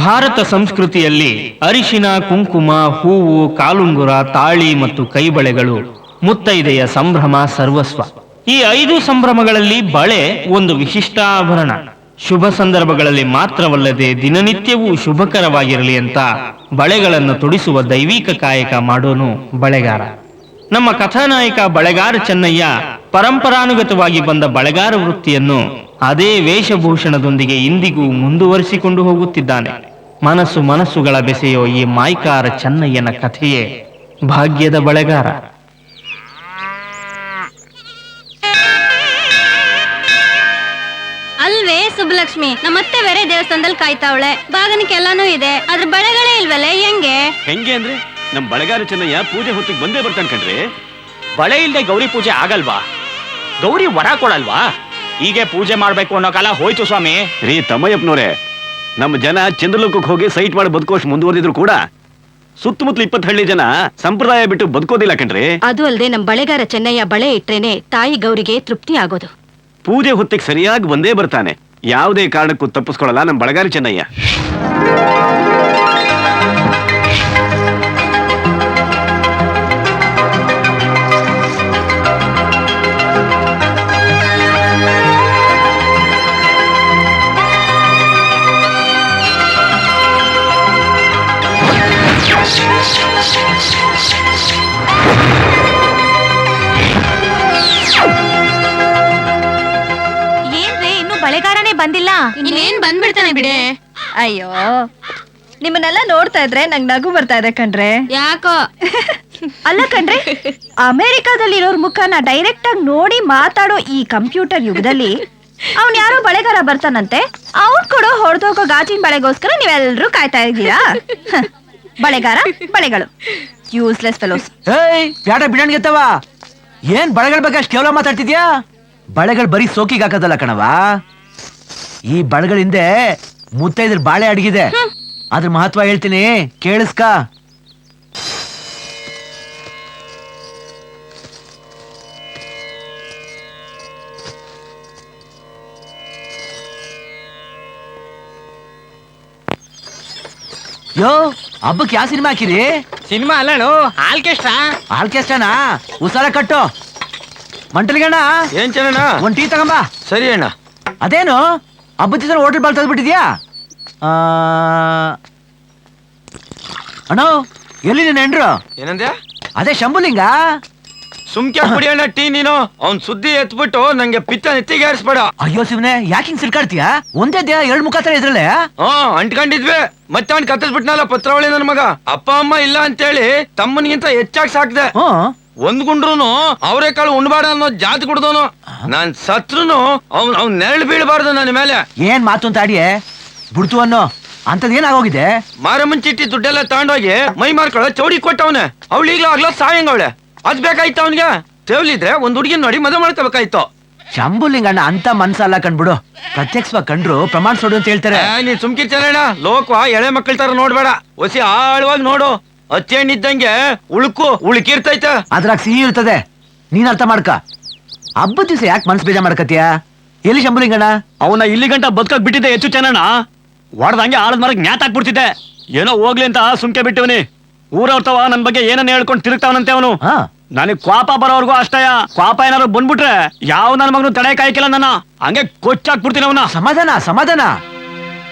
ಭಾರತ ಸಂಸ್ಕೃತಿಯಲ್ಲಿ ಅರಿಶಿನ, ಕುಂಕುಮ, ಹೂವು, ಕಾಲುಂಗುರ, ತಾಳಿ ಮತ್ತು ಕೈಬಳೆಗಳು ಮುತ್ತೈದೆಯ ಸಂಭ್ರಮ ಸರ್ವಸ್ವ. ಈ 5 ಸಂಭ್ರಮಗಳಲ್ಲಿ ಬಳೆ ಒಂದು ವಿಶಿಷ್ಟ ಆಭರಣ. ಶುಭ ಸಂದರ್ಭಗಳಲ್ಲಿ ಮಾತ್ರವಲ್ಲದೆ ದಿನನಿತ್ಯವೂ ಶುಭಕರವಾಗಿರಲಿ ಅಂತ ಬಳೆಗಳನ್ನು ತೊಡಿಸುವ ದೈವಿಕ ಕಾಯಕ ಮಾಡೋನು ಬಳೆಗಾರ. ನಮ್ಮ ಕಥಾನಾಯಕ ಬಳೆಗಾರ ಚೆನ್ನಯ್ಯ ಪರಂಪರಾನುಗತವಾಗಿ ಬಂದ ಬಳೆಗಾರ ವೃತ್ತಿಯನ್ನು ಅದೇ ವೇಷಭೂಷಣದೊಂದಿಗೆ ಇಂದಿಗೂ ಮುಂದುವರಿಸಿಕೊಂಡು ಹೋಗುತ್ತಿದ್ದಾನೆ. ಮನಸ್ಸುಗಳ ಬೆಸೆಯೋ ಈ ಮಾಯ್ಕಾರ ಚೆನ್ನಯ್ಯನ ಕಥೆಯೇ ಭಾಗ್ಯದ ಬಳೆಗಾರ. ಅಲ್ವೇ ಸುಬ್ಬಲಕ್ಷ್ಮಿ, ನಮ್ಮತ್ತೆ ಬೇರೆ ದೇವಸ್ಥಾನದಲ್ಲಿ ಕಾಯ್ತಾವಳೆ, ಬಾಗನಿಕೆ ಎಲ್ಲಾನು ಇದೆ, ಅದ್ರ ಬಳೆಗಳೇ ಇಲ್ವಲ್ಲ. ಹೆಂಗೆ ಅಂದ್ರೆ ನಮ್ ಬಳೆಗಾರ ಚೆನ್ನಯ್ಯ ಪೂಜೆ ಹೊತ್ತಿಗೆ ಬಂದೇ ಬರ್ತಾನೆ ಕಣ್ರಿ. ಬಳೆ ಇಲ್ದೆ ಗೌರಿ ಪೂಜೆ ಆಗಲ್ವಾ? ಗೌರಿ ವರ ಕೊಡಲ್ವಾ? ಹೀಗೆ ಪೂಜೆ ಮಾಡ್ಬೇಕು ಅನ್ನೋ ಕಾಲ ಹೋಯ್ತು ಸ್ವಾಮಿ. ರೀ ತಮ್ಮಯ್ಯಪ್ಪನವ್ರೆ, ನಮ್ಮ ಜನ ಚಂದ್ರಲೋಕಕ್ಕೆ ಹೋಗಿ ಸೈಟ್ ಮಾಡಿ ಬದುಕೋಷ್ಟು ಮುಂದುವರೆದಿದ್ರು ಕೂಡ ಸುತ್ತಮುತ್ತಲು 20 ಹಳ್ಳಿ ಜನ ಸಂಪ್ರದಾಯ ಬಿಟ್ಟು ಬದುಕೋದಿಲ್ಲ ಕಣ್ರಿ. ಅದು ಅಲ್ಲದೆ ನಮ್ ಬಳೆಗಾರ ಚೆನ್ನಯ್ಯ ಬಳೆ ಇಟ್ರೇನೆ ತಾಯಿ ಗೌರಿಗೆ ತೃಪ್ತಿ ಆಗೋದು. ಪೂಜೆ ಹೊತ್ತಿಗೆ ಸರಿಯಾಗಿ ಬಂದೇ ಬರ್ತಾನೆ. ಯಾವುದೇ ಕಾರಣಕ್ಕೂ ತಪ್ಪಿಸ್ಕೊಳ್ಳಲ್ಲ ನಮ್ ಬಳೆಗಾರ ಚೆನ್ನಯ್ಯ. ಬಳೆಗಾರನೇ ಬಂದಿಲ್ಲ, ಇನ್ನೇನ್ ಬಂದ್ಬಿಡ್ತಾನೆ ಬಿಡೆ. ಅಯ್ಯೋ, ನಿಮ್ಮನ್ನೆಲ್ಲ ನೋಡ್ತಾ ಇದ್ರೆ ನಂಗ್ ನಗು ಬರ್ತಾ ಇದೆ ಕಣ್ರೆ. ಯಾಕೋ? ಅಲ್ಲ ಕಣ್ರೆ, ಅಮೆರಿಕಾದಲ್ಲಿರೋರ್ ಮುಖನ ಡೈರೆಕ್ಟ್ ಆಗಿ ನೋಡಿ ಮಾತಾಡೋ ಈ ಕಂಪ್ಯೂಟರ್ ಯುಗದಲ್ಲಿ ಅವ್ನ್ ಯಾರೋ ಬಳೆಗಾರ ಬರ್ತಾನಂತೆ, ಅವ್ನ್ ಕೊಡೋ ಹೊಡೆದೋಗೋ ಗಾಜಿನ ಬಳೆಗೋಸ್ಕರ ನೀವೆಲ್ರೂ ಕಾಯ್ತಾ ಇದ್ದೀರಾ? ಬಳೆಗಾರ ಬಳೆಗಳು, ಯೂಸ್ಲೆಸ್ ಫೆಲೋಸ್. ಪ್ಯಾಟ ಬಿಡಣ್ಗೆತ್ತವ, ಏನ್ ಬಳೆಗಳ ಬಗ್ಗೆ ಅಷ್ಟು ಕೇವಲ ಮಾತಾಡ್ತಿದ್ಯಾ? ಬಳೆಗಳು ಬರೀ ಸೋಕಿಗೆ ಹಾಕೋದಲ್ಲ ಕಣವ, ಈ ಬಳೆಗಳ ಹಿಂದೆ ಮುತ್ತೈದ್ರ ಬಾಳೆ ಅಡಗಿದೆ. ಅದ್ರ ಮಹತ್ವ ಹೇಳ್ತೀನಿ, ಕೇಳಿಸ್ಕ. ಯೋ, ಹಬ್ಬಕ್ಕೆ ಯಾವ ಸಿನಿಮಾ ಹಾಕಿರಿ? ಸಿನಿಮಾ ಅಲ್ಲಣು, ಆರ್ಕೆಸ್ಟ್ರಾನಾ? ಉಸಾರ ಕಟ್ಟು. ಮಂಟಲಿಗಣ್ಣ, ಏನ್ ಚೆನ್ನ ಒಂದ್ ಟೀ ತಗೊಂಬ. ಸರಿ ಅಣ್ಣ. ಅದೇನು ಹಬ್ಬದ ದಿವಸ ಹೋಟೆಲ್ ಬಾಲ್ ತೆಗೆದ್ಬಿಟ್ಟಿದ್ಯಾ? ಅಣ್ಣ, ಎಲ್ಲಿ ನೀನ್ ಹೆಂಡ್ರು? ಏನಂದ್ಯಾ? ಅದೇ ಶಂಭುಲಿಂಗ. ಸುಮ್ಕೆ ಕುಡಿಯೋಣ ಟೀ ನೀನು. ಅವ್ನ್ ಸುದ್ದಿ ಎತ್ಬಿಟ್ಟು ನಂಗೆ ಪಿತ್ತ ನೆತ್ತಿಗೆ ಏರಿಸ್ಬೇಡ. ಅಯ್ಯೋ ಶಿವನೇ, ಯಾಕೆ ಹಿಂಗ್ ಸಿಲ್ಕಾಡ್ತೀಯ? ಒಂದೇ ದೇಹ 2 ಮುಖ ತರ ಇದ್ರಲ್ಲೇ. ಅಂಟ್ಕೊಂಡಿದ್ವಿ, ಮತ್ತೆ ಅವ್ನ್ ಕತ್ತರಿಸ್ಬಿಟ್ನಲ್ಲ ಪತ್ರವಳಿ ನನ್ ಮಗ. ಅಪ್ಪ ಅಮ್ಮ ಇಲ್ಲ ಅಂತೇಳಿ ತಮ್ಮನಿಗಿಂತ ಹೆಚ್ಚಾಗಿ ಸಾಕ್ದೆ. ಒಂದ್ ಗುಂಡ್ರುನು ಅವರೇ ಕಾಳು ಉಣ್ಬೇಡ ಅನ್ನೋ ಜಾತಿ ಕುಡ್ದವನು. ನಾನ್ ಸತ್ರುನು ಅವ್ನ್ ನೆರಳು ಬೀಳ್ಬಾರ್ದು ನನ್ನ ಮೇಲೆ. ಏನ್ ಮಾತು ಅಂತ ಆಡಿಯೇ ಬಿಡ್ತು ಅನ್ನೋ ಅಂತದ್ ಏನಾಗೋಗಿದೆ? ಮಾರಮ್ಮನ್ ಚಿಟ್ಟಿ ದುಡ್ಡೆಲ್ಲ ತಗೊಂಡೋಗಿ ಮೈ ಮಾರ್ಕೊಳ್ಳೋ ಚೌಡಿ ಕೊಟ್ಟವನೆ. ಅವಳು ಈಗ್ಲೂ ಆಗ್ಲೋ ಸಾಯಂಗವಳೆ. ಅದ್ ಬೇಕಾಯ್ತು ಅವನ್ಗೆ. ತೇವ್ಲಿದ್ರೆ ಒಂದ್ ಹುಡುಗಿನ ನೋಡಿ ಮದುವೆ ಮಾಡ್ಕೋಬೇಕಾಯ್ತು. ಶಂಭುಲಿಂಗಣ್ಣ ಅಂತ ಮನ್ಸಲ್ಲ ಕಂಡ್ಬಿಡು. ಪ್ರತ್ಯಕ್ಷವಾಗಿ ಕಂಡ್ರು ಪ್ರಮಾಣ ಸೋಡು ಅಂತ ಹೇಳ್ತಾರೆ. ನೀನ್ ಸುಮ್ಕಿ ಚೆಲ್ಲಣ್ಣ. ಲೋಕವಾ ಎಳೆ ಮಕ್ಕಳ ತರ ನೋಡ್ಬೇಡ, ಒಸಿ ಆಳವಾಗಿ ನೋಡು. ಅಚ್ಚೇಣಿದ್ದಂಗೆ ಉಳುಕಿರ್ತೈತೆ. ಅದ್ರಾಗ ಸಿಹಿ ಇರ್ತದೆ, ನೀನ್ ಅರ್ಥ ಮಾಡ್ಕ. ಹಬ್ಬದ ದಿವಸ ಯಾಕೆ ಮನ್ಸು ಬೇಜಾರ್ ಮಾಡ್ಕತಿಯ? ಎಲ್ಲಿ ಶಂಭುಲಿಂಗಣ್ಣ? ಅವನ ಇಲ್ಲಿ ಗಂಟ ಬದುಕಕ್ ಬಿಟ್ಟಿದ್ದೆ ಹೆಚ್ಚು ಚೆನ್ನಣ್ಣ. ಹೊಡೆದಂಗೆ ಆಳದ ಮರಕ್ಕೆ ಜ್ಞಾತ ಹಾಕ್ಬಿಡ್ತಿದ್ದೆ. ಏನೋ ಹೋಗ್ಲಿ ಅಂತ ಸುಮ್ಕೆ ಬಿಟ್ಟಿವನಿ. ಊರವ್ರತವ ನನ್ ಬಗ್ಗೆ ಏನನ್ನ ಹೇಳ್ಕೊಂಡು ತಿರುಗ್ತಾವನಂತೆ ಅವನು. ನನಗ್ ಕ್ವಾಪ ಬರೋರ್ಗು ಅಷ್ಟಯ್ಯ. ಕ್ವಾಪ ಏನಾದ್ರು ಬಂದ್ಬಿಟ್ರೆ ಯಾವ ನನ್ನ ಮಗನು ತಡೆ ಕಾಯ್ಕಿಲ್ಲ ನನ್ನ. ಹಂಗೆ ಕೊಚ್ಚಾಕ್ಬಿಡ್ತೀನಿ ಅವನ. ಸಮಾಧಾನ ಸಮಾಧಾನ.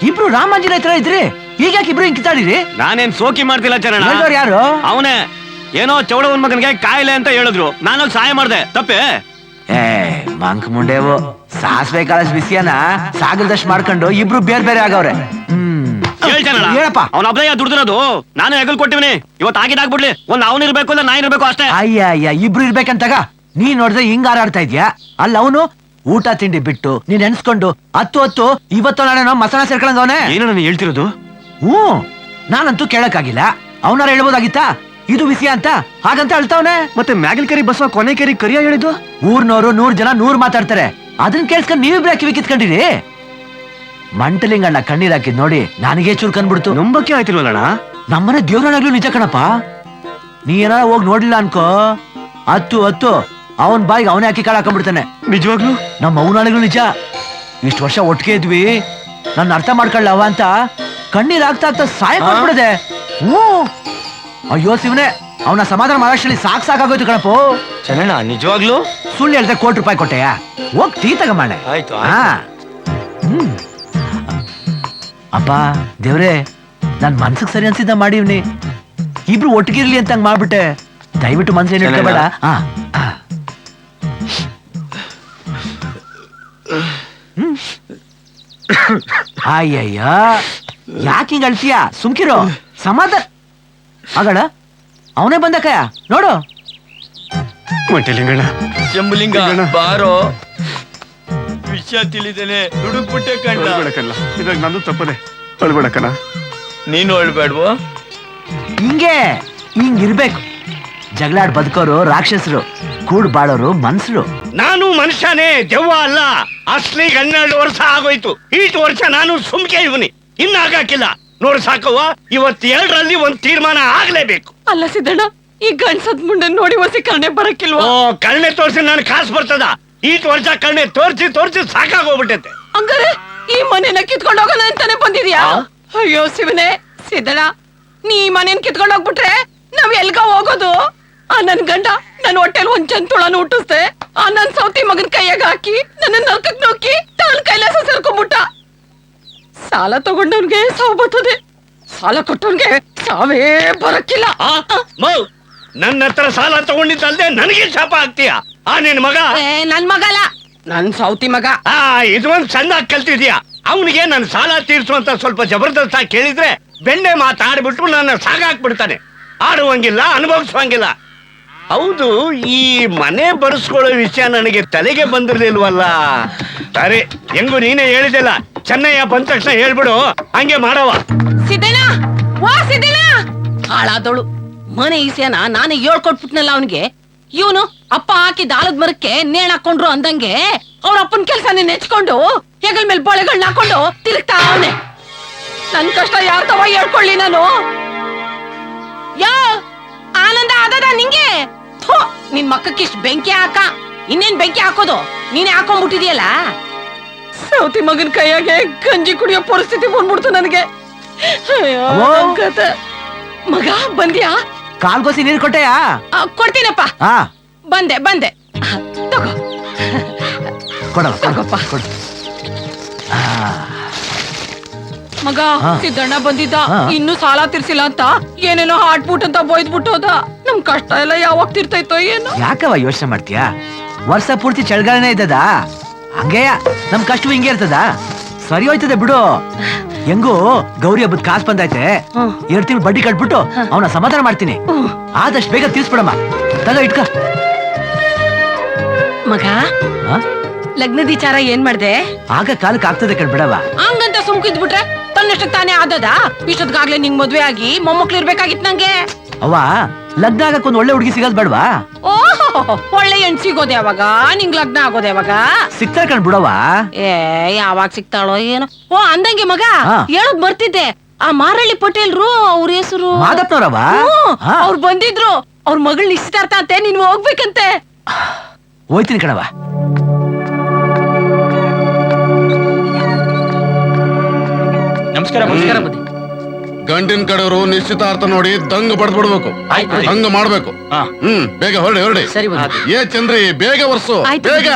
ಇಬ್ರು ರಾಮಾಂಜನೇಯ ತರ ಇದ್ರಿ, ಈಗ ಯಾಕೆ ಇಬ್ರು ಹಿಂಗ್ ಕಿತ್ತಾಡಿರಿ? ನಾನೇನ್ ಸೋಕಿ ಮಾಡ್ತಿಲ್ಲ ಚೆನ್ನಣ್ಣ. ಯಾರು? ಅವನೇ ಏನೋ ಚೌಡವನ್ ಮಗನಿಗೆ ಕಾಯಿಲೆ ಅಂತ ಹೇಳಿದ್ರು, ನಾನು ಸಹಾಯ ಮಾಡ್ದೆ. ತಪ್ಪೆ? ಮಂಕ್ ಮುಂಡೆವು ಸಾಸ್ವೆ ಕಾಳಸ್ ಬಿಸಿಯನ ಸಾಗಲ್ದಷ್ಟು ಮಾಡ್ಕೊಂಡು ಇಬ್ರು ಬೇರೆ ಬೇರೆ ಆಗವ್ರೆ. ಹೇಳಪ್ಪ, ಅವ್ನ ಅಬ್ದಯ್ಯ ದುಡ್ದಿರೋದು ನಾನು ಹೆಗಲ್ ಕೊಟ್ಟಿವ್ನಿ. ಇವತ್ತು ಆಗಿದಾಗ್ಬಿಡ್ಲಿ. ಒಂದ್ ಅವನಿರ್ಬೇಕು ಇಲ್ಲ ನಾ ಇರ್ಬೇಕು ಅಷ್ಟೇ. ಅಯ್ಯ ಇಬ್ರು ಇರ್ಬೇಕಂತಾಗ ನೀ ನೋಡಿದ್ರೆ ಹಿಂಗ ಹಾರಾಡ್ತಾ ಇದ್ಯಾ? ಅಲ್ಲ ಅವನು ಊಟ ತಿಂಡಿ ಬಿಟ್ಟು ನೀನ್ ನೆನ್ಸ್ಕೊಂಡು ಹತ್ತು ಇವತ್ತು ನಾನೇನೋ ಮಸಾಲ ಸೇರ್ಕೊಂಡವನೇ. ಏನೋ ನಾನು ಹೇಳ್ತಿರೋದು? ನಾನಂತೂ ಕೇಳಕ್ಕಾಗಿಲ್ಲ. ಅವನಾರ ಹೇಳ್ಬೋದಾಗಿತ್ತಾ ಇದು ವಿಷಯ ಅಂತ? ಹಾಗಂತ ಹೇಳ್ತಾವನೆ. ಮತ್ತೆ ಮ್ಯಾಗಲ್ ಕರಿ ಬಸವ ಕೊನೆ ಕರಿ ಕರಿಯ ಹೇಳಿದ್ದು. ಊರ್ನವ್ರು 100 ಜನ 100 ಮಾತಾಡ್ತಾರೆ. ಅದನ್ನ ಕೇಳಿಸ್ಕೊಂಡು ನೀವಿಬ್ರ ಕಿವಿ ಕಿತ್ಕೊಂಡಿರಿ. ಮಂಟಲಿಂಗಣ್ಣ ಕಣ್ಣೀರ್ ಹಾಕಿದ್ ನೋಡಿ ನನಗೆ ಚೂರ್ ಕಂಡ್ಬಿಡ್ತು. ನಂಬಕ್ಕೆ ಆಯ್ತಿಲ್ವಲ್ಲಣ್ಣ. ನಮ್ಮನೆ ದೇವ್ರನಾಗ್ಲೂ ನಿಜ ಕಣಪ್ಪ. ನೀ ಏನಾರ ಹೋಗಿ ನೋಡ್ಲಿಲ್ಲ ಅನ್ಕೋ, ಹತ್ತು ಅವನ್ ಬಾಯಿಗೆ ಅವನೇ ಹಾಕಿ ಕಾಳು ಹಾಕೊಂಡ್ಬಿಡ್ತಾನೆ. ನಿಜವಾಗ್ಲು ನಮ್ಮ ಅವನಾಳಿಗೂ ನಿಜ. ಇಷ್ಟು ವರ್ಷ ಒಟ್ಟಿಗೆ ಇದ್ವಿ, ನನ್ನ ಅರ್ಥ ಮಾಡ್ಕೊಳ್ಳವ ಅಂತ ಕಣ್ಣೀರ್ ಆಗ್ತಾ ಆಗ್ತಾ ಸಾಯ ಕೊಟ್ಬಿಡದೆ. ಹ್ಞೂ ಅಯ್ಯೋ ಶಿವನೇ, ಅವನ ಸಮಾಧಾನ ಮಾಡೋಷ್ಟರಲ್ಲಿ ಸಾಕಾಗೋಯ್ತು ಕಣಪ್ಪು. ಚೆನ್ನಣ್ಣ ನಿಜವಾಗ್ಲೂ ಸುಳ್ಳು ಹೇಳ್ದೆ ₹1 ಕೊಟ್ಟೆಯಾ? ಹೋಗ್ ಟೀ ತಗೊಂಬಾಣೆ. ಆಯ್ತು, ಹಾ ಹ್ಮ್ ಅಪ್ಪ ದೇವ್ರೆ, ನನ್ ಮನ್ಸಿಗೆ ಸರಿ ಅನ್ಸಿದ್ದ ಮಾಡಿವ್ನಿ. ಇಬ್ರು ಒಟ್ಟಿಗಿರ್ಲಿ ಅಂತ ಹಂಗ್ ಮಾಡ್ಬಿಟ್ಟೆ. ದಯವಿಟ್ಟು ಮನ್ಸೇನು ಇಟ್ಕೋಬೇಡ. ಹಾ ಅಯ್ಯಯ್ಯ, ಯಾಕೆ ಹಿಂಗ ಅಳ್ತೀಯ? ಸುಮ್ಕಿರೋ, ಸಮಾಧಾನ ಆಗಣ. ಅವನೇ ಬಂದಕಯ್ಯ ನೋಡು. ಮಂಟಲಿಂಗಣ್ಣ, ಶಂಭುಲಿಂಗ ಬಾರೋ, ವಿಷಯ ತಿಳಿದೇನೆ ಹುಡುಕ್ಬಿಟ್ಟೆ ಕಂಡ. ಅಳ್ಬೇಡಕ್ಕಲ್ಲ, ಇದಾಗ ನಂದು ತಪ್ಪದೆ. ಅಳ್ಬೇಡಕ್ಕಲ್ಲ. ನೀನು ಅಳ್ಬೇಡ್ವೋ? ಹಿಂಗಿರ್ಬೇಕು. ಜಗಳಾಡ್ ಬದುಕೋರು ರಾಕ್ಷಸರು, ಕೂಡ್ ಬಾಳೋರು ಮನ್ಸರು. ನಾನು ಮನುಷ್ಯನೇ, ದೆವ್ವ ಅಲ್ಲ. ಅಸ್ಲಿ 12 ವರ್ಷ ಆಗೋಯ್ತು. ಈಟು ವರ್ಷ ನಾನು ಸುಮ್ಕೆ ಇವನಿ, ಇನ್ನಾಗಾಕಿಲ್ಲ. ನೋಡ್ ಸಾಕವ್ವ, ಇವತ್ತು 2ರಲ್ಲಿ ಒಂದ್ ತೀರ್ಮಾನ ಆಗ್ಲೇಬೇಕು. ಅಲ್ಲ ಸಿದ್ದಣ್ಣ, ಈ ಗಂಡ್ಸದ್ ಮುಂಡೆ ನೋಡಿ ಹೊಸಿ ಕರ್ಣೆ ಬರಕ್ಕಿಲ್ವಾ? ಓ, ಕಣ್ಣೆ ತೋರ್ಸಿ ನನ್ ಕಾಸು ಬರ್ತದ. ಈಟು ವರ್ಷ ಕಣ್ಣೆ ತೋರ್ಸಿ ಸಾಕಾಗೋಗ್ಬಿಟ್ಟೈತೆ. ಹಂಗಾರೆ ಈ ಮನೆನ ಕಿತ್ಕೊಂಡು ಹೋಗೋಣ ಅಂತಾನೆ ಬಂದಿದ್ಯಾ? ಅಯ್ಯೋ ಶಿವನೇ, ಸಿದ್ದಣ್ಣ, ನೀ ಈ ಮನೇನ್ ಕಿತ್ಕೊಂಡು ಹೋಗ್ಬಿಟ್ರೆ ನಾವ್ ಎಲ್ಗ ಹೋಗೋದು? ಆ ನನ್ ಗಂಡ ನನ್ ಹೊಟ್ಟೆಲ್ ಒಂದ್ ಜಂತುಳನ ಹುಟ್ಟಿಸ್ದೆ, ಆ ನನ್ ಸೌತಿ ಮಗನ್ ಕೈಯಾಗ ಹಾಕಿ ನನ್ನ ನಲ್ಕಕ್ ನೋಕಿ ತಾನ್ ಕೈಲಾಸ ಸೇರ್ಕೊಂಡ್ಬಿಟ್ಟ. ಸಾಲ ತಗೊಂಡವ್ನ್ಗೆ ಸಾವು ಬರ್ತದೆ, ಸಾಲ ಕೊಟ್ಟವ್ನ್ಗೆ ಸಾವೇ ಬರಕ್ಕಿಲ್ಲ. ನನ್ನ ಹತ್ರ ಸಾಲ ತಗೊಂಡಿದ್ದಲ್ದೆ ನನಗೆ ಶಾಪ ಆಗ್ತೀಯ? ಆ ನಿನ್ ಮಗ ನನ್ ಮಗ ಅಲ್ಲ, ನನ್ ಸೌತಿ ಮಗ. ಇದು ಒಂದ್ ಸಣ್ಣಾಗಿ ಕಲ್ತಿದ್ಯಾ? ಅವನಿಗೆ ನನ್ ಸಾಲ ತೀರ್ಸುವಂತ ಸ್ವಲ್ಪ ಜಬರ್ದಸ್ತ್ ಆಗಿ ಕೇಳಿದ್ರೆ ಬೆಣ್ಣೆ ಮಾತಾಡ್ಬಿಟ್ಟು ನನ್ನ ಸಾಗಾಕ್ಬಿಡ್ತಾನೆ. ಆಡುವಂಗಿಲ್ಲ, ಅನುಭವಿಸುವಂಗಿಲ್ಲ. ಹೌದು, ಈ ಮನೆ ಬರ್ಸ್ಕೊಳ್ಳೋ ವಿಷಯ ನನಗೆ ತಲೆಗೆ ಬಂದಿರ್ಲಿಲ್ವಲ್ಲ. ಸರಿ, ಹೆಂಗು ನೀನೇ ಹೇಳಿದೆಲ್ಲ, ಚೆನ್ನಯ್ಯ ಬಂದ ತಕ್ಷಣ ಹೇಳ್ಬಿಡು, ಹಂಗೆ ಮಾಡವ. ಸಿದ್ದಣ್ಣ, ವಾ ಸಿದ್ದಣ್ಣ, ಹಾಳಾದವಳು ಮನೆ ಈಸ್ಯಾನ ನಾನೇ ಹೇಳ್ಕೊಟ್ಬಿಟ್ನಲ್ಲ ಅವನಿಗೆ. ಇವನು ಅಪ್ಪ ಹಾಕಿದ ಆಲದ ಮರಕ್ಕೆ ನೇಣ್ ಹಾಕೊಂಡ್ರು ಅಂದಂಗೆ ಅವ್ರ ಅಪ್ಪನ ಕೆಲ್ಸನೇ ನೆಚ್ಕೊಂಡು ಹೆಗಲ್ ಮೇಲೆ ಬಳೆಗಳನ್ನ ಹಾಕೊಂಡು ತಿರುಗ್ತಾ ಅವನೆ. ನನ್ ಕಷ್ಟ ಯಾರ್ ತವ ಹೇಳ್ಕೊಳ್ಳಿ ನಾನು? ಯಾ ಆನಂದ ಆದದ ನಿಂಗೆ? ಥೋ, ನಿನ್ ಮಕ್ಕಕ್ಕಿಷ್ಟು ಬೆಂಕಿ ಹಾಕ. ಇನ್ನೇನ್ ಬೆಂಕಿ ಹಾಕೋದು? ನೀನೇ ಹಾಕೊಂಡ್ಬಿಟ್ಟಿದ್ಯಲ್ಲ. ಸೌತಿ ಮಗನ್ ಕೈಯಾಗೆ ಗಂಜಿ ಕುಡಿಯೋ ಪರಿಸ್ಥಿತಿ ಬಂದ್ಬಿಡ್ತು ನನಗೆ. ಅಯ್ಯೋ, ನನ್ ಕತೆ. ಮಗ ಬಂದ್ಯಾ? ಕಾಲ್ಗೋಸಿ ನೀರ್ ಕೊಟ್ಟೆಯಾ? ಕೊಡ್ತೀನಪ್ಪ. ಹಾ ಬಂದೆ ತಗೋ. ಕೊಡವ ತಗೋಪ್ಪ. ಕೊಡು. ಮಗ, ಹಾ. ಸಿದ್ದಣ್ಣ ಬಂದಿದ್ದ, ಹಾ. ಇನ್ನು ಸಾಲ ತೀರ್ಸಿಲ್ಲ ಅಂತ ಏನೇನೋ ಹಾಟ್ಬಿಟ್ ಅಂತ ಬೈದ್ಬಿಟ್ಟು ಹೋದ. ನಮ್ ಕಷ್ಟ ಎಲ್ಲ ಯಾವಾಗ ತೀರ್ತೈತೋ ಏನೋ. ಯಾಕವ ಯೋಚನೆ ಮಾಡ್ತೀಯಾ? ವರ್ಷ ಪೂರ್ತಿ ಚಳಿಗಾಲನೇ ಇದ್ದದ, ಹಂಗೆಯ ನಮ್ ಕಷ್ಟ ಹಿಂಗೆ ಇರ್ತದ. ಸರಿ ಹೋಯ್ತದೆ ಬಿಡು. ಹೆಂಗು ಗೌರಿ ಹಬ್ಬದ ಕಾಸು ಬಂದೈತೆ, 2 ತಿಂಗಳು ಬಡ್ಡಿ ಕಟ್ಬಿಟ್ಟು ಅವನ ಸಮಾಧಾನ ಮಾಡ್ತೀನಿ. ಆದಷ್ಟು ಬೇಗ ತೀರ್ಸ್ಬಿಡಮ್ಮ. ತಗ ಇಟ್ಕ. ಮಗ, ಲಗ್ನದ ವಿಚಾರ ಏನ್ ಮಾಡ್ದೆ? ಆಗ ಕಾಲಕ್ಕೆ ಆಗ್ತದೆ ಕಣ್ಬಿಡವ. ಹಂಗಂತ ಸುಮ್ಕಿದ್ಬಿಟ್ರೆ ತನ್ನಷ್ಟಕ್ಕೆ ತಾನೇ ಆದದ? ಇಷ್ಟೊತ್ಗಾಗ್ಲೇ ನಿಂಗ್ ಮದ್ವೆ ಆಗಿ ಮೊಮ್ಮಕ್ಳು ಇರ್ಬೇಕಾಗಿತ್ ನಂಗೆ. ಅವ್ವ, ಲಗ್ನ ಆಗಕ್ ಒಂದ್ ಒಳ್ಳೆ ಹುಡುಗಿ ಸಿಗೋದ್ ಬೇಡವಾ? ಓಹೋ, ಒಳ್ಳೆ ಹೆಣ್ ಸಿಗೋದೆ ಯಾವಾಗ? ನಿಂಗ್ ಲಗ್ನ ಆಗೋದೆ ಯಾವಾಗ? ಸಿಗ್ತಾರೆ ಕಣ್ಬಿಡವ. ಏ, ಯಾವಾಗ ಸಿಗ್ತಾಳೋ ಏನೋ. ಓ, ಅಂದಂಗೆ ಮಗ, ಹಾ. ಹೇಳೋದ್ ಬರ್ತಿದ್ದೆ. ಆ ಮಾರಳ್ಳಿ ಪಟೇಲ್ರು, ಅವ್ರ ಹೆಸರು ಮಾದಪ್ಪನವ್ರವ? ಹಾ. ಅವ್ರು ಬಂದಿದ್ರು. ಅವ್ರ ಮಗಳ್ ನಿಶ್ಚಿತಾರ್ಥ ಅಂತೆ, ನೀನ್ ಹೋಗ್ಬೇಕಂತೆ. ಹೋಯ್ತೀನಿ ಕಣವ. ನಮಸ್ಕಾರ. ಬುದ್ಧಿ. ಗಂಡಿನ ಕಡೆಯವರು ನಿಶ್ಚಿತಾರ್ಥ ನೋಡಿ ದಂಗ ಬಡ್ದ್ಬಿಡ್ಬೇಕು. ಆಯ್ತು. ಹಂಗ ಮಾಡ್ಬೇಕು. ಬೇಗ ಹೊರಡಿ. ಸರಿ ಬುದ್ಧಿ. ಏ ಚಂದ್ರಿ, ಬೇಗ ವರ್ಸು, ಆಯ್ತು. ಬೇಗ.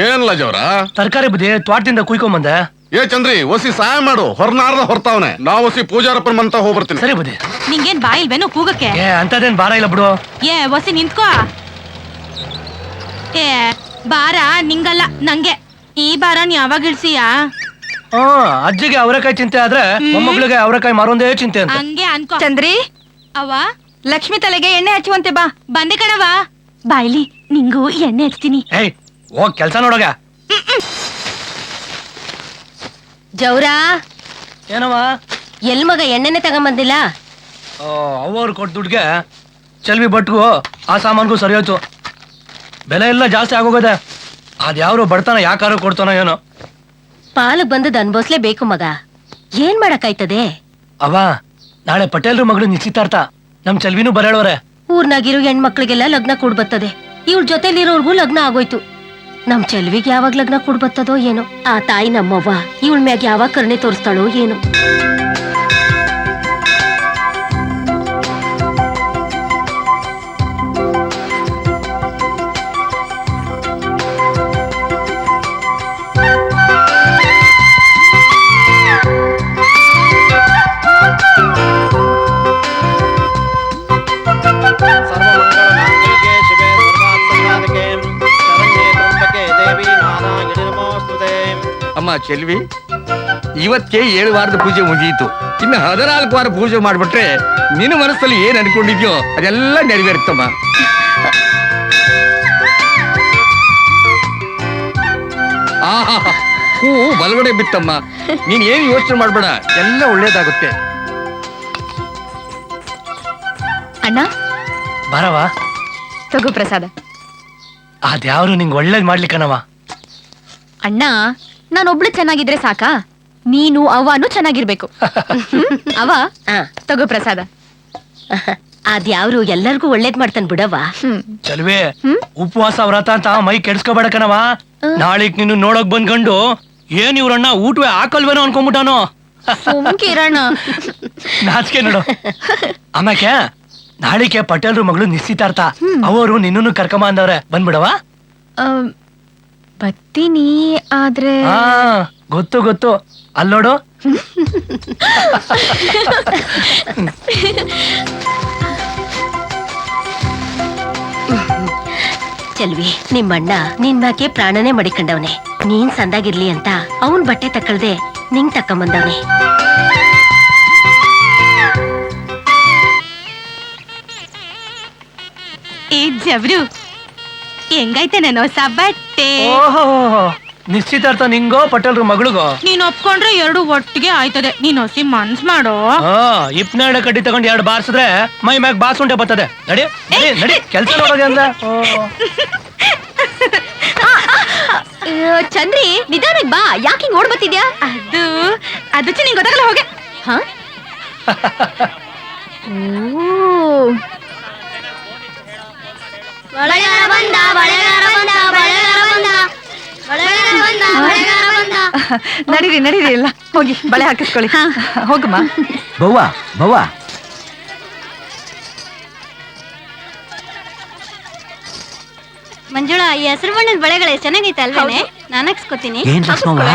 ಏನ್ ಲಜವ್ರ? ತರಕಾರಿ ಬುದ್ಧಿ ತ್ವಾಟದಿಂದ ಕುಯ್ಕೊಂಬಂದೆ. ಏ ಚಂದ್ರಿ, ಒಸಿ ಸಹಾಯ ಮಾಡು. ಹೊರನಾರ್ದ ಹೊರ್ತಾವನೆ. ನಾ ಒಸಿ ಪೂಜಾರಪ್ಪನ ಮಂತ ಹೋಗ್ಬರ್ತೀನಿ. ಸರಿ ಬುದ್ಧಿ. ನಿಂಗೇನ್ ಬಾಯಿಲ್ವೇನೋ ಕೂಗಕ್ಕೆ? ಅಂತದೇನ್ ಭಾರ ಇಲ್ಲ ಬಿಡು. ಏ ವಸಿ ನಿಂತ್ಕೋ. ಏ ಬಾರ ನಿಂಗಲ್ಲ ನಂಗೆ. ಈ ಬಾರನ್ ಯಾವಾಗ ಇಳ್ಸಿಯಾ? ಅಜ್ಜಿಗೆ ಅವರೆಕಾಯಿ ಚಿಂತೆ ಆದ್ರೆ ಮೊಮ್ಮಗಳಿಗೆ ಅವರೆಕಾಯಿ ಮಾರೊಂದೇ ಚಿಂತೆ ಅಂತ. ಹಂಗೆ ಅನ್ಕೋ. ಚಂದ್ರಿ, ಅವ್ವ, ಲಕ್ಷ್ಮಿ ತಲೆಗೆ ಎಣ್ಣೆ ಹಚ್ಚುವಂತೆ ಬಾ. ಬಂದೆ ಕಣವ. ಬಾಯ್ಲಿ, ನಿಂಗೂ ಎಣ್ಣೆ ಹಚ್ತೀನಿ. ಏಯ್, ಹೋಗ್ ಕೆಲ್ಸ ನೋಡೋಗ. ಜೌರಾ, ಏನವ? ಎಲ್ ಮಗ ಎಣ್ಣೆನೆ ತಗೊಂಬಂದಿಲ್ಲ? ಅವ್ರು ಕೊಟ್ಟ ದುಡ್ಗೆ ಚಲ್ವಿ ಬಟ್ಗೂ ಆ ಸಾಮಾನ್ಗೂ ಸರಿ ಹೋಯ್ತು. ಬೆಲೆ ಎಲ್ಲ ಜಾಸ್ತಿ ಆಗೋಗದೆ. ಅದ್ಯಾವ್ರು ಬಡತನ ಯಾಕಾರು ಕೊಡ್ತಾನೋ ಏನೋ. ಪಾಲು ಬಂದದ್ ಅನ್ಭವಿಸ್ಲೇಬೇಕು ಮಗ. ಏನ್ ಮಾಡಕ್ಕಾಯ್ತದೆ? ಅವ, ನಾಳೆ ಪಟೇಲ್ರು ಮಗಳು ನಿಶ್ಚಿತಾರ್ಥ. ನಮ್ ಚಲ್ವಿನೂ ಬರೇಳವ್ರೆ. ಊರ್ನಾಗಿರೋ ಹೆಣ್ಮಕ್ಳಿಗೆಲ್ಲ ಲಗ್ನ ಕೂಡ್ ಬರ್ತದೆ. ಇವ್ಳ ಜೊತೆಲಿರೋರ್ಗೂ ಲಗ್ನ ಆಗೋಯ್ತು. ನಮ್ ಚೆಲ್ವಿಗೆ ಯಾವಾಗ ಲಗ್ನ ಕೊಡ್ಬತ್ತದೋ ಏನೋ. ಆ ತಾಯಿ ನಮ್ಮವ್ವ ಇವಳ ಮ್ಯಾಗ ಯಾವಾಗ ಕರುಣೆ ತೋರಿಸ್ತಾಳೋ ಏನೋ. ಅಮ್ಮ ಚೆಲ್ವಿ, ಇವತ್ತೇ 7 ವಾರದ ಪೂಜೆ ಮುಗಿಯಿತು. ಇನ್ನು 14 ವಾರ ಪೂಜೆ ಮಾಡ್ಬಿಟ್ರೆ ನಿನ್ನ ಮನಸ್ಸಲ್ಲಿ ಏನ್ ಅನ್ಕೊಂಡಿದ್ಯೋ ಅದೆಲ್ಲ ನೆರವೇರುತ್ತಮ್ಮ. ಆಹಾ, ಹೂವು ಬಲಗಡೆ ಬಿತ್ತಮ್ಮ. ನೀನ್ ಏನ್ ಯೋಚನೆ ಮಾಡ್ಬೇಡ, ಎಲ್ಲ ಒಳ್ಳೇದಾಗುತ್ತೆ. ಅಣ್ಣ ಬರವ, ತಗೋ ಪ್ರಸಾದ. ಅದ್ಯಾವ್ರು ನಿಂಗೆ ಒಳ್ಳೇದ್ ಮಾಡ್ಲಿಕ್ಕನವ. ಅಣ್ಣ, ನಾನೊಬ್ಳು ಚೆನ್ನಾಗಿದ್ರೆ ಸಾಕಾ? ನೀನು ಅವನು ಚೆನ್ನಾಗಿರ್ಬೇಕು. ಅವ ತಗೋ ಪ್ರಸಾದ. ಅದ್ಯಾವ್ರು ಎಲ್ಲರಿಗೂ ಒಳ್ಳೇದ್ ಮಾಡ್ತಾನ್ ಬಿಡವ್ವ. ಚಲ್ವೆ, ಉಪವಾಸ ವ್ರತ ಅಂತ ಮೈ ಕೆಡ್ಸ್ಕೋಬೇಡ ಕಣವ. ನಾಳಿಗ್ ನೀನು ನೋಡಕ್ ಬಂದ್ಕೊಂಡು ಏನ್ ಇವ್ರಣ್ಣ ಊಟವೇ ಹಾಕಲ್ವೇನೋ ಅನ್ಕೊಂಡ್ಬಿಟ್ಟಾನೋ. ಸುಮ್ಕಿರಣ್ಣ. ನಾಚಿಕೆ ನೋಡು. ಆಮ್ಯಾಕೆ ನಾಳಿಕೆ ಪಟೇಲ್ರು ಮಗಳು ನಿಶ್ಚಿತಾರ್ಥ. ಅವರು ನಿನ್ನನ್ನು ಕರ್ಕೊಂಬ ಅಂದವ್ರೆ, ಬಂದ್ಬಿಡವ. ಬತ್ತೀನಿ, ಆದ್ರೆ ಹಾ ಗೊತ್ತು ಗೊತ್ತು, ಅಲ್ಲೋಡು. ಚೆಲ್ವಿ, ನಿಮ್ಮಣ್ಣ ನಿನ್ ಮ್ಯಾಕೆ ಪ್ರಾಣನೇ ಮಡಿಕೊಂಡವ್ನೆ. ನೀನ್ ಸಂದಾಗಿರ್ಲಿ ಅಂತ ಅವನ್ ಬಟ್ಟೆ ತಕ್ಕಳ್ದೆ ನಿಂಗ್ ತಕ್ಕಂಬಂದವ್ನೆ. ಏ ಜಬ್ರು, ಹೆಂಗೈತೆ ನನ್ನ ಹೊಸ ಬಟ್ಟೆ? ಓಹೋ, ನಿಶ್ಚಿತಾರ್ಥ ನಿಂಗೋ ಪಟೇಲ್ರು ಮಗಳಿಗೋ? ನೀನ್ ಒಪ್ಕೊಂಡ್ರೆ 2 ಒಟ್ಟಿಗೆ ಆಯ್ತದೆ. ನೀನ್ ಹೊಸಿ ಮನ್ಸ್ ಮಾಡೋ. ಇಪ್ನಾಡ ಕಡ್ಡಿ ತಗೊಂಡ್ 2 ಬಾರ್ಸಿದ್ರೆ ಮೈ ಮ್ಯಾಗ ಬಾಸುಂಟೆ ಬರ್ತದೆ. ನಡಿ ನಡಿ ನಡಿ, ಕೆಲ್ಸ ನೋಡೋದೆ ಅಂದ. ಚಂದ್ರಿ, ನಿಧಾನಕ್ ಬಾ. ಯಾಕೆ ಹಿಂಗ್ ಓಡ್ಬತ್ತಿದ್ಯಾ? ಅದು ನಿಂಗೆ ಗೊತ್ತಾಗಲ್ಲ, ಹೋಗೆ. ಹ? ನಡೀರಿ ನಡೀರಿ, ಎಲ್ಲ ಹೋಗಿ ಬಳೆ ಹಾಕಿಸ್ಕೊಳ್ಳಿ. ಹೋಗಮ್ಮ. ಬವ್ವ ಬವ್ವ, ಮಂಜುಳಾ, ಈ ಹಸಿರು ಬಣ್ಣದ ಬಳೆಗಳು ಚೆನ್ನಾಗೈತೆ ಅಲ್ವೇನೆ? ನಾನು ಹಾಕ್ಸ್ಕೊತೀನಿ. ಏನ್ ಲಕ್ಷ್ಮವ್ವ,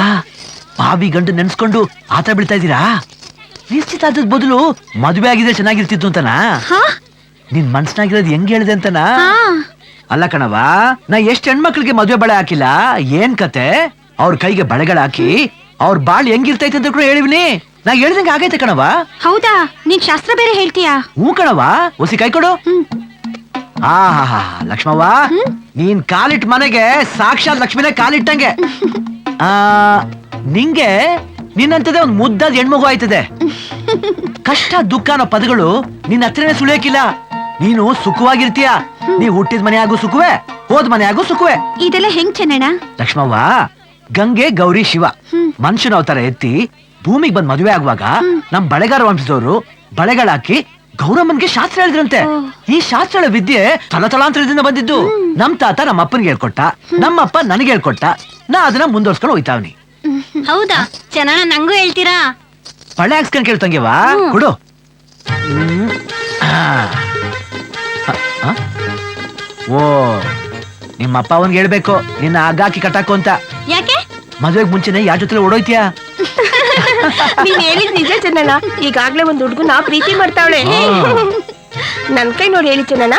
ಬಾವಿ ಗಂಡು ನೆನ್ಸ್ಕೊಂಡು ಆತ ಬೀಳ್ತಾ ಇದ್ದೀರಾ? ನಿಶ್ಚಿತಾರ್ಥದ ಬದಲು ಮದುವೆ ಆಗಿದ್ರೆ ಚೆನ್ನಾಗಿರ್ತಿತ್ತು ಅಂತನಾ? ನಿನ್ ಮನ್ಸ್ನಾಗಿರೋದು ಹೆಂಗ್ ಹೇಳಿದೆ ಅಂತನಾ? ಅಲ್ಲ ಕಣವ, ನಾ ಎಷ್ಟ್ ಹೆಣ್ಮಕ್ಳಿಗೆ ಮದುವೆ ಬಳೆ ಹಾಕಿಲ್ಲ. ಏನ್ ಕತೆ? ಅವ್ರ ಕೈಗೆ ಬಳೆಗಳು ಹಾಕಿ ಅವ್ರ ಬಾಳ್ ಹೆಂಗಿರ್ತೈತೆ ಅಂತ ಕೂಡ ಹೇಳಿವಿನಿ. ನಾ ಹೇಳ್ದಂಗೆ ಆಗೈತೆ ಕಣವ. ಹೌದಾ? ನೀನ್ ಶಾಸ್ತ್ರ ಬೇರೆ ಹೇಳ್ತೀಯಾ? ಹ್ಞೂ ಕಣವ, ಒಸಿ ಕೈ ಕೊಡು. ಆಹಾ ಲಕ್ಷ್ಮವ್ವ, ನೀನ್ ಕಾಲಿಟ್ ಮನೆಗೆ ಸಾಕ್ಷಾತ್ ಲಕ್ಷ್ಮಿನೇ ಕಾಲಿಟ್ಟಂಗೆ. ನಿಂಗೆ ನಿನ್ನಂತದೇ ಒಂದ್ ಮುದ್ದಾದ ಹೆಣ್ಮಗು ಆಯ್ತದೆ. ಕಷ್ಟ ದುಃಖ ಅನ್ನೋ ಪದಗಳು ನಿನ್ನ ಹತ್ರನೇ ಸುಳಿಯಕ್ಕಿಲ್ಲ. ನೀನು ಸುಖವಾಗಿರ್ತೀಯ. ನೀ ಹುಟ್ಟಿದ ಮನೆ ಆಗು ಸುಖವೇ, ಹೋದ್ ಮನೆ ಆಗು ಸುಖವೇ. ಇದೆಲ್ಲ ಹೆಂಗ್ ಚೆನ್ನಣ್ಣ? ಲಕ್ಷ್ಮವ್ವ, ಗಂಗೆ ಗೌರಿ ಶಿವ ಮನುಷ್ಯನ ಅವತಾರ ಎತ್ತಿ ಭೂಮಿಗೆ ಬಂದ್ ಮದುವೆ ಆಗುವಾಗ ನಮ್ ಬಳೆಗಾರ ವಂಶದವರು ಬಳೆಗಳಾಕಿ ಗೌರಮ್ಮನ್ಗೆ ಶಾಸ್ತ್ರ ಹೇಳಿದ್ರಂತೆ. ಈ ಶಾಸ್ತ್ರ ವಿದ್ಯೆ ತಲತಲಾಂತರದಿಂದ ಬಂದಿದ್ದು. ನಮ್ ತಾತ ನಮ್ಮ ಅಪ್ಪನಿಗೆ ಹೇಳ್ಕೊಟ್ಟ, ನಮ್ಮಪ್ಪ ನನಗೆ ಹೇಳ್ಕೊಟ್ಟ. ನಾ ಅದನ್ನ ಮುಂದುವರ್ಸ್ಕೊಂಡು ಹೋಯ್ತಾವ್ನಿ. ಹೌದಾ? ಚೆನ್ನಣ್ಣ, ನಂಗೂ ಹೇಳ್ತೀರಾ? ಬಳೆ ಹಾಕ್ಸ್ಕೊಂಡ್ ಕೇಳ್ತಂಗೆವಾ, ಕೊಡು. ಓ, ನಿಮ್ಮಪ್ಪ ಅವನ್ಗೆ ಹೇಳ್ಬೇಕು ನಿನ್ನ ಆಗಾಕಿ ಕಟ್ಟಾಕು ಅಂತ. ಯಾಕೆ? ಮದುವೆಗೆ ಮುಂಚೆನೆ ಯಾರ ಜೊತೆ ಓಡೋಯ್ತೀಯಾ? ನೀನ್ ಹೇಳಿದ್ ನಿಜ ಚೆನ್ನಣ್ಣ. ಈಗಾಗ್ಲೇ ಒಂದ್ ಹುಡ್ಗು ನಾ ಪ್ರೀತಿ ಮಾಡ್ತಾವಳೆ. ನನ್ ಕೈ ನೋಡಿ ಹೇಳಿ ಚೆನ್ನಣ್ಣ.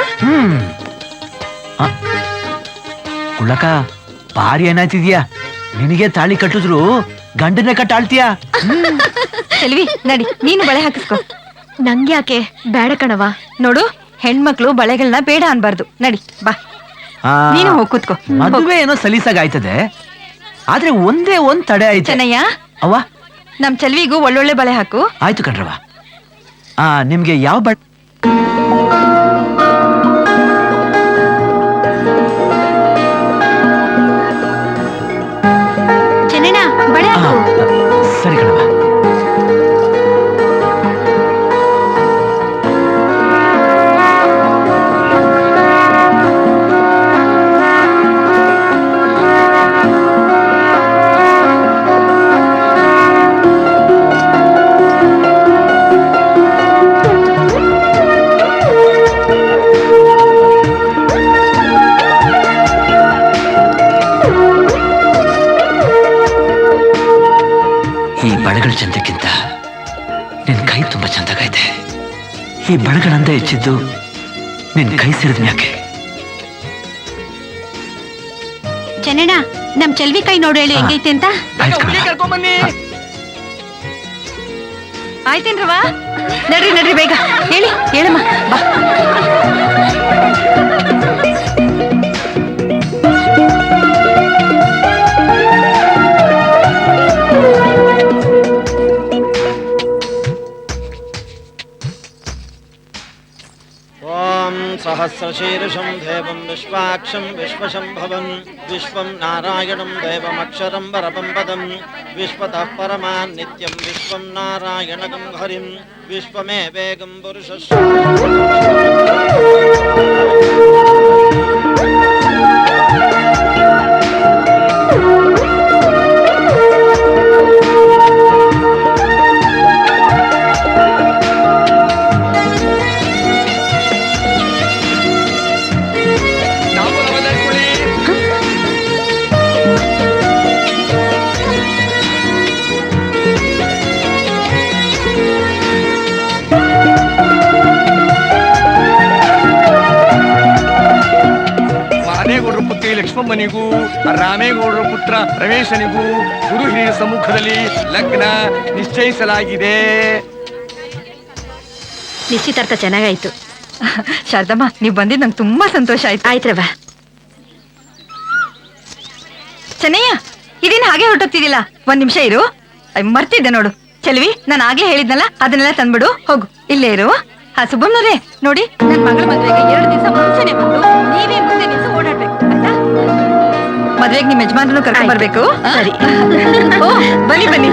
ಕುಳ್ಳಕ, ಭಾರಿ ಏನಾಯ್ತಿದ್ಯಾ? ನಿನಗೆ ತಾಳಿ ಕಟ್ಟಿದ್ರು ಗಂಡನ್ನೇ ಕಟ್ಟಾಳ್ತೀಯಾ? ಚೆಲ್ವಿ, ನಡಿ ನೀನು ಬಳೆ ಹಾಕಿಸ್ಕೊ. ನಂಗೆ ಯಾಕೆ? ಬೇಡ ಕಣವ. ನೋಡು, ಹೆಣ್ಮಕ್ಳು ಬಳೆಗಳನ್ನ ಬೇಡ ಅನ್ಬಾರ್ದು. ನಡಿ ಬಾ, ನೀನು ಹೋಗ್ ಕೂತ್ಕೋ. ಮದುವೆ ಏನೋ ಸಲೀಸಾಗಾಯ್ತದೆ, ಆದ್ರೆ ಒಂದೇ ಒಂದ್ ತಡೆ ಆಯ್ತು. ಚೆನ್ನಯ್ಯ, ಅವ್ವ, ನಮ್ ಚೆಲ್ವಿಗೂ ಒಳ್ಳೊಳ್ಳೆ ಬಳೆ ಹಾಕು. ಆಯ್ತು ಕಣ್ರವ. ನಿಮ್ಗೆ ಯಾವ ಬಳೆ? ಚೆನ್ನಣ್ಣ, ಬಳೆ ಹಾಕು. ಸರಿ ಕಣವ. ಬಳೆಗಳ ಚಂದಕ್ಕಿಂತ ನಿನ್ ಕೈ ತುಂಬಾ ಚಂದಾಗೈತೆ. ಈ ಬಳೆಗಳಂದ ಹೆಚ್ಚಿದ್ದು ನಿನ್ ಕೈ ಸೇರಿದ್ ಯಾಕೆ? ಚೆನ್ನಣ್ಣ ನಮ್ ಚೆಲ್ವಿ ಕೈ ನೋಡು ಹೇಳಿ ಹೆಂಗೈತೆ ಅಂತ. ಕರ್ಕೊಂಬನ್ನಿ. ಆಯ್ತೇನ್ರವ? ನಡ್ರಿ ನಡ್ರಿ ಬೇಗ ಹೇಳಿ ಹೇಳಮ್ಮ ಬಾ. सहस्रशीर्षं देवं विश्वाक्षं विश्वशंभवं विश्वं नारायणं देवमक्षरं परमं पदं विश्वतः परमान् नित्यं विश्वं नारायणगं हरिं विश्वमेवेगं पुरुषस्य ಮಾದೇಗೌಡರ ಪುತ್ರಿ ಲಕ್ಷ್ಮಮ್ಮನಿಗೂ ರಾಮೇಗೌಡರ ಪುತ್ರ ರಮೇಶನಿಗೂ ಗುರು ಹಿರಿಯರ ಸಮ್ಮುಖದಲ್ಲಿ ಲಗ್ನ ನಿಶ್ಚಯಿಸಲಾಗಿದೆ. ನಿಶ್ಚಿತಾರ್ಥ ಚೆನ್ನಾಗಾಯ್ತು. ಶಾರದಮ್ಮ ನೀವ್ ಬಂದಿದ್ ನಂಗೆ ತುಂಬಾ ಸಂತೋಷ ಆಯ್ತು. ಆಯ್ತ್ರವ. ಚೆನ್ನಯ್ಯ ಇದೇನು ಹಾಗೆ ಹೊರಟೋಗ್ತಿದ್ದಿಲ್ಲ, ಒಂದ್ ನಿಮಿಷ ಇರು. ಮರ್ತಿದ್ದೆ ನೋಡು. ಚೆಲ್ವಿ ನಾನು ಆಗ್ಲೇ ಹೇಳಿದ್ನಲ್ಲ ಅದನ್ನೆಲ್ಲ ತಂದ್ಬಿಡು. ಹೋಗು, ಇಲ್ಲೇ ಇರು. ಹಾ ಸುಬ್ಬಮ್ಮನವ್ರೆ ನೋಡಿ, ನನ್ ಮಗಳ ಮದ್ವೆಗೆ 2 ದಿವಸ ಮುಂಚೆನೆ ಬಂದು ನೀವೇ ಮುಂದೆ ನಿಲ್ಸಿ ಓಡಾಡ್ಬೇಕು ಆಯ್ತಾ? ಮದ್ವೆಗೆ ನಿಮ್ ಯಜಮಾನ್ರನ್ನು ಕರ್ಕೊಂಡ್ ಬರ್ಬೇಕು. ಸರಿ. ಓ ಬನ್ನಿ ಬನ್ನಿ.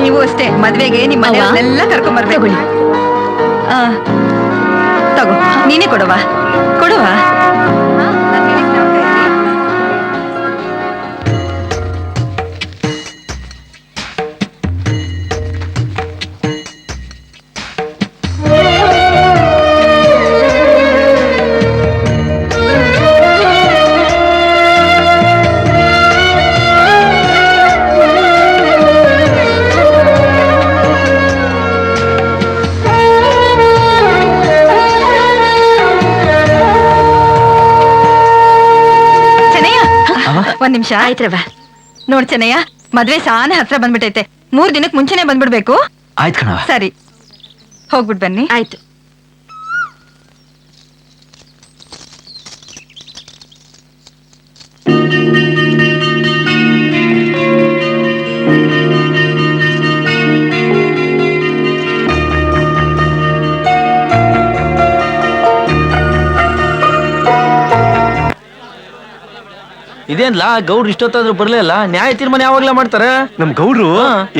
ನೀವು ಅಷ್ಟೇ ಮದ್ವೆಗೆ ನಿಮ್ ಮನೆಯವ್ರನ್ನೆಲ್ಲ ಕರ್ಕೊಂಡ್ ಬರ್ಬೇಕು. ತಗೋ ನೀನೇ ಕೊಡುವ ಕೊಡುವ. ಒಂದ್ ನಿಮಿಷ ಆಯ್ತ್ರವ. ನೋಡ್ ಚೆನ್ನಯ್ಯ, ಮದ್ವೆ ಸಾನೆ ಹತ್ರ ಬಂದ್ಬಿಟ್ಟೈತೆ. 3 ದಿನಕ್ಕೆ ಮುಂಚೆನೆ ಬಂದ್ಬಿಡ್ಬೇಕು. ಆಯ್ತು ಕಣವ. ಸರಿ ಹೋಗ್ಬಿಟ್ ಬನ್ನಿ. ಆಯ್ತು. ಇದೇನ್ಲಾ ಗೌಡ್ರು ಇಷ್ಟೊತ್ತಾದ್ರೂ ಬರ್ಲಿಲ್ಲ? ನ್ಯಾಯ ತೀರ್ಮಾನ ಯಾವಾಗ್ಲಾ ಮಾಡ್ತಾರೆ? ನಮ್ ಗೌಡ್ರು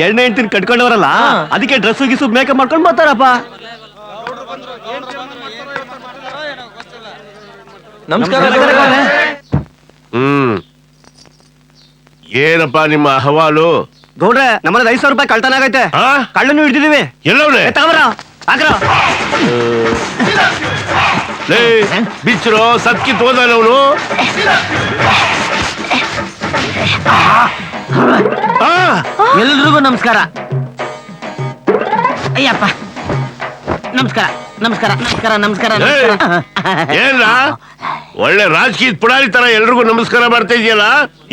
2ನೇ ಹೆಂಡ್ತಿನ ಕಟ್ಕೊಂಡವರಲ್ಲ, ಅದಕ್ಕೆ ಡ್ರೆಸ್ ಗಿಸು ಮೇಕಪ್ ಮಾಡ್ಕೊಂಡ್ ಬರ್ತಾರಪ್ಪ. ನಮಸ್ಕಾರ. ಏನಪ್ಪ ನಿಮ್ಮ ಅಹವಾಲು? ಗೌಡ್ರೆ ನಮ್ಮಲ್ಲಿ 5,000 ರೂಪಾಯಿ ಕಳ್ತನ ಆಗೈತೆ. ಕಳ್ಳನ್ನು ಹಿಡಿದಿದೀವಿ. ಎಲ್ಲವ್ರೆ? ಬಿಚ್ಚರು ಸತ್ಕಿ ತೋದನವನು. ಎಲ್ರಿಗೂ ನಮಸ್ಕಾರ. ಅಯ್ಯಪ್ಪ ನಮಸ್ಕಾರ ನಮಸ್ಕಾರ ನಮಸ್ಕಾರ ನಮಸ್ಕಾರ ಏನ ಒಳ್ಳೆ ರಾಜಕೀಯ ಪುಡಾರಿ ತರ ಎಲ್ರಿಗೂ ನಮಸ್ಕಾರ ಮಾಡ್ತಾ ಇದೆಯಲ್ಲ,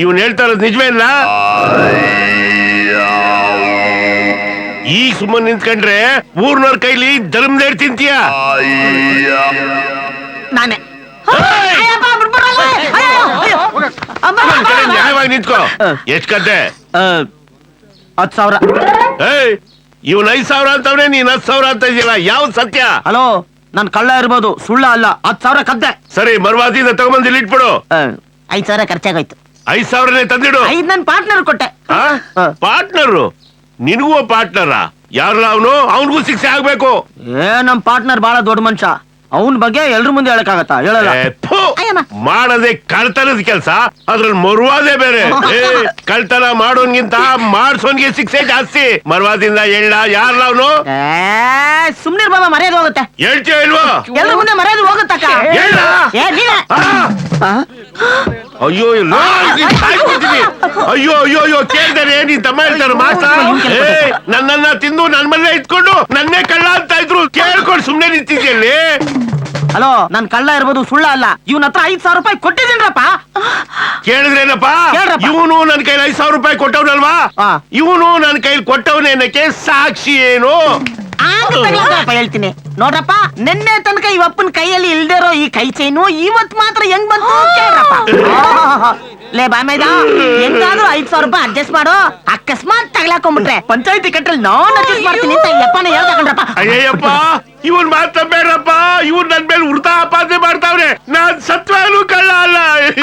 ಇವನ್ ಹೇಳ್ತಾ ಇರೋದು ನಿಜವೇ ಇಲ್ಲ? ಈಗ ಸುಮ್ಮನೆ ನಿಂತ್ಕೊಂಡ್ರೆ ಊರ್ನವ್ರ ಕೈಲಿ ಧರ್ಮದೇಡ್ ತಿಂತೀಯ. ನಾನೇ ನ್ಯಾಯವಾಗಿ ನಿಂತ್ಕೋ. ಎಷ್ಟ್ ಕತೆ? 10,000. ಏಯ್, ಇವನ್ 5,000 ಅಂತವ್ರೆ, ನೀನ್ 10,000 ಅಂತ ಇದೆಯಲ್ಲ, ಯಾವ್ದು ಸತ್ಯ? ಹಲೋ, ನಾನ್ ಕಳ್ಳ ಇರ್ಬೋದು, ಸುಳ್ಳ ಅಲ್ಲ. 10,000 ಕದ್ದೆ. ಸರಿ, ಮರ್ವಾದಿಯಿಂದ ತಗೊಂಬಂದು ಇಲ್ಲಿ ಇಟ್ಬಿಡು. 5,000 ಖರ್ಚಾಗೋಯ್ತು. 5,000ನೇ ತಂದಿಡು. 5 ನನ್ ಪಾರ್ಟ್ನರ್ ಕೊಟ್ಟೆ. ಪಾರ್ಟ್ನರು? ನಿನಗೂ ಪಾರ್ಟ್ನರ? ಯಾರಲ್ಲ ಅವನು? ಅವನಿಗೂ ಶಿಕ್ಷೆ ಆಗ್ಬೇಕು. ನಮ್ ಪಾರ್ಟ್ನರ್ ಬಹಳ ದೊಡ್ಡ ಮನುಷ್ಯ, ಅವನ್ ಬಗ್ಗೆ ಎಲ್ರ ಮುಂದೆ ಹೇಳಕ್ಕಾಗತ್ತಾ? ಹೇಳಲ್ಲ. ಮಾಡದೆ ಕಳ್ತನದ ಕೆಲ್ಸ, ಅದ್ರಲ್ಲಿ ಮರುವಾದೆ ಬೇರೆ. ಕಳ್ತನ ಮಾಡೋನ್ಗಿಂತ ಮಾಡ್ಸೋನ್ಗೆ ಶಿಕ್ಷೆ ಜಾಸ್ತಿ. ಮರ್ವಾದಿಂದ ಹೇಳ, ಯಾರಲ್ಲ ಅವನು? ಸುಮ್ನೆ ಬಾಬಾ, ಮರ್ಯಾದೆ ಹೋಗುತ್ತೆ. ಹೇಳ್ತೀಯ ಇಲ್ವಾ? ಎಲ್ರ ಮುಂದೆ ಮರ್ಯಾದೆ ಹೋಗುತ್ತಕ್ಕ. ಅಯ್ಯೋ ಇಲ್ಲ, ಸಾಯ್ಬಿಡ್ತೀನಿ. ಅಯ್ಯೋ ಅಯ್ಯೋ ಅಯ್ಯೋ ಕೇಳ್ದಾರೆ ನೀನ್ ತಮ್ಮ ಹೇಳ್ತಾರ ಮಾತ ನನ್ನನ್ನ ತಿಂದು ನನ್ ಮನೆ ಇಟ್ಕೊಂಡು ನನ್ನೇ ಕಳ್ಳ ಅಂತ ಇದ್ರು ಕೇಳ್ಕೊಂಡು ಸುಮ್ನೆ ನಿಂತಿದ್ಯಲ್ಲಿ. ಹಲೋ, ನನ್ ಕಳ್ಳ ಇರ್ಬೋದು, ಸುಳ್ಳ ಅಲ್ಲ. ಇವನ ಹತ್ರ 5,000 ರೂಪಾಯಿ ಕೊಟ್ಟಿದ್ದೀನ್ರಪ್ಪ. ಕೇಳಿದ್ರೇನಪ್ಪ? ಕೇಳ್ರಪ್ಪ. ಇವನು ನನ್ ಕೈಲಿ 5,000 ರೂಪಾಯಿ ಕೊಟ್ಟವನಲ್ವಾ? ಇವನು ನನ್ ಕೈಲಿ ಕೊಟ್ಟವನೇನಕ್ಕೆ ಸಾಕ್ಷಿ ಏನು? ಹೇಳ್ತೀನಿ ನೋಡ್ರಪ್ಪ, ನಿನ್ನೆ ತನಕ ಈ ಅಪ್ಪನ ಕೈಯಲ್ಲಿ ಇಲ್ದಿರೋ ಈ ಕೈ ಚೈನು ಇವತ್ ಮಾತ್ರ ಹೆಂಗ್ ಬಂತು ಕೇಳ್ರಪ್ಪ. ಲೇ ಬಾಮೇದ, ಹೆಂಗಾದ್ರೂ 5,000 ರೂಪಾಯಿ ಅಡ್ಜಸ್ಟ್ ಮಾಡು. ಅಕಸ್ಮಾತ್ ತಗ್ಲಾಕೊಂಡ್ಬಿಟ್ರೆ ಪಂಚಾಯತಿ ಕಟ್ಟಲ್ಲಿ ನಾನ್ ಅಡ್ಜಸ್ಟ್ ಮಾಡ್ತೀನಿ ಅಂತ ಯಪ್ಪನ ಹೇಳ್ತಕೊಂಡ್ರಪ್ಪ. ಅಯ್ಯಪ್ಪ, ಇವನ್ ಮಾತಬೇಡಪ್ಪ. ಇವ್ರು ನನ್ ಮೇಲೆ ಉಡ್ತಾ ಅಪಾದನೆ ಮಾಡ್ತಾವ್ರೆ. ನಾನ್ ಸತ್ವಾನು ಕಳ್ಳ ಅಲ್ಲ.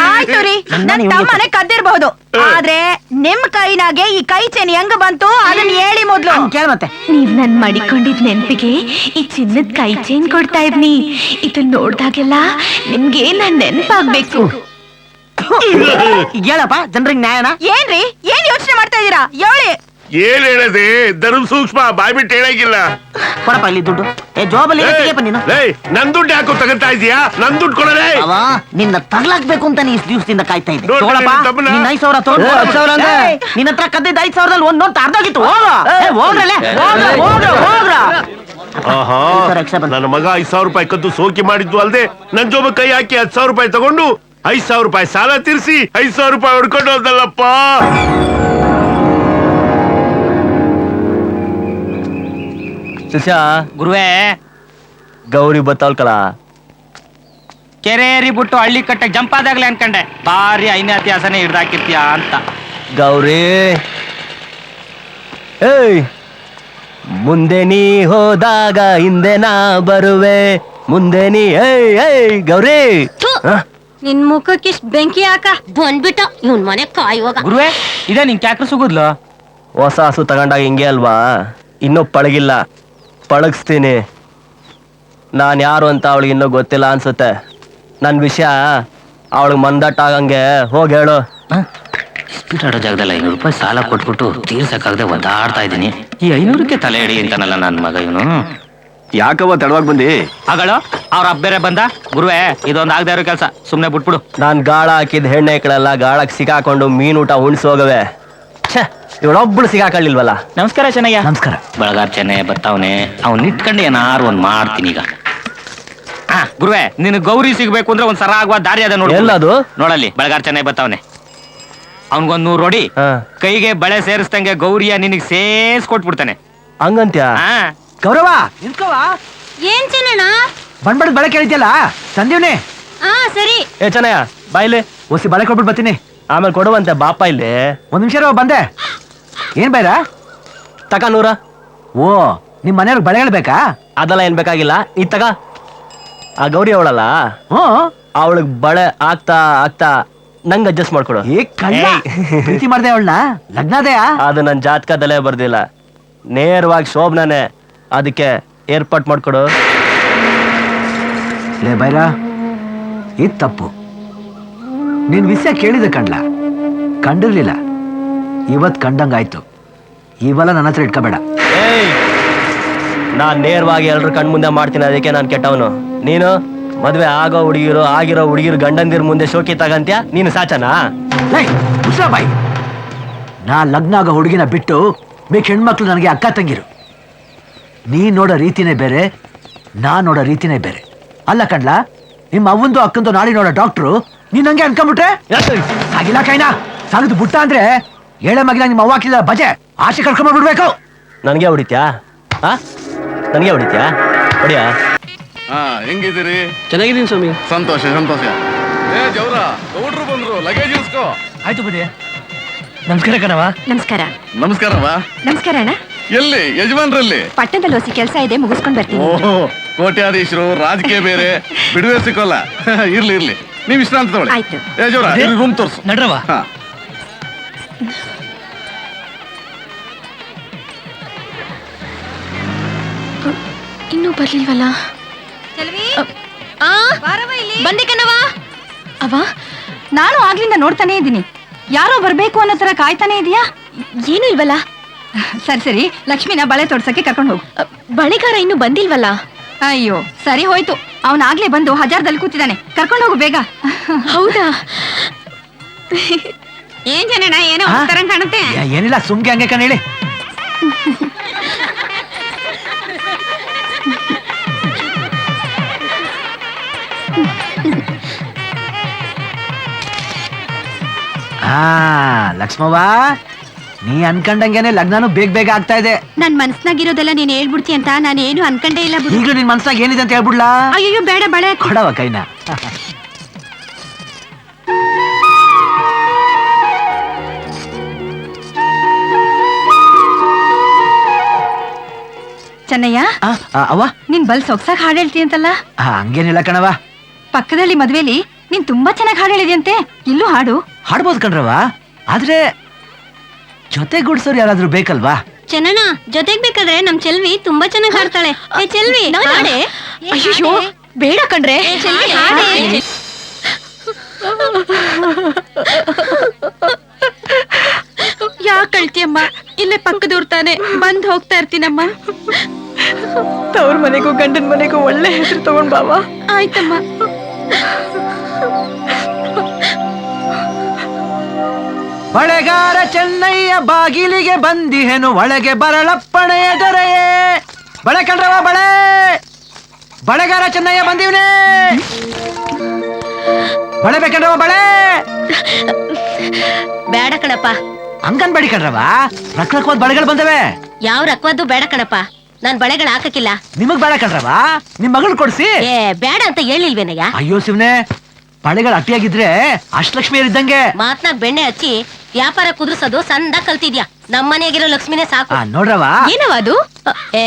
ಆಯ್ತು ರೀ, ನನ್ ತಮ್ಮನೆ ಕದ್ದಿರ್ಬಹುದು, ಆದ್ರೆ ನಿಮ್ ಕೈನಾಗೆ ಈ ಕೈ ಚೈನ್ ಹೆಂಗ್ ಬಂತು ಅದನ್ನ ಹೇಳಿ ಮೊದ್ಲು. ಕೇಳ್ ಮತ್ತೆ. ನೀವ್ ನನ್ ಮಡಿಕೊಂಡಿದ್ ನೆನ್ಪಿಗೆ ಈ ಚಿನ್ನದ ಕೈ ಚೈನ್ ಕೊಡ್ತಾ ಇದ್ನಿ. ಇದನ್ನ ನೋಡ್ದಾಗೆಲ್ಲ ನಿಮ್ಗೆ ನನ್ ನೆನ್ಪಾಗ್ಬೇಕು. ಹೇಳಪ್ಪ, ಜನರಿಗೆ ನ್ಯಾಯನ? ಏನ್ರಿ, ಏನ್ ಯೋಚನೆ ಮಾಡ್ತಾ ಇದೀರಾ? ಹೇಳಿ. ಏನ್ ಹೇಳದೆ? ಧರ್ಮ ಸೂಕ್ಷ್ಮ, ಬಾಯ್ಬಿಟ್ಟು ಹೇಳಂಗಿಲ್ಲ. ಕೊಡಪ್ಪ ಇಲ್ಲಿ ದುಡ್ಡು. ಜೋಬಲ್ಲಿ ನೀನು ನನ್ ದುಡ್ಡು ಯಾಕೋ ತಗಂತಾ ಇದೀಯಾ? ನನ್ ದುಡ್ಡು ಕೊಡಲೇ. ನಿನ್ನ ತಗ್ಲಾಕ್ಬೇಕು ಅಂತ ನೀ ದಿವಸದಿಂದ ಕಾಯ್ತಾ ಇದ್ದೆ. ನೋಡು, ತಗೊಳಪ್ಪ, ತಮ್ಮನ್ನ. ನಿನ್ನ 5,000 ತಗೊಂಡು 10,000 ಅಂದೆ. ನಿನ್ನ ಹತ್ರ ಕದ್ದಿದ್ದ 5,000ದಲ್ಲಿ ಒಂದ್ ನೋಟ್ ಅರ್ಧೋಗಿತ್ತು. ಹೋಗ್ರಲ್ಲೇ, ಹೋಗ್ರ. ಆಹಾ, ನನ್ನ ಮಗ 5,000 ರೂಪಾಯಿ ಕದ್ದು ಸೋಕಿ ಮಾಡಿದ್ದು ಅಲ್ದೆ ನನ್ ಜೋಬ ಕೈ ಹಾಕಿ 10,000 ರೂಪಾಯಿ ತಗೊಂಡು 5,000 ರೂಪಾಯಿ ಸಾಲ ತೀರಿಸಿ 5,000 ರೂಪಾಯಿ ಹೊಡ್ಕೊಂಡು ಹೋದಲ್ಲಪ್ಪ. ಶಿಷ್ಯ ಗುರುವೇ, ಗೌರಿ ಬತ್ತಾವಲ್ಕಲ. ಕೆರೆ ಬಿಟ್ಟು ಹಳ್ಳಿ ಕಟ್ಟೆ ಜಂಪ್ ಆದಾಗ್ಲೇ ಅನ್ಕಂಡೆ ಭಾರಿ ಐನ್ಯಾತ್ಯಾಸನೆ ಹಿಡ್ದಾಕಿರ್ತೀಯ ಅಂತ. ಗೌರಿ, ಏಯ್, ಮುಂದೆ ನೀ ಹೋದಾಗ ಹಿಂದೆ ನಾ ಬರುವೆ. ಮುಂದೆ ನೀ ಏಯ್ ಗೌರಿ. ನಿನ್ ಮುಖಕ್ಕೆ ಇಷ್ಟ ಬೆಂಕಿ ಹಾಕ ಬಂದ್ಬಿಟ್ಟ ಇವನ್ ಮನೆ ಕಾಯುವಾಗ. ಗುರುವೇ, ಇದೇ ನಿನ್ ಕ್ಯಾಕ್ರ ಸುಗುದ್ಲು. ಹೊಸ ಹಸು ತಗೊಂಡಾಗ ಹಿಂಗೆ ಅಲ್ವಾ? ಇನ್ನೂ ಪಳಗಿಲ್ಲ, ಪಳಗಿಸ್ತೀನಿ. ನಾನು ಯಾರು ಅಂತ ಅವಳಿಗೆ ಇನ್ನೂ ಗೊತ್ತಿಲ್ಲ ಅನ್ಸುತ್ತೆ. ನನ್ನ ವಿಷಯ ಅವಳಿಗೆ ಮಂದಟ್ಟಾಗಂಗೆ ಹೋಗಿ ಹೇಳು. ಇಸ್ಪೀಟ್ ಆಡೋ ಜಾಗದಲ್ಲಿ 500 ರೂಪಾಯಿ ಸಾಲ ಕೊಟ್ಬಿಟ್ಟು ತೀರ್ಸಕ್ಕಾಗದೆ ಒದ್ದಾಡ್ತಾ ಇದ್ದೀನಿ. ಈ 500ಕ್ಕೆ ತಲೆ ಹಿಡಿ ಅಂತಾನಲ್ಲ ನನ್ನ ಮಗ ಇವನು. ಯಾಕವ್ವ ತಡವಾಗಿ ಬಂದಿ? ಆಗಳು ಅವ್ರ ಬೇರೆ ಬಂದ. ಗುರುವೇ, ಇದೊಂದು ಆಗದೆ ಇರೋ ಕೆಲಸ, ಸುಮ್ನೆ ಬಿಟ್ಬಿಡು. ನಾನು ಗಾಳ ಹಾಕಿದ ಹೆಣ್ಣೆಕಳೆಲ್ಲ ಗಾಳಕ್ಕೆ ಸಿಕ್ಕಾಕೊಂಡು ಮೀನೂಟ ಉಣಿಸಿ ಹೋಗವೆ. ಛೇ, ಇವಳೊಬ್ಬಳು ಸಿಗಾಕಳಿಲ್ವಲ್ಲ. ನಮಸ್ಕಾರ ಚೆನ್ನಯ್ಯ. ನಮಸ್ಕಾರ. ಬಳಗಾರ್ ಚೆನ್ನಯ್ಯ ಬರ್ತಾವನೆ, ಅವ್ನ್ ಇಟ್ಕೊಂಡು ಏನಾರು ಒಂದ್ ಮಾಡ್ತೀನಿ ಈಗ. ಗುರುವೇ, ನಿನ್ ಗೌರಿ ಸಿಗ್ಬೇಕು ಅಂದ್ರೆ ಒಂದ್ ಸರ ಆಗುವ ದಾರಿ ಅದ ನೋಡಿ. ಎಲ್ಲದು? ನೋಡಲ್ಲಿ ಬಳಗಾರ್ ಚೆನ್ನಯ್ಯ ಬರ್ತಾವನೆ. ಅವನ್ಗೊಂದ್ 100 ರೊಡಿ ಕೈಗೆ ಬಳೆ ಸೇರಿಸ್ದಂಗೆ ಗೌರಿಯ ನಿನಗ್ ಸೇರ್ಸ್ಕೊಟ್ಬಿಡ್ತಾನೆ. ಹಂಗಂತ್ಯ? ಗೌರವ, ನಿಂತ್ಕೋವ. ಏನ್ ಚೆನ್ನಣ್ಣ? ಬಂಡ್ಬಡ್ ಬಳೆ ಕೇಳಿದ್ಯಲ್ಲ, ಸಂದೀವ್ನಿ. ಸರಿ. ಏ ಚೆನ್ನಯ್ಯ, ಬಾಯಿಲೆ ಒಸಿ ಬಳೆ ಕೊಟ್ಬಿಟ್ಟು ಬರ್ತೀನಿ. ಆಮೇಲೆ ಕೊಡುವಂತೆ ಬಾಪ ಇಲ್ಲಿ. ಒಂದ್ ನಿಮಿಷ ಬಂದೆ. ಏನ್ ಬೈರ ತಕ 100. ಓ, ನಿಮ್ ಮನೆಯವ್ರಿಗೆ ಬಳೆಗಳು ಬೇಕಾ? ಅದೆಲ್ಲ ಏನ್ ಬೇಕಾಗಿಲ್ಲ, ಈ ತಗ. ಆ ಗೌರಿ ಅವಳಲ್ಲ, ಅವಳಿಗೆ ಬಳೆ ಆಗ್ತಾ ಆಗ್ತಾ ನಂಗೆ ಅಡ್ಜಸ್ಟ್ ಮಾಡ್ಕೊಡು. ಪ್ರೀತಿ ಮಾಡ್ದೆ ಅವಳನ್ನ? ಲಗ್ನದೆಯಾ? ಅದು ನನ್ ಜಾತಕದಲ್ಲೇ ಬರ್ದಿಲ್ಲ, ನೇರವಾಗಿ ಶೋಭನಾನೆ. ಅದಕ್ಕೆ ಏರ್ಪಾಟ್ ಮಾಡ್ಕೊಡು. ಲೇ ಬೈರ, ಇದ್ ತಪ್ಪು. ನೀನ್ ವಿಷಯ ಕೇಳಿದೆ ಕಣ್ಲ, ಕಂಡಿರ್ಲಿಲ್ಲ. ಇವತ್ ಕಂಡಂಗಾಯ್ತು. ಇವೆಲ್ಲ ನನ್ನ ಹತ್ರ ಇಟ್ಕೋಬೇಡ. ನಾನ್ ನೇರವಾಗಿ ಎಲ್ರು ಕಣ್ ಮುಂದೆ ಮಾಡ್ತೀನಿ, ಅದಕ್ಕೆ ನಾನ್ ಕೆಟ್ಟವನು. ನೀನು ಮದ್ವೆ ಆಗೋ ಹುಡುಗಿರು, ಆಗಿರೋ ಹುಡುಗಿರು ಗಂಡಂದಿರ್ ಮುಂದೆ ಶೋಕಿ ತಗಂತ್ಯ? ನೀನು ಸಾಚನಾ? ಬಾಯಿ, ನಾ ಲಗ್ನ ಆಗೋ ಹುಡುಗಿನ ಬಿಟ್ಟು ಬೇಕ ಹೆಣ್ಮಕ್ಳು ನನಗೆ ಅಕ್ಕ ತಂಗಿರು. ನೀ ನೋಡೋ ರೀತಿನೇ ಬೇರೆ, ನಾ ನೋಡೋ ರೀತಿನೇ ಬೇರೆ. ಅಲ್ಲ ಕಣ್ಲಾ, ನಿಮ್ಮ ಅವ್ವಂದು ಅಕ್ಕಂದು ನಾಡಿ ನೋಡೋ ಡಾಕ್ಟ್ರು ನೀನ್ ಹಂಗೆ ಅನ್ಕೊಂಡ್ಬಿಟ್ರೆ ಆಗಿಲ್ಲ ಕೈನಾ. ಸಾಲದು ಬುಟ್ಟ ಅಂದ್ರೆ ಏಳೆ ಮಗಿನ ನಿಮ್ಮ ಅವ್ವ ಹಾಕಿದ ಬಜೆ ಆಸೆ ಕಳ್ಕೊಂಡ್ಬಿಡ್ಬೇಕು. ನನಗೆ ಹೊಡಿತ್ಯಾ? ನನಗೆ ಹೊಡಿತ್ಯಾ? ಹೊಡಿಯಾ? ಹೆಂಗಿದ್ದೀರಿ? ಚೆನ್ನಾಗಿದ್ದೀನಿ ಸ್ವಾಮಿ. ಸಂತೋಷ ಸಂತೋಷ. ಏ ಜವರ, ಗೌಡ್ರು ಬಂದ್ರು, ಲಗೇಜ್ ಇಸ್ಕೋ. ಆಯ್ತು ಬಿಡಿ. ನಮಸ್ಕಾರ ಕಣವ. ನಮಸ್ಕಾರ. ನಮಸ್ಕಾರವಾ. ನಮಸ್ಕಾರ ಅಣ್ಣ. ಎಲ್ಲಿ ಯಜಮಾನ್ರಲ್ಲಿ? ಪಟ್ಟಣದಲ್ಲಿ ಹೊಸ ಕೆಲಸ ಇದೆ, ಮುಗಿಸ್ಕೊಂಡ್ ಬರ್ತೀನಿ. ಓಹೋ, ಕೋಟ್ಯಾಧೀಶರು, ರಾಜಕೀಯ ಬೇರೆ, ಬಿಡುವೆ ಸಿಕ್ಕೋಲ್ಲ. ಇರ್ಲಿ ಇರ್ಲಿ, ನೀವ್ ವಿಶ್ರಾಂತಿ ತಗೊಳ್ಳಿ. ಆಯ್ತು. ಏ ಜವರ, ರೂಮ್ ತೋರ್ಸು. ನಡ್ರವ. ಇನ್ನೂ ಬರ್ಲಿಲ್ವಲ್ಲ? ಬಂದೆ ಕಣವ. ಅವ, ನಾನು ಆಗ್ಲಿಂದ ನೋಡ್ತಾನೆ ಇದ್ದೀನಿ. ಯಾರೋ ಬರ್ಬೇಕು ಅನ್ನೋ ತರ ಕಾಯ್ತಾನೆ ಇದೀಯಾ? ಏನು ಇಲ್ವಲ್ಲ? ಸರಿ ಸರಿ, ಲಕ್ಷ್ಮಿನ ಬಳೆ ತೋರ್ಸಕ್ಕೆ ಕರ್ಕೊಂಡು ಹೋಗು. ಬಳೆಗಾರ ಇನ್ನೂ ಬಂದಿಲ್ವಲ್ಲ? ಅಯ್ಯೋ, ಸರಿ ಹೋಯ್ತು. ಅವನಾಗ್ಲೇ ಬಂದು ಹಜಾರ್ದಲ್ಲಿ ಕೂತಿದ್ದಾನೆ, ಕರ್ಕೊಂಡು ಹೋಗು ಬೇಗ. ಹೌದಾ? ಏನ್ ಜನಣ್ಣ ಏನೋ ಆ? ತರ ಕಾಣುತ್ತೆ. ಏನಿಲ್ಲ ಸುಮ್ಗೆ ಹಂಗೆ ಕಣ ಹೇಳಿ. ಲಕ್ಷ್ಮವ್ವ, ನೀ ಅನ್ಕಂಡಂಗೆನೆ ಲಗ್ನನು ಬೇಗ ಬೇಗ ಆಗ್ತಾ ಇದೆ. ನನ್ ಮನ್ಸ್ನಾಗಿರೋದೆಲ್ಲ ನೀನ್ ಹೇಳ್ಬಿಡ್ತಿ ಅಂತ ನಾನು ಏನು ಅನ್ಕೊಂಡೇ ಇಲ್ಲ ಬಿಡು. ಈಗಲೂ ನಿನ್ ಮನ್ಸಾಗ ಏನಿದೆ ಅಂತ ಹೇಳ್ಬಿಡ್ಲಾ? ಅಯ್ಯೋ ಬೇಡ ಬಳೆ ಕೊಡವ ಕೈನ. ಚೆನ್ನಯ್ಯ, ಅವ್ವ, ನೀನ್ ಬಲ್ ಸೊಗ್ಸಾಗ್ ಹಾಡ್ ಹೇಳ್ತಿ ಅಂತಲ್ಲ. ಹಂಗೇನಿಲ್ಲ ಕಣವ. ಪಕ್ಕದಲ್ಲಿ ಮದ್ವೆಲಿ ನೀನ್ ತುಂಬಾ ಚೆನ್ನಾಗಿ ಹಾಡ್ ಹೇಳಿದ್ಯಂತೆ. ಇಲ್ಲೂ ಹಾಡು. ಹಾಡ್ಬೋದು ಕಣ್ರವ, ಆದ್ರೆ ಜೊತೆಗೂಡ್ಸೋರು ಯಾರಾದ್ರೂ ಬೇಕಲ್ವಾ? ಚೆನ್ನಣ್ಣ ಜೊತೆಗ್ ಬೇಕಾದ್ರೆ ನಮ್ ಚೆಲ್ವಿ ತುಂಬಾ ಚೆನ್ನಾಗಿ ಹಾಡ್ತಾಳೆ. ಏ ಚೆಲ್ವಿ ಹಾಡೆ. ಅಯ್ಯೋ ಬೇಡ ಕಣ್ರೆ. ಏ, ಚೆಲ್ವಿ ಹಾಡೆ. ಯಾಕೆ ಅಳ್ತಿಯಮ್ಮ? ಇಲ್ಲೇ ಪಕ್ಕದೂರ್ ತಾನೆ, ಬಂದ್ ಹೋಗ್ತಾ ಇರ್ತೀನಮ್ಮ. ತವ್ರ ಮನೆಗೂ ಗಂಡನ ಮನೆಗೂ ಒಳ್ಳೆ ಹೆಸರು ತಗೊಂಡ್ ಬಾವ. ಆಯ್ತಮ್ಮ. ಬಳೆಗಾರ ಚೆನ್ನಯ್ಯ ಬಾಗಿಲಿಗೆ ಬಂದಿಹೆನು, ಒಳಗೆ ಬರಳಪ್ಪಣೆಯ ದೊರೆಯೇ. ಬಳೆ ಕಣ್ರವ ಬಳೆ, ಬಳೆಗಾರ ಚೆನ್ನಯ್ಯ ಬಂದಿವ್ನೆ. ಬಳೆ ಬೇಕಂಡ್ರವ ಬಳೆ. ಬೇಡ ಕಣಪ್ಪ. ಹಂಗನ್ಬೇಡಿ ಕಣ್ರವ, ರಕ್ರಕ್ವಾದ ಬಳೆಗಳು ಬಂದವೆ. ಯಾವ ರಕ್ವದ್ದು ಬೇಡ ಕಣಪ್ಪ, ನಾನ್ ಬಳೆಗಳು ಹಾಕಕ್ಕಿಲ್ಲ. ನಿಮಗ್ ಬೇಡ ಕಣ್ರವ, ನಿಮ್ ಮಗಳು ಕೊಡ್ಸಿ. ಏ ಬೇಡ ಅಂತ ಹೇಳಿಲ್ವೇನಯ್ಯ? ಅಯ್ಯೋ ಶಿವನೆ, ಬಳೆಗಳು ಅಟ್ಟಿಯಾಗಿದ್ರೆ ಅಷ್ಟಲಕ್ಷ್ಮಿಯರಿದ್ದಂಗೆ. ಮಾತ್ನಾಗ ಬೆಣ್ಣೆ ಹಚ್ಚಿ ವ್ಯಾಪಾರ ಕುದುರ್ಸೋದು ಸಂದ ಕಲ್ತಿದ್ಯಾ. ನಮ್ಮನೆಗಿರೋ ಲಕ್ಷ್ಮಿನೇ ಸಾಕು. ನೋಡ್ರವ, ಏನವ ಅದು? ಏ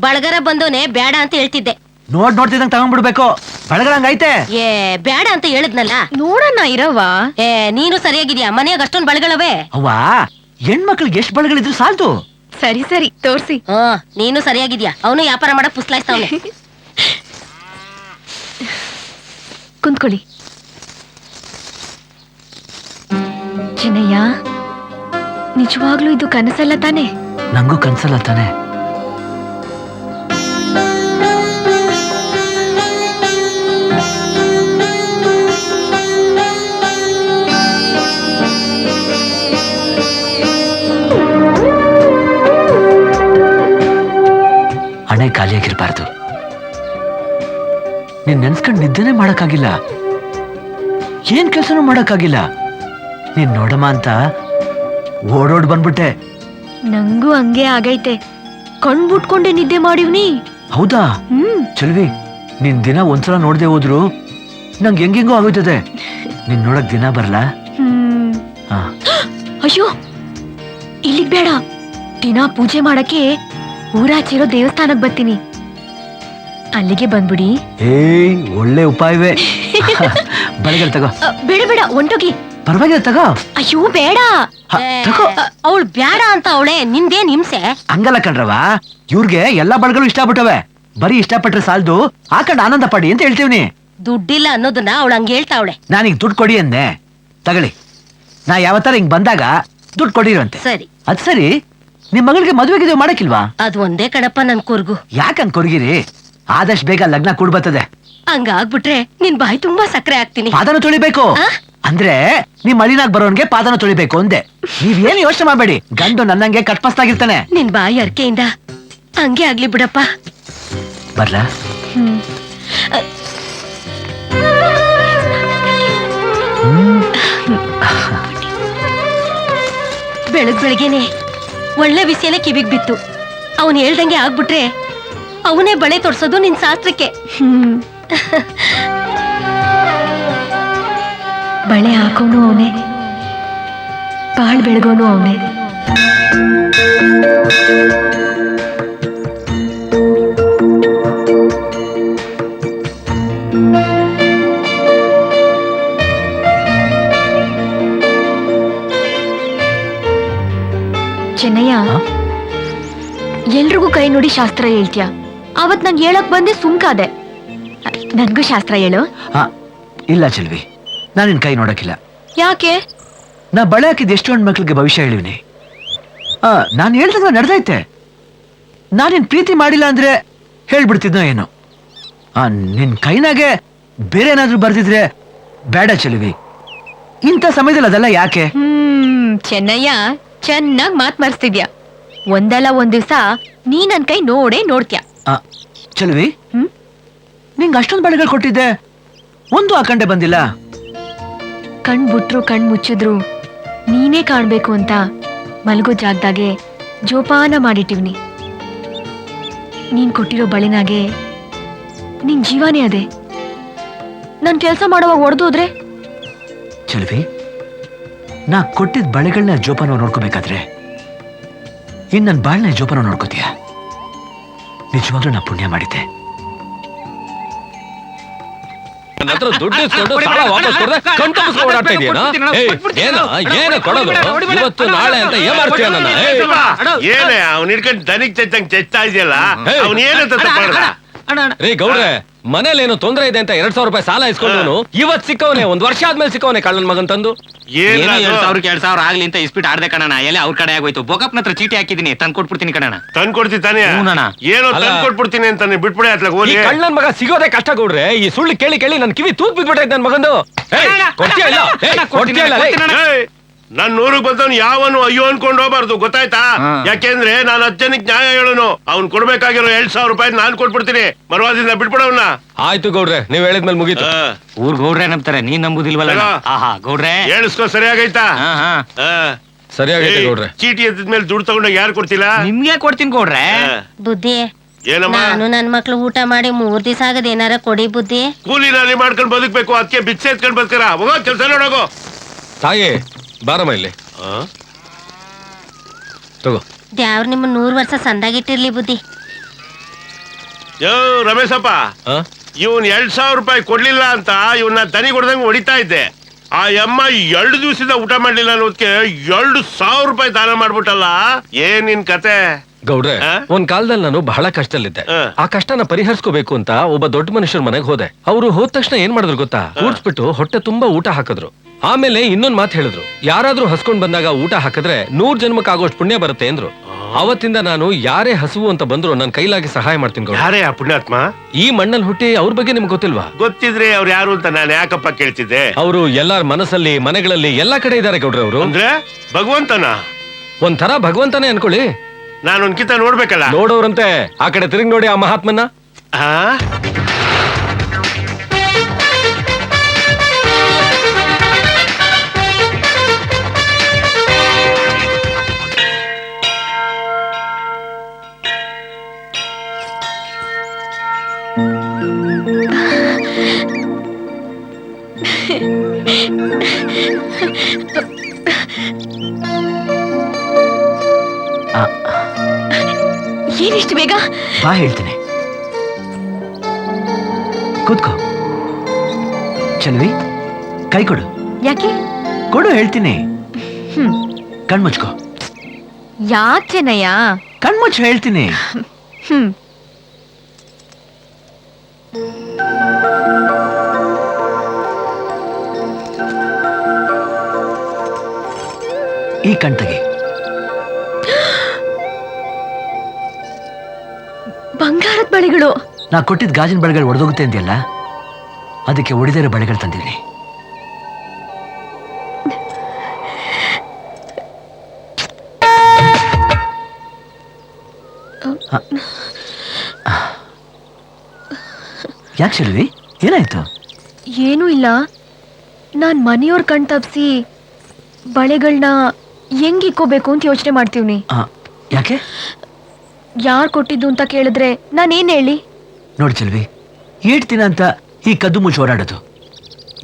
ಬಳಗರ ಬಂದೋನೆ ಬೇಡ ಅಂತ ಹೇಳ್ತಿದ್ದೆ. ನೋಡ್ತಿದಂಗ್ ತಗೊಂಡ್ಬಿಡ್ಬೇಕು. ಬಳೆಗಳಂಗೈತೆ. ಏ ಬೇಡ ಅಂತ ಹೇಳಿದ್ನಲ್ಲ. ನೋಡಣ್ಣ ಇರವ. ಏ ನೀನು ಸರಿಯಾಗಿದ್ಯಾ, ಮನೆಯಾಗ ಅಷ್ಟೊಂದ್ ಬಳಗಳವೆ. ಅವ್ವ, ಹೆಣ್ಮಕ್ಳಿಗೆ ಎಷ್ಟ್ ಬಳೆಗಳಿದ್ರು ಸಾಲ್ತು. ಸರಿ ಸರಿ ತೋರ್ಸಿ. ನೀನು ಸರಿಯಾಗಿದ್ಯಾ. ಅವನು ವ್ಯಾಪಾರ ಮಾಡಕ್ ಪುಸ್ಲಾಯ್ತಾವನೆ. ಕುಂತ್ಕೊಳ್ಳಿ. ಚೆನ್ನಯ್ಯ, ನಿಜವಾಗ್ಲೂ ಇದು ಕನಸಲ್ಲ ತಾನೆ? ನಂಗೂ ಕನ್ಸಲ್ಲ ತಾನೆ. ಹಣೆ ಖಾಲಿಯಾಗಿರ್ಬಾರ್ದು. ನೀನ್ ನೆನ್ಸ್ಕೊಂಡ್ ನಿದ್ದೆನೆ ಮಾಡಕ್ಕಾಗಿಲ್ಲ, ಏನ್ ಕೆಲ್ಸನೂ ಮಾಡಕ್ಕಾಗಿಲ್ಲ. ನೀನ್ ನೋಡಮ್ಮ ಅಂತ ಓಡೋಡ್ ಬಂದ್ಬಿಟ್ಟೆ. ನಂಗೂ ಹಂಗೆ ಆಗೈತೆ. ಕಣ್ಬಿಟ್ಕೊಂಡೆ ನಿದ್ದೆ ಮಾಡಿವ್ನಿ. ಹೌದಾ? ಚಲ್ವಿ, ನೀನ್ ದಿನ ಒಂದ್ಸಲ ನೋಡ್ದೆ ಹೋದ್ರು ನಂಗೆ ಹೆಂಗೆಂಗೋ ಆಗೋಯ್ತದೆ. ನೀನ್ ನೋಡಕ್ ದಿನ ಬರಲ್ಲ. ಅಯ್ಯೋ ಇಲ್ಲಿಗ್ ಬೇಡ. ದಿನ ಪೂಜೆ ಮಾಡಕ್ಕೆ ಊರಾಚಿರೋ ದೇವಸ್ಥಾನಕ್ ಬರ್ತೀನಿ, ಅಲ್ಲಿಗೆ ಬಂದ್ಬಿಡಿ. ಏಯ್, ಒಳ್ಳೆ ಉಪಾಯವೇ. ಬಳೆಗಳು ತಗೋ. ಬೇಡ ಬೇಡ, ಒಂಟೋಗಿ. ಪರವಾಗಿಲ್ಲ ತಗೋ. ಅಯ್ಯೋ ಬೇಡ. ತಗೋ. ಅವಳು ಬೇಡ ಅಂತ ಅವಳೆ, ನಿಂದೇನ್ ಹಿಂಸೆ? ಹಂಗಲ್ಲ ಕಣ್ರವ, ಇವ್ರಿಗೆ ಎಲ್ಲಾ ಬಳೆಗಳು ಇಷ್ಟ ಆಗ್ಬಿಟ್ಟವೆ. ಬರೀ ಇಷ್ಟಪಟ್ರೆ ಸಾಲ್ದು, ಹಾಕೊಂಡ್ ಆನಂದ ಪಡಿ ಅಂತ ಹೇಳ್ತೀವ್ನಿ. ದುಡ್ಡಿಲ್ಲ ಅನ್ನೋದನ್ನ ಅವಳು ಹಂಗ ಹೇಳ್ತಾವಳೆ. ನಾನೀಗ ದುಡ್ಡು ಕೊಡಿ ಅಂದೆ. ತಗೊಳ್ಳಿ, ನಾ ಯಾವತ್ತಾರ ಹಿಂಗ್ ಬಂದಾಗ ದುಡ್ಡು ಕೊಡಿರಂತೆ. ಸರಿ. ಅದ್ ಸರಿ, ನಿಮ್ ಮಗಳಿಗೆ ಮದುವೆಗೆ ಮಾಡಕ್ಕಿಲ್ವಾ? ಅದು ಒಂದೇ ಕಣಪ್ಪ ನನ್ ಕೊರ್ಗು. ಯಾಕಂಗ್ ಕೊರ್ಗಿರಿ? ಆದಷ್ಟು ಬೇಗ ಲಗ್ನ ಕೂಡ್ ಬರ್ತದೆ. ಹಂಗ ಆಗ್ಬಿಟ್ರೆ ನಿನ್ ಬಾಯಿ ತುಂಬಾ ಸಕ್ಕರೆ ಆಗ್ತೀನಿ. ಪಾದನ ತೊಳಿಬೇಕು ಅಂದ್ರೆ ನಿಮ್ ಮಳಿನಾಗ್ ಬರೋನ್ಗೆ ಪಾದನ ತೊಳಿಬೇಕು ಅಂದೆ. ನೀವೇನು ಯೋಚನೆ ಮಾಡ್ಬೇಡಿ, ಗಂಡು ನನ್ನಂಗೆ ಕಟ್ಪಸ್ತಾಗಿರ್ತಾನೆ. ನಿನ್ ಬಾಯಿ ಅರ್ಕೆಯಿಂದ ಹಂಗೆ ಆಗ್ಲಿ ಬಿಡಪ್ಪ. ಬರ್ಲಾ? ಬೆಳಗ್ಗೆನೆ ಒಳ್ಳೆ ವಿಷಯನೇ ಕಿವಿಗ್ ಬಿತ್ತು. ಅವನ್ ಹೇಳ್ದಂಗೆ ಆಗ್ಬಿಟ್ರೆ ಅವನೇ ಬಳೆ ತೊಡ್ಸೋದು ನಿನ್ ಶಾಸ್ತ್ರಕ್ಕೆ. ಬಳೆ ಹಾಕೋನು ಅವನೇ, ಬಾಳ್ ಬೆಳಗೋನು ಅವನೇ. ಚೆನ್ನಯ್ಯ, ಎಲ್ರಿಗೂ ಕೈ ನೋಡಿ ಶಾಸ್ತ್ರ ಹೇಳ್ತೀಯ. ಅವತ್ ನಾನು ಹೇಳಕ್ ಬಂದೆ ಸುಮ್ಕಾದೆ. ನನ್ಗೂ ಶಾಸ್ತ್ರ ಹೇಳು. ಇಲ್ಲ ಚೆಲ್ವಿ, ನಾನಿನ್ ಕೈ ನೋಡಕ್ಕಿಲ್ಲ. ಯಾಕೆ? ನಾ ಬಳೆ ಹಾಕಿದ್ ಎಷ್ಟು ಹೆಣ್ಮಕ್ಳಿಗೆ ಭವಿಷ್ಯ ಹೇಳಿವ್ನಿ. ನಾನು ಹೇಳ್ದಂಗ ನಡೆದೈತೆ. ನಾನಿನ್ ಪ್ರೀತಿ ಮಾಡಿಲ್ಲ ಅಂದ್ರೆ ಹೇಳ್ಬಿಡ್ತಿದ್ನೋ ಏನೋ. ನಿನ್ ಕೈನಾಗೆ ಬೇರೆ ಏನಾದ್ರೂ ಬರ್ದಿದ್ರೆ ಬೇಡ ಚೆಲ್ವಿ. ಇಂಥ ಸಮಯದಲ್ಲಿ ಅದೆಲ್ಲ ಯಾಕೆ? ಚೆನ್ನಯ್ಯ, ಚೆನ್ನಾಗ್ ಮಾತ್ ಮರ್ಸ್ತಿದ್ಯಾ. ಒಂದಲ್ಲ ಒಂದ್ ದಿವ್ಸ ನೀ ನನ್ ಕೈ ನೋಡೇ ನೋಡ್ತ್ಯಾ. ಚೆಲುವಿ, ನಿಂಗೆ ಅಷ್ಟೊಂದು ಬಳೆಗಳು ಕೊಟ್ಟಿದ್ದೆ, ಒಂದು ಹಾಕಂಡೆ ಬಂದಿಲ್ಲ. ಕಣ್ ಬಿಟ್ರು ಕಣ್ ಮುಚ್ಚಿದ್ರು ನೀನೇ ಕಾಣ್ಬೇಕು ಅಂತ ಮಲ್ಗೋ ಜಾಗದಾಗೆ ಜೋಪಾನ ಮಾಡಿಟ್ಟಿವ್ನಿ. ನೀನ್ ಕೊಟ್ಟಿರೋ ಬಳಿನಾಗೆ ನಿನ್ ಜೀವಾನೇ ಅದೇ. ನನ್ ಕೆಲ್ಸ ಮಾಡುವಾಗ ಒಡೆದೋದ್ರೆ? ಚೆಲುವಿ, ನಾ ಕೊಟ್ಟಿದ್ದ ಬಳೆಗಳನ್ನ ಜೋಪಾನ ನೋಡ್ಕೋಬೇಕಾದ್ರೆ ಇನ್ ನನ್ ಬಾಳ್ನ ಜೋಪಾನ ನೋಡ್ಕೋತೀಯ? ನಿಜವಾಗ್ಲೂ ನಾ ಪುಣ್ಯ ಮಾಡಿದ್ದೆ. ನನ್ನ ಹತ್ರ ದುಡ್ಡು ಇಸ್ಕೊಂಡು ಸಾಲ ವಾಪಸ್ ಕೊಡದೆ ಕಣ್ ತಪ್ಪಿಸ್ಕೊಂಡು ಓಡಾಡ್ತಾ ಇದೀಯೇನಾ? ಏನು ಕೊಡೋದು? ಇವತ್ತು ನಾಳೆ ಅಂತ ಏನ್ ಮಾಡ್ತೀಯ ನನ್ನ? ಏನೇ ಅವ್ನ ಹಿಡ್ಕೊಂಡು ದನಿಗ್ ಚಚ್ಚಂಗ್ ಚೆಚ್ತಾ ಇದೆಯಲ್ಲ, ಅವ್ನ ಏನಂತ ತಪ್ಪಾಡ್ದ? ರೀ ಗೌಡ್ರೆ, ಮನೇಲಿ ಏನೋ ತೊಂದ್ರೆ ಇದೆ ಅಂತ 2,000 ರೂಪಾಯಿ ಸಾಲ ಇಸ್ಕೊಂಡು ಇವತ್ ಸಿಕ್ಕವನೆ, 1 ವರ್ಷ ಆದ್ಮೇಲೆ ಸಿಕ್ಕವನೆ ಕಳ್ಳನ್ ಮಗನ್ ತಂದು. 2,000 ಆಗ್ಲಿ ಅಂತ ಇಸ್ಬಿಟ್ ಆಡ್ದೆ ಕಣಣ. ಎಲ್ಲ ಅವ್ರ ಕಡೆ ಆಗೋಯ್ತು. ಬೋಕಪ್ನ ಹತ್ರ ಚೀಟಿ ಹಾಕಿದೀನಿ, ತಂದ್ ಕೊಟ್ಬಿಡ್ತೀನಿ ಕಣಣ. ತಂದ್ ಕೊಡ್ತಿದ್ದಾನೆ? ಏನೋ ತಂದ್ ಕೊಟ್ಬಿಡ್ತೀನಿ ಅಂತಾನೆ, ಬಿಟ್ಬಿಡೆ ಅತ್ಲಾಗ ಹೋಗಿ. ಕಳ್ಳನ್ ಮಗ ಸಿಗೋದೇ ಕಷ್ಟ ಗೌಡ್ರೆ. ಈ ಸುಳ್ಳು ಕೇಳಿ ಕೇಳಿ ನನ್ ಕಿವಿ ತೂತ್ ಬಿದ್ಬಿಟ್ಟೈತೆ ನನ್ ಮಗಂದು. ಕೊಡ್ತೀಯ ಇಲ್ಲ? ಕೊಡ್ತೀಯ ಇಲ್ಲ? ನನ್ 100ಕ್ಕೆ ಬಂದವನು ಯಾವನು ಅಯ್ಯೋ ಅನ್ಕೊಂಡು ಹೋಗ್ಬಾರ್ದು, ಗೊತ್ತಾಯ್ತಾ? ಯಾಕೆಂದ್ರೆ ನಾನು 10 ಜನಕ್ಕೆ ನ್ಯಾಯ ಹೇಳೋನು. ಅವ್ನ್ ಕೊಡ್ಬೇಕಾಗಿರೋ 2,000 ರೂಪಾಯಿ ನಾನ್ ಕೊಟ್ಬಿಡ್ತೀನಿ, ಮರವಾದಿಂದ ಬಿಟ್ಬಿಡವನ್ನ. ಆಯ್ತು ಗೌಡ್ರೆ, ನೀವ್ ಹೇಳಿದ್ಮೇಲೆ ಮುಗೀತು. ಊರ್ ಗೌಡ್ರೆ ನಂಬ್ತಾರೆ, ನೀನ್ ನಂಬುದಿಲ್ವಲ್ಲ? ಆಹಾ ಗೌಡ್ರೆ, ಹೇಳಿಸ್ಕೊ, ಸರಿಯಾಗೈತಾ? ಸರಿಯಾಗೈತೆ ಗೌಡ್ರೆ. ಚೀಟಿ ಎತ್ತಿದ್ಮೇಲೆ ದುಡ್ಡು ತಗೊಂಡಾಗ ಯಾರು ಕೊಡ್ತಿಲ್ಲ? ನಿಮ್ಗೆ ಕೊಡ್ತೀನಿ ಗೌಡ್ರೆ. ಬುದ್ಧಿ, ಏನಮ್ಮ? ನಾನು ನನ್ ಮಕ್ಳು ಊಟ ಮಾಡಿ 3 ದಿವಸ ಆಗದ ಏನಾರ ಕೊಡಿ ಬುದ್ಧಿ. ಕೂಲಿ ನಾಲಿ ಮಾಡ್ಕೊಂಡ್ ಬದುಕ್ಬೇಕು, ಅದಕ್ಕೆ ಬಿಚ್ಚೆ ಎತ್ಕೊಂಡ್ ಬದುಕರ. ಹೋಗೋ ಕೆಲ್ಸ ನೋಡೋಗೋ. ತಾಯಿ ಬಾರಮ್ಮ ಇಲ್ಲಿ ತಗೋ. ದೇವ್ರ ನಿಮ್ಮ 100 ವರ್ಷ ಸಂದಾಗಿಟ್ಟಿರ್ಲಿ ಬುದ್ಧಿ. ಯೋ ರಮೇಶಪ್ಪ, ಇವನ್ 2,000 ರೂಪಾಯಿ ಕೊಡ್ಲಿಲ್ಲ ಅಂತ ಇವನ್ನ ದನಿ ಕೊಡ್ದಂಗ್ ಹೊಡಿತಾ ಇದ್ದೆ. ಆ ಅಮ್ಮ 2 ದಿವಸದಿಂದ ಊಟ ಮಾಡ್ಲಿಲ್ಲ ಅನ್ನೋದಕ್ಕೆ 2,000 ರೂಪಾಯಿ ದಾನ ಮಾಡ್ಬಿಟ್ಟಲ್ಲ. ಏನ್ ನಿನ್ ಕತೆ? ಗೌಡ್ರೆ, ಒಂದ್ ಕಾಲದಲ್ಲಿ ನಾನು ಬಹಳ ಕಷ್ಟದಲ್ಲಿದ್ದೆ. ಆ ಕಷ್ಟನ ಪರಿಹರಿಸ್ಕೋಬೇಕು ಅಂತ ಒಬ್ಬ ದೊಡ್ಡ ಮನುಷ್ಯರ ಮನೆಗೆ ಹೋದೆ. ಅವರು ಹೋದ ತಕ್ಷಣ ಏನ್ ಮಾಡಿದ್ರು ಗೊತ್ತಾ? ಕೂಡ್ಸ್ಬಿಟ್ಟು ಹೊಟ್ಟೆ ತುಂಬಾ ಊಟ ಹಾಕಿದ್ರು. ಆಮೇಲೆ ಇನ್ನೊಂದ್ ಮಾತು ಹೇಳಿದ್ರು, ಯಾರಾದ್ರೂ ಹಸ್ಕೊಂಡ್ ಬಂದಾಗ ಊಟ ಹಾಕಿದ್ರೆ 100 ಜನ್ಮಕ್ಕೆ ಆಗೋಷ್ಟು ಪುಣ್ಯ ಬರುತ್ತೆ ಅಂದ್ರು. ಅವತ್ತಿಂದ ನಾನು ಯಾರೇ ಹಸುವು ಅಂತ ಬಂದ್ರು ನನ್ ಕೈಲಾಗಿ ಸಹಾಯ ಮಾಡ್ತೀನಿ. ಯಾರೇ ಆ ಪುಣ್ಯಾತ್ಮ? ಈ ಮಣ್ಣಲ್ಲಿ ಹುಟ್ಟಿ ಅವ್ರ ಬಗ್ಗೆ ನಿಮ್ಗೆ ಗೊತ್ತಿಲ್ವಾ? ಗೊತ್ತಿದ್ರೆ ಅವ್ರು ಯಾರು ಅಂತ ನಾನು ಯಾಕಪ್ಪ ಕೇಳ್ತಿದ್ದೆ? ಅವರು ಎಲ್ಲಾರ ಮನಸ್ಸಲ್ಲಿ, ಮನೆಗಳಲ್ಲಿ ಎಲ್ಲಾ ಕಡೆ ಇದಾರೆ ಗೌಡ್ರೆ. ಅವರು ಅಂದ್ರೆ ಭಗವಂತನ ಒಂಥರ ಭಗವಂತನೇ ಅನ್ಕೊಳ್ಳಿ. ನಾನೊಂದ್ಕಿತ ನೋಡ್ಬೇಕಲ್ಲ. ನೋಡೋರಂತೆ ಆ ಕಡೆ ತಿರುಗಿ ನೋಡಿ ಆ ಮಹಾತ್ಮನ್ನ. ಏನಿಷ್ಟು ಬೇಗ? ಬಾ ಹೇಳ್ತೀನಿ, ಕೂತ್ಕೋ. ಚೆಲುವಿ, ಕೈ ಕೊಡು. ಯಾಕೆ? ಕೊಡು ಹೇಳ್ತೀನಿ. ಕಣ್ಮುಚ್ಕೋ. ಯಾಕೆ ಚೆನ್ನಯ್ಯ? ಕಣ್ಮುಚ್ಚು ಹೇಳ್ತೀನಿ. ಈ ಕಣ್ತಗೆ. ಬಂಗಾರದ ಬಳೆಗಳು. ನಾ ಕೊಟ್ಟಿದ್ದ ಗಾಜಿನ ಬಳೆಗಳು ಒಡೆದೋಗುತ್ತೆ ಅಂದ್ಯಲ್ಲ, ಅದಕ್ಕೆ ಒಡೆದಿರೋ ಬಳೆಗಳು ತಂದಿದ್ದೀನಿ. ಯಾಕೆ ಚೆಲುವಿ, ಏನಾಯ್ತು? ಏನೂ ಇಲ್ಲ. ನಾನ್ ಮನೆಯವ್ರ ಕಣ್ ತಪ್ಸಿ ಬಳೆಗಳನ್ನ ಹೆಂಗ್ ಇಕ್ಕೋಬೇಕು ಅಂತ ಯೋಚನೆ ಮಾಡ್ತೀವ್ನಿ. ಯಾಕೆ? ಯಾರ್ ಕೊಟ್ಟಿದ್ದು ಅಂತ ಕೇಳಿದ್ರೆ ನಾನೇನ್ ಹೇಳಿ? ನೋಡಿ ಚೆಲುವಿ, ಏಟ್ ದಿನ ಅಂತ ಈ ಕದ್ದು ಮುಚ್ಚಿ ಓಡಾಡೋದು.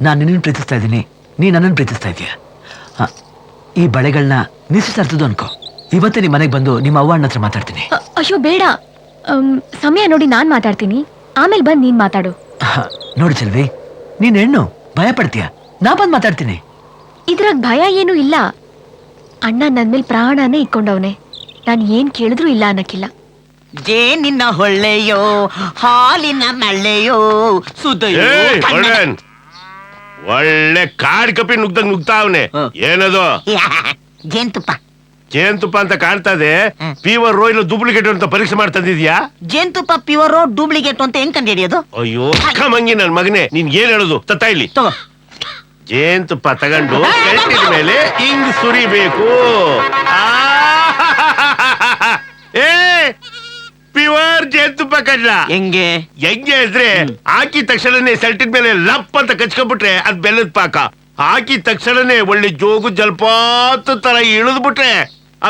ನಾನು ನಿನ್ನನ್ನು ಪ್ರೀತಿಸ್ತಾ ಇದ್ದೀನಿ, ನೀ ನನ್ನನ್ನು ಪ್ರೀತಿಸ್ತಾ ಇದೀಯ. ಈ ಬಳೆಗಳನ್ನ ನಿಶ್ಚಿತಾರ್ಥದ್ದು ಅನ್ಕೋ. ಇವತ್ತೇ ನಿಮ್ಮ ಮನೆಗೆ ಬಂದು ನಿಮ್ಮ ಅವ್ವ ಅಣ್ಣ ಹತ್ರ ಮಾತಾಡ್ತೀನಿ. ಅಯ್ಯೋ ಬೇಡ, ಸಮಯ ನೋಡಿ ನಾನ್ ಮಾತಾಡ್ತೀನಿ, ಆಮೇಲೆ ಬಂದ್ ನೀನ್ ಮಾತಾಡು. ನೋಡಿ ಚೆಲುವಿ, ನೀನ್ ಹೆಣ್ಣು, ಭಯ ಪಡ್ತೀಯ, ನಾ ಬಂದ್ ಮಾತಾಡ್ತೀನಿ. ಇದ್ರಾಗ ಭಯ ಏನೂ ಇಲ್ಲ. ಅಣ್ಣ ನನ್ ಮೇಲೆ ಪ್ರಾಣನೇ ಇಟ್ಕೊಂಡವನೆ. ನಾನ್ ಏನ್ ಕೇಳಿದ್ರು ಇಲ್ಲ ಅನ್ನಕ್ಕಿಲ್ಲ. ಜೇನಿನ ಹೊಳ್ಳೆಯೋ, ಹಾಲಿನ ಮಳ್ಳೆಯೋ, ಸುದಯೋ. ಒಳ್ಳೆ ಕಾಡ್ ಕಪಿ ನುಗ್ದಂಗ್ ನುಗ್ತಾವನೆ. ಏನದು? ಜೇನ್ತುಪ್ಪ. ಜೇನ್ತುಪ್ಪ ಅಂತ ಕಾಣ್ತಾ ಇದೆ. ಪ್ಯೂರ್ ರೋ ಇಲ್ಲ ಡೂಪ್ಲಿಕೇಟ್ ಅಂತ ಪರೀಕ್ಷೆ ಮಾಡ್ತಿದ್ಯಾ? ಜೇನ್ತುಪ್ಪ ಪ್ಯೂರ್ ಡೂಪ್ಲಿಕೇಟ್ ಅಂತ ಹೆಂಗ್ ಕಂಡು ಹಿಡಿಯೋದು? ಅಯ್ಯೋ ಮಂಗಿ ನನ್ ಮಗನೇ, ನೀನ್ ಏನ್ ಹೇಳುದು? ತತ್ತ ಇಲ್ಲಿ ಜೇನುತುಪ್ಪ ತಗೊಂಡು ಕೆಟ್ಟಿದ ಮೇಲೆ ಹಿಂಗ್ ಸುರಿಬೇಕು. ಏ ಪ್ಯೂರ್ ಜೇನುತುಪ್ಪ ಕಡ್ಲ. ಹೆಂಗೆ ಹೆಂಗೆ ಅಂದ್ರೆ ಹಾಕಿದ ತಕ್ಷಣನೇ ಸೆಲ್ಟಿದ ಮೇಲೆ ಲಪ್ ಅಂತ ಕಚ್ಕೊಂಡ್ಬಿಟ್ರೆ ಅದ್ ಬೆಲ್ಲದ ಪಾಕ. ಹಾಕಿದ ತಕ್ಷಣನೇ ಒಳ್ಳೆ ಜೋಗು ಜಲಪಾತ ತರ ಇಳಿದ್ಬಿಟ್ರೆ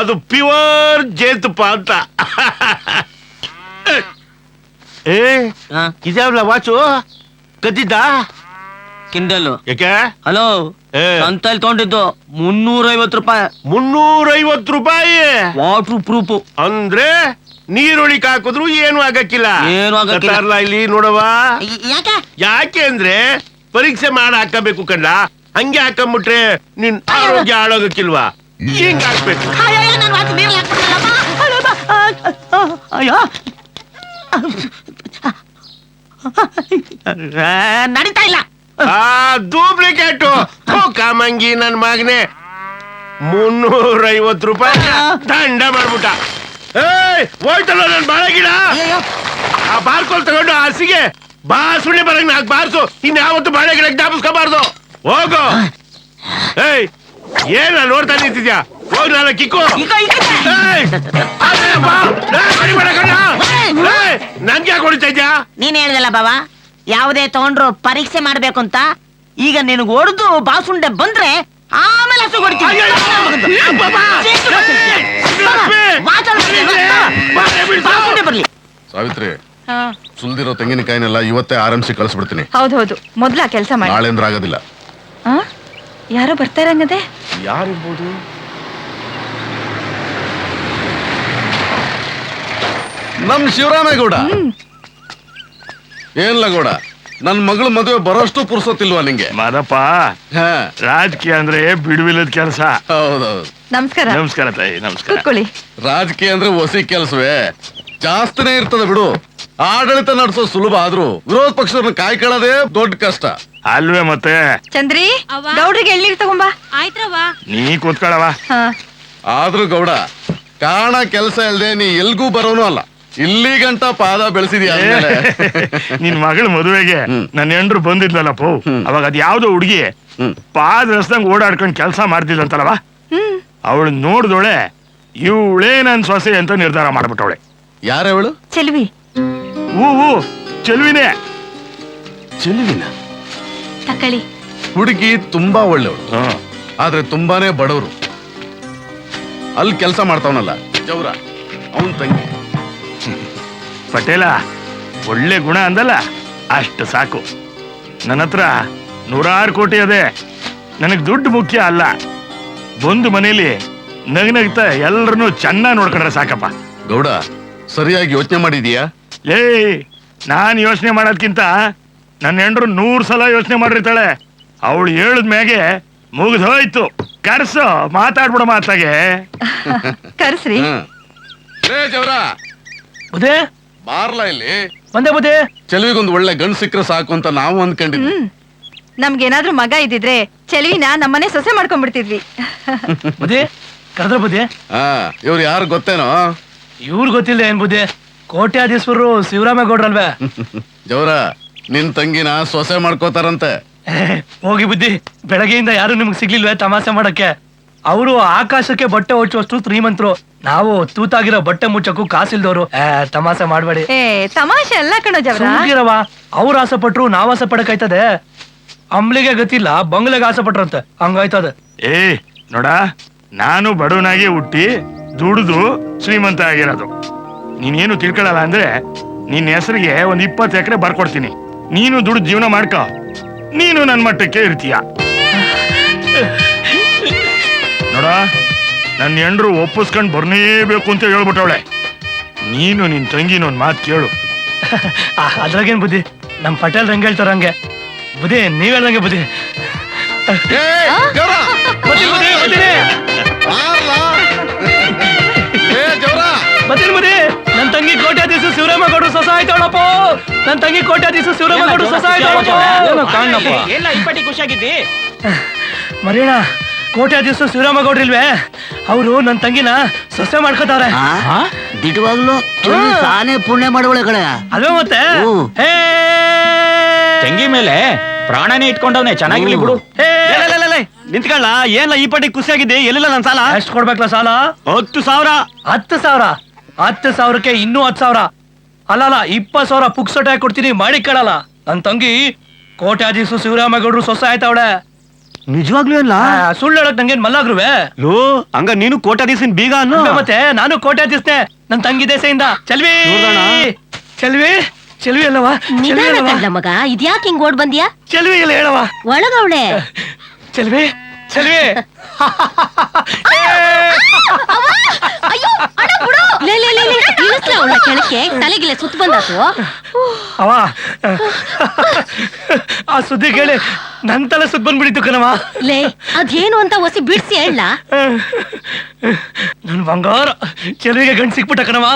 ಅದು ಪ್ಯೂರ್ ಜೇನುತುಪ್ಪ ಅಂತ. ಏ ಇದ್ಯಾವಲ್ಲ ವಾಚು ಕದ್ದಿದ್ದ ಕಿಂಡಲ್ಲು ಯಾಕೆ? ಹಲೋ ಸಂತಲ್ಲಿ ತಗೊಂಡಿದ್ದು 350 ರೂಪಾಯಿ. 350 ರೂಪಾಯಿ ವಾಟರ್ ಪ್ರೂಫ್ ಅಂದ್ರೆ ನೀರುಳಿಕ್ ಹಾಕಿದ್ರು ಏನು ಆಗಕ್ಕಿಲ್ಲ. ಏನು ಆಗಕ್ಕಿಲ್ಲ. ತರ್ಲಾ ಇಲ್ಲಿ ನೋಡವ. ಯಾಕೆ ಯಾಕೆ ಅಂದ್ರೆ ಪರೀಕ್ಷೆ ಮಾಡಿ ಹಾಕಬೇಕು ಕಣ್ಣ. ಹಂಗೆ ಹಾಕೊಂಡ್ಬಿಟ್ರೆ ನಿನ್ ಆರೋಗ್ಯ ಹಾಳಾಗಕ್ಕಿಲ್ವಾ? ಹಿಂಗ್ ಹಾಕ್ಬೇಕು. ಅಯ್ಯೋ ನಡೀತಾ ಇಲ್ಲ. ಡೂಪ್ಲಿಕೇಟು ಕಾಮಂಗಿ ನನ್ ಮಗನೆ. 350 ರೂಪಾಯಿ ದಂಡ ಮಾಡ್ಬಿಟ್ಟ. ಹೋಯ್ತಲ್ಲ ನನ್ ಬಾಳೆ ಗಿಡ. ಆ ಬಾರ್ಕೋಲ್ ತಗೊಂಡು ಹಸಿಗೆ ಬಾಸುಳ್ಳಿ ಬರಂಗ್ ನಾಲ್ಕು ಬಾರ್ಸು. ಇನ್ಯಾವತ್ತು ಬಾಳೆ ಗಿಡಕ್ಕೆ ಜ್ಞಾಪಿಸ್ಕೋಬಾರ್ದು. ಹೋಗು. ಏಯ್ ಏನ ನೋಡ್ತಾ ನಿಂತಿದ್ಯಾ? ಹೋಗ್ ನಾನು ಕಿಕ್ಕು. ನನ್ಗೆ ಯಾಕೆ ಹೊಡಿತಾ ಇದ್ಯಾ? ನೀನ್ ಹೇಳ್ದಲ್ಲ ಬಾಬಾ, ಯಾವುದೇ ತಗೊಂಡ್ರು ಪರೀಕ್ಷೆ ಮಾಡ್ಬೇಕು ಅಂತ. ಈಗ ನಿನಗ್ ಹೊಡೆದು ಬಾಸುಂಡೆ ಬಂದ್ರೆ ಆಮೇಲೆ ಹಸು ಹೊಡಿತೀನಿ. ಬರ್ಲಿ. ಸಾವಿತ್ರಿ, ಸುಲ್ದಿರೋ ತೆಂಗಿನಕಾಯಿನೆಲ್ಲ ಇವತ್ತೇ ಆರಂಭಿಸಿ ಕಳಿಸ್ಬಿಡ್ತೀನಿ. ಹೌದೌದು, ಮೊದ್ಲ ಕೆಲಸ ಮಾಡಿ. ನಾಳೆ ಅಂದ್ರೆ ಆಗೋದಿಲ್ಲ. ಯಾರೋ ಬರ್ತಾರಂಗದೆ. ಯಾರಿರ್ಬೋದು? ನಮ್ ಶಿವರಾಮೇಗೌಡ. ಏನ್ಲ ಗೌಡ, ನನ್ ಮಗಳ ಮದುವೆ ಬರೋಷ್ಟು ಪುರ್ಸೊತ್ತಿಲ್ವಾ ನಿಂಗೆ? ಮಾದಪ್ಪ, ರಾಜಕೀಯ ಅಂದ್ರೆ ಬಿಡುವಿಲ್ಲದ ಕೆಲಸ. ಹೌದೌದು. ನಮಸ್ಕಾರ. ನಮಸ್ಕಾರ ತಾಯಿ, ನಮಸ್ಕಾರ. ಕೂತ್ಕೊಳ್ಳಿ. ರಾಜಕೀಯ ಅಂದ್ರೆ ಹೊಸಿ ಕೆಲ್ಸವೇ, ಜಾಸ್ತಿನೇ ಇರ್ತದ ಬಿಡು. ಆಡಳಿತ ನಡೆಸೋ ಸುಲಭ ಆದ್ರೂ ವಿರೋಧ ಪಕ್ಷದವ್ರನ್ನ ಕಾಯ್ಕೊಳ್ಳೋದೇ ದೊಡ್ಡ ಕಷ್ಟ ಅಲ್ವೇ? ಮತ್ತೆ ಚಂದ್ರಿ, ಗೌಡ್ರಿಗೆ ಎಳ್ನೀರ್ ತಗೊಂಬಾ. ಆಯ್ತ್ರವ್ವ. ನೀ ಕೂತ್ಕೊಳ್ಳವ. ಆದ್ರೂ ಗೌಡ, ಕಾರಣ ಕೆಲಸ ಇಲ್ದೆ ನೀ ಎಲ್ಗೂ ಬರೋನು ಅಲ್ಲ. ಇಲ್ಲಿ ಗಂಟ ಪಾದ ಬೆಳೆಸಿದ್ಯಾ. ನಿನ್ ಮಗಳ ಮದುವೆಗೆ ನನ್ನ ಹೆಂಡ್ರು ಬಂದಿದ್ಲಲ್ಲಪ್ಪ, ಅವಾಗ ಅದ್ ಯಾವ್ದೋ ಹುಡುಗಿ ಪಾದ ರಸ್ದಂಗ್ ಓಡಾಡ್ಕೊಂಡ್ ಕೆಲಸ ಮಾಡ್ತಿದ್ಲಂತಲ್ಲವ. ಅವಳು ನೋಡ್ದೋಳೆ ಇವಳೇ ನನ್ ಸೊಸೆ ಅಂತ ನಿರ್ಧಾರ ಮಾಡ್ಬಿಟ್ಟವಳೆ. ಯಾರವಳು? ಚೆಲ್ವಿ. ಚೆಲುವಿನೇ. ಚೆಲುವಿನ ತಕಳಿ. ಹುಡುಗಿ ತುಂಬಾ ಒಳ್ಳೆವಳು, ಆದ್ರೆ ತುಂಬಾನೇ ಬಡವರು. ಅಲ್ಲಿ ಕೆಲಸ ಮಾಡ್ತಾವನಲ್ಲ ಜೌರ, ಅವನ್ ತಂಗಿ. ಪಟೇಲ, ಒಳ್ಳೆ ಗುಣ ಅಂದಲ್ಲ, ಅಷ್ಟು ಸಾಕು. ನನ್ನ ಹತ್ರ 100 ಕೋಟಿ ಅದೇ. ನನಗ್ ದುಡ್ಡು ಮುಖ್ಯ ಅಲ್ಲ. ಬಂದು ಮನೇಲಿ ನಗ್ನಗ್ತಾ ಎಲ್ರನ್ನೂ ಚೆನ್ನಾಗಿ ನೋಡ್ಕೊಂಡ್ರೆ ಸಾಕಪ್ಪ. ಗೌಡ, ಸರಿಯಾಗಿ ಯೋಚನೆ ಮಾಡಿದೀಯಾ? ನಾನ್ ಯೋಚನೆ ಮಾಡೋದ್ಕಿಂತ ನನ್ನ ಹೆಂಡ್ರು 100 ಸಲ ಯೋಚನೆ ಮಾಡಿರ್ತಾಳೆ. ಅವಳು ಹೇಳಿದ ಮ್ಯಾಗೆ ಮುಗಿದು ಹೋಯ್ತು. ಕರ್ಸು, ಮಾತಾಡ್ಬಿಡ ಮಾತಾಗೆ. ಕರ್ಸ್ರಿ. ಜೌರ ಬುದೇ ಬಾರ್ಲಾ ಇಲ್ಲಿ. ಬಂದೆ ಬುದೇ. ಚೆಲುವಿಗೊಂದು ಒಳ್ಳೆ ಗಂಡು ಸಿಕ್ಕರೆ ಸಾಕು ಅಂತ ನಾವು ಅಂದ್ಕೊಂಡಿದ್ವಿ. ನಮ್ಗೇನಾದ್ರೂ ಮಗ ಇದ್ದಿದ್ರೆ ಚೆಲುವಿನ ನಮ್ಮನೆ ಸೊಸೆ ಮಾಡ್ಕೊಂಡ್ಬಿಡ್ತಿದ್ವಿ. ಬುದೇ ಕರೆದ್ರ ಬುದೇ. ಇವ್ರು ಯಾರು ಗೊತ್ತೇನೋ? ಇವ್ರು ಗೊತ್ತಿಲ್ಲ ಏನ್ ಬುದೇ? ಕೋಟ್ಯಾಧೀಶ್ವರರು ಶಿವರಾಮೇಗೌಡ್ರಲ್ವೇ? ಜೌರ, ನಿನ್ ತಂಗಿನ ಸೊಸೆ ಮಾಡ್ಕೋತಾರಂತೆ. ಹೋಗಿ ಬುದ್ಧಿ, ಬೆಳಗ್ಗೆಯಿಂದ ಯಾರು ನಿಮ್ಗೆ ಸಿಗ್ಲಿಲ್ವೇ ತಮಾಷೆ ಮಾಡಕ್ಕೆ? ಅವರು ಆಕಾಶಕ್ಕೆ ಬಟ್ಟೆ ಹೊಚ್ಚುವಷ್ಟು ಶ್ರೀಮಂತರು, ನಾವು ತೂತಾಗಿರೋ ಬಟ್ಟೆ ಮುಚ್ಚಕ್ಕೂ ಕಾಸಿಲ್ದವ್ರು. ತಮಾಷೆ ಮಾಡ್ಬೇಡಿ. ತಮಾಷೆ ಅಲ್ಲ ಕಣೋ ಜವರ. ಅವ್ರು ಆಸೆ ಪಟ್ರು ನಾವ್ ಆಸೆ ಪಡಕಾಯ್ತದೆ. ಅಂಬ್ಲಿಗೆ ಗತಿಲ್ಲ, ಬಂಗ್ಲೆಗೆ ಆಸೆ ಪಟ್ರಂತೆ, ಹಂಗಾಯ್ತದ. ನೋಡ, ನಾನು ಬಡವನಾಗಿ ಹುಟ್ಟಿ ದುಡಿದು ಶ್ರೀಮಂತ ಆಗಿರೋದು. ನೀನೇನು ತಿಳ್ಕೊಳ್ಳಲ್ಲ ಅಂದ್ರೆ ನಿನ್ನ ಹೆಸರಿಗೆ 20 ಎಕರೆ ಬರ್ಕೊಡ್ತೀನಿ. ನೀನು ದುಡ್ಡು ಜೀವನ ಮಾಡ್ಕೊ, ನೀನು ನನ್ನ ಮಟ್ಟಕ್ಕೆ ಇರ್ತೀಯ. ನೋಡ, ನನ್ನ ಹೆಂಡ್ರು ಒಪ್ಪಿಸ್ಕೊಂಡ್ ಬರ್ನೇಬೇಕು ಅಂತ ಹೇಳ್ಬಿಟ್ಟವಳೆ. ನೀನು ನಿನ್ ತಂಗಿನ ಒಂದ್ ಮಾತು ಕೇಳು. ಅದ್ರಾಗೇನ್ ಬುದ್ಧಿ, ನಮ್ ಪಟೇಲ್ ರಂಗ ಹೇಳ್ತಾರ ಹಂಗೆ. ಬುದ್ಧಿ ನೀವ್ ಹೇಳ್ದಂಗೆ ಬುದ್ಧಿ. ಬತ್ತೀನಿ ಬುದ್ಧಿ. ನನ್ ತಂಗಿ ಕೋಟ್ಯಾಧೀಶ ಶಿವರಾಮೇಗೌಡರು ಸೊಸ ಆಯ್ತಾಳಪ್ಪ. ನನ್ ತಂಗಿ ಕೋಟ್ಯಾಧೀಶ ಶಿವರಾಮೇಗೌಡರು ಸೊಸ ಆಯ್ತಾಳಪ್ಪ. ಖುಷಿಯಾಗಿದ್ದಿ ಮರೇಣ, ಕೋಟ್ಯಾಧೀಶ ಶಿವರಾಮೇಗೌಡ್ರು ಇಲ್ವೇ? ಅವರು ನನ್ ತಂಗಿನ ಸೊಸೆ ಮಾಡ್ಕೋತಾವ್ರೆ. ದಿಟವಾಗ್ಲು ಸಾನೆ ಪುಣ್ಯ ಮಾಡುವಳೆ ಕಡೆ ಅಲ್ವೇ ಮತ್ತೆ? ತಂಗಿ ಮೇಲೆ ಪ್ರಾಣನೇ ಇಟ್ಕೊಂಡವ್ನೆ ಚೆನ್ನಾಗಿರ್ಲಿ ಬಿಡು. ನಿಂತ್ಕೊಳ್ಳ ಏನ್ಲ ಈ ಪಟ್ಟಿ ಖುಷಿಯಾಗಿದೆ. ಎಲ್ಲಿಲ್ಲ ನನ್ ಸಾಲ ಎಷ್ಟು ಕೊಡ್ಬೇಕಲ್ಲ ಸಾಲ? 10,000. 10,000? 10,000ಕ್ಕೆ ಇನ್ನೂ 10,000 ಅಲ್ಲ 20,000 ಪುಕ್ಸಟೆ ಕೊಡ್ತೀನಿ ಮಾಡಿ ಕೇಳಲ್ಲ. ನನ್ ತಂಗಿ ಕೋಟ್ಯಾಧೀಶು ಶಿವರಾಮೇಗೌಡರು ಸೊಸೆ ಆಯ್ತಾವಳೆ. ನಿಜವಾಗ್ಲೂ ಅಲ್ಲ? ಸುಳ್ಳು ಹೇಳಕ್ ನಂಗೇನ್ ಮಲ್ಲಾಗ್ರುವೆ? ಲೋ ಹಂಗ ನೀನು ಕೋಟ್ಯಾಧೀಶನ್ ಬೀಗ ಅನ್ನು. ಮತ್ತೆ ನಾನು ಕೋಟ್ಯಾಧೀಶನೆ ನನ್ ತಂಗಿ ದೇಶದಿಂದ. ಚೆಲ್ವಿ ಚೆಲ್ವಿ ಚೆಲ್ವಿ ಅಲ್ಲವಾ? ಮಗ ಇದ್ಯಾಕೆ ಹಿಂಗ್ ಓಡ್ ಬಂದ್ಯಾ? ಚೆಲ್ವಿ ಇಲ್ಲ ಹೇಳವ. ಒಳಗವಳೆ. ಚೆಲ್ವಿ ಚೆಲ್ವಿ ಅವಳ ಕೆಳಕ್ಕೆ ತಲೆಗಿಲೆ ಸುತ್ತ ಬಂದಾತು. ಅವ ಆ ಸುದ್ದಿ ಕೇಳಿ ನನ್ ತಲೆ ಸುತ್ತ ಬಂದ್ಬಿಡಿತು ಕಣವ. ಲೇ ಅದೇನು ಅಂತ ಒಸಿ ಬಿಡ್ಸಿ ಹೇಳ. ನನ್ ಬಂಗಾರ ಚೆಲುವಿಗೆ ಗಂಡು ಸಿಕ್ಬಿಟ್ಟ ಕಣವ.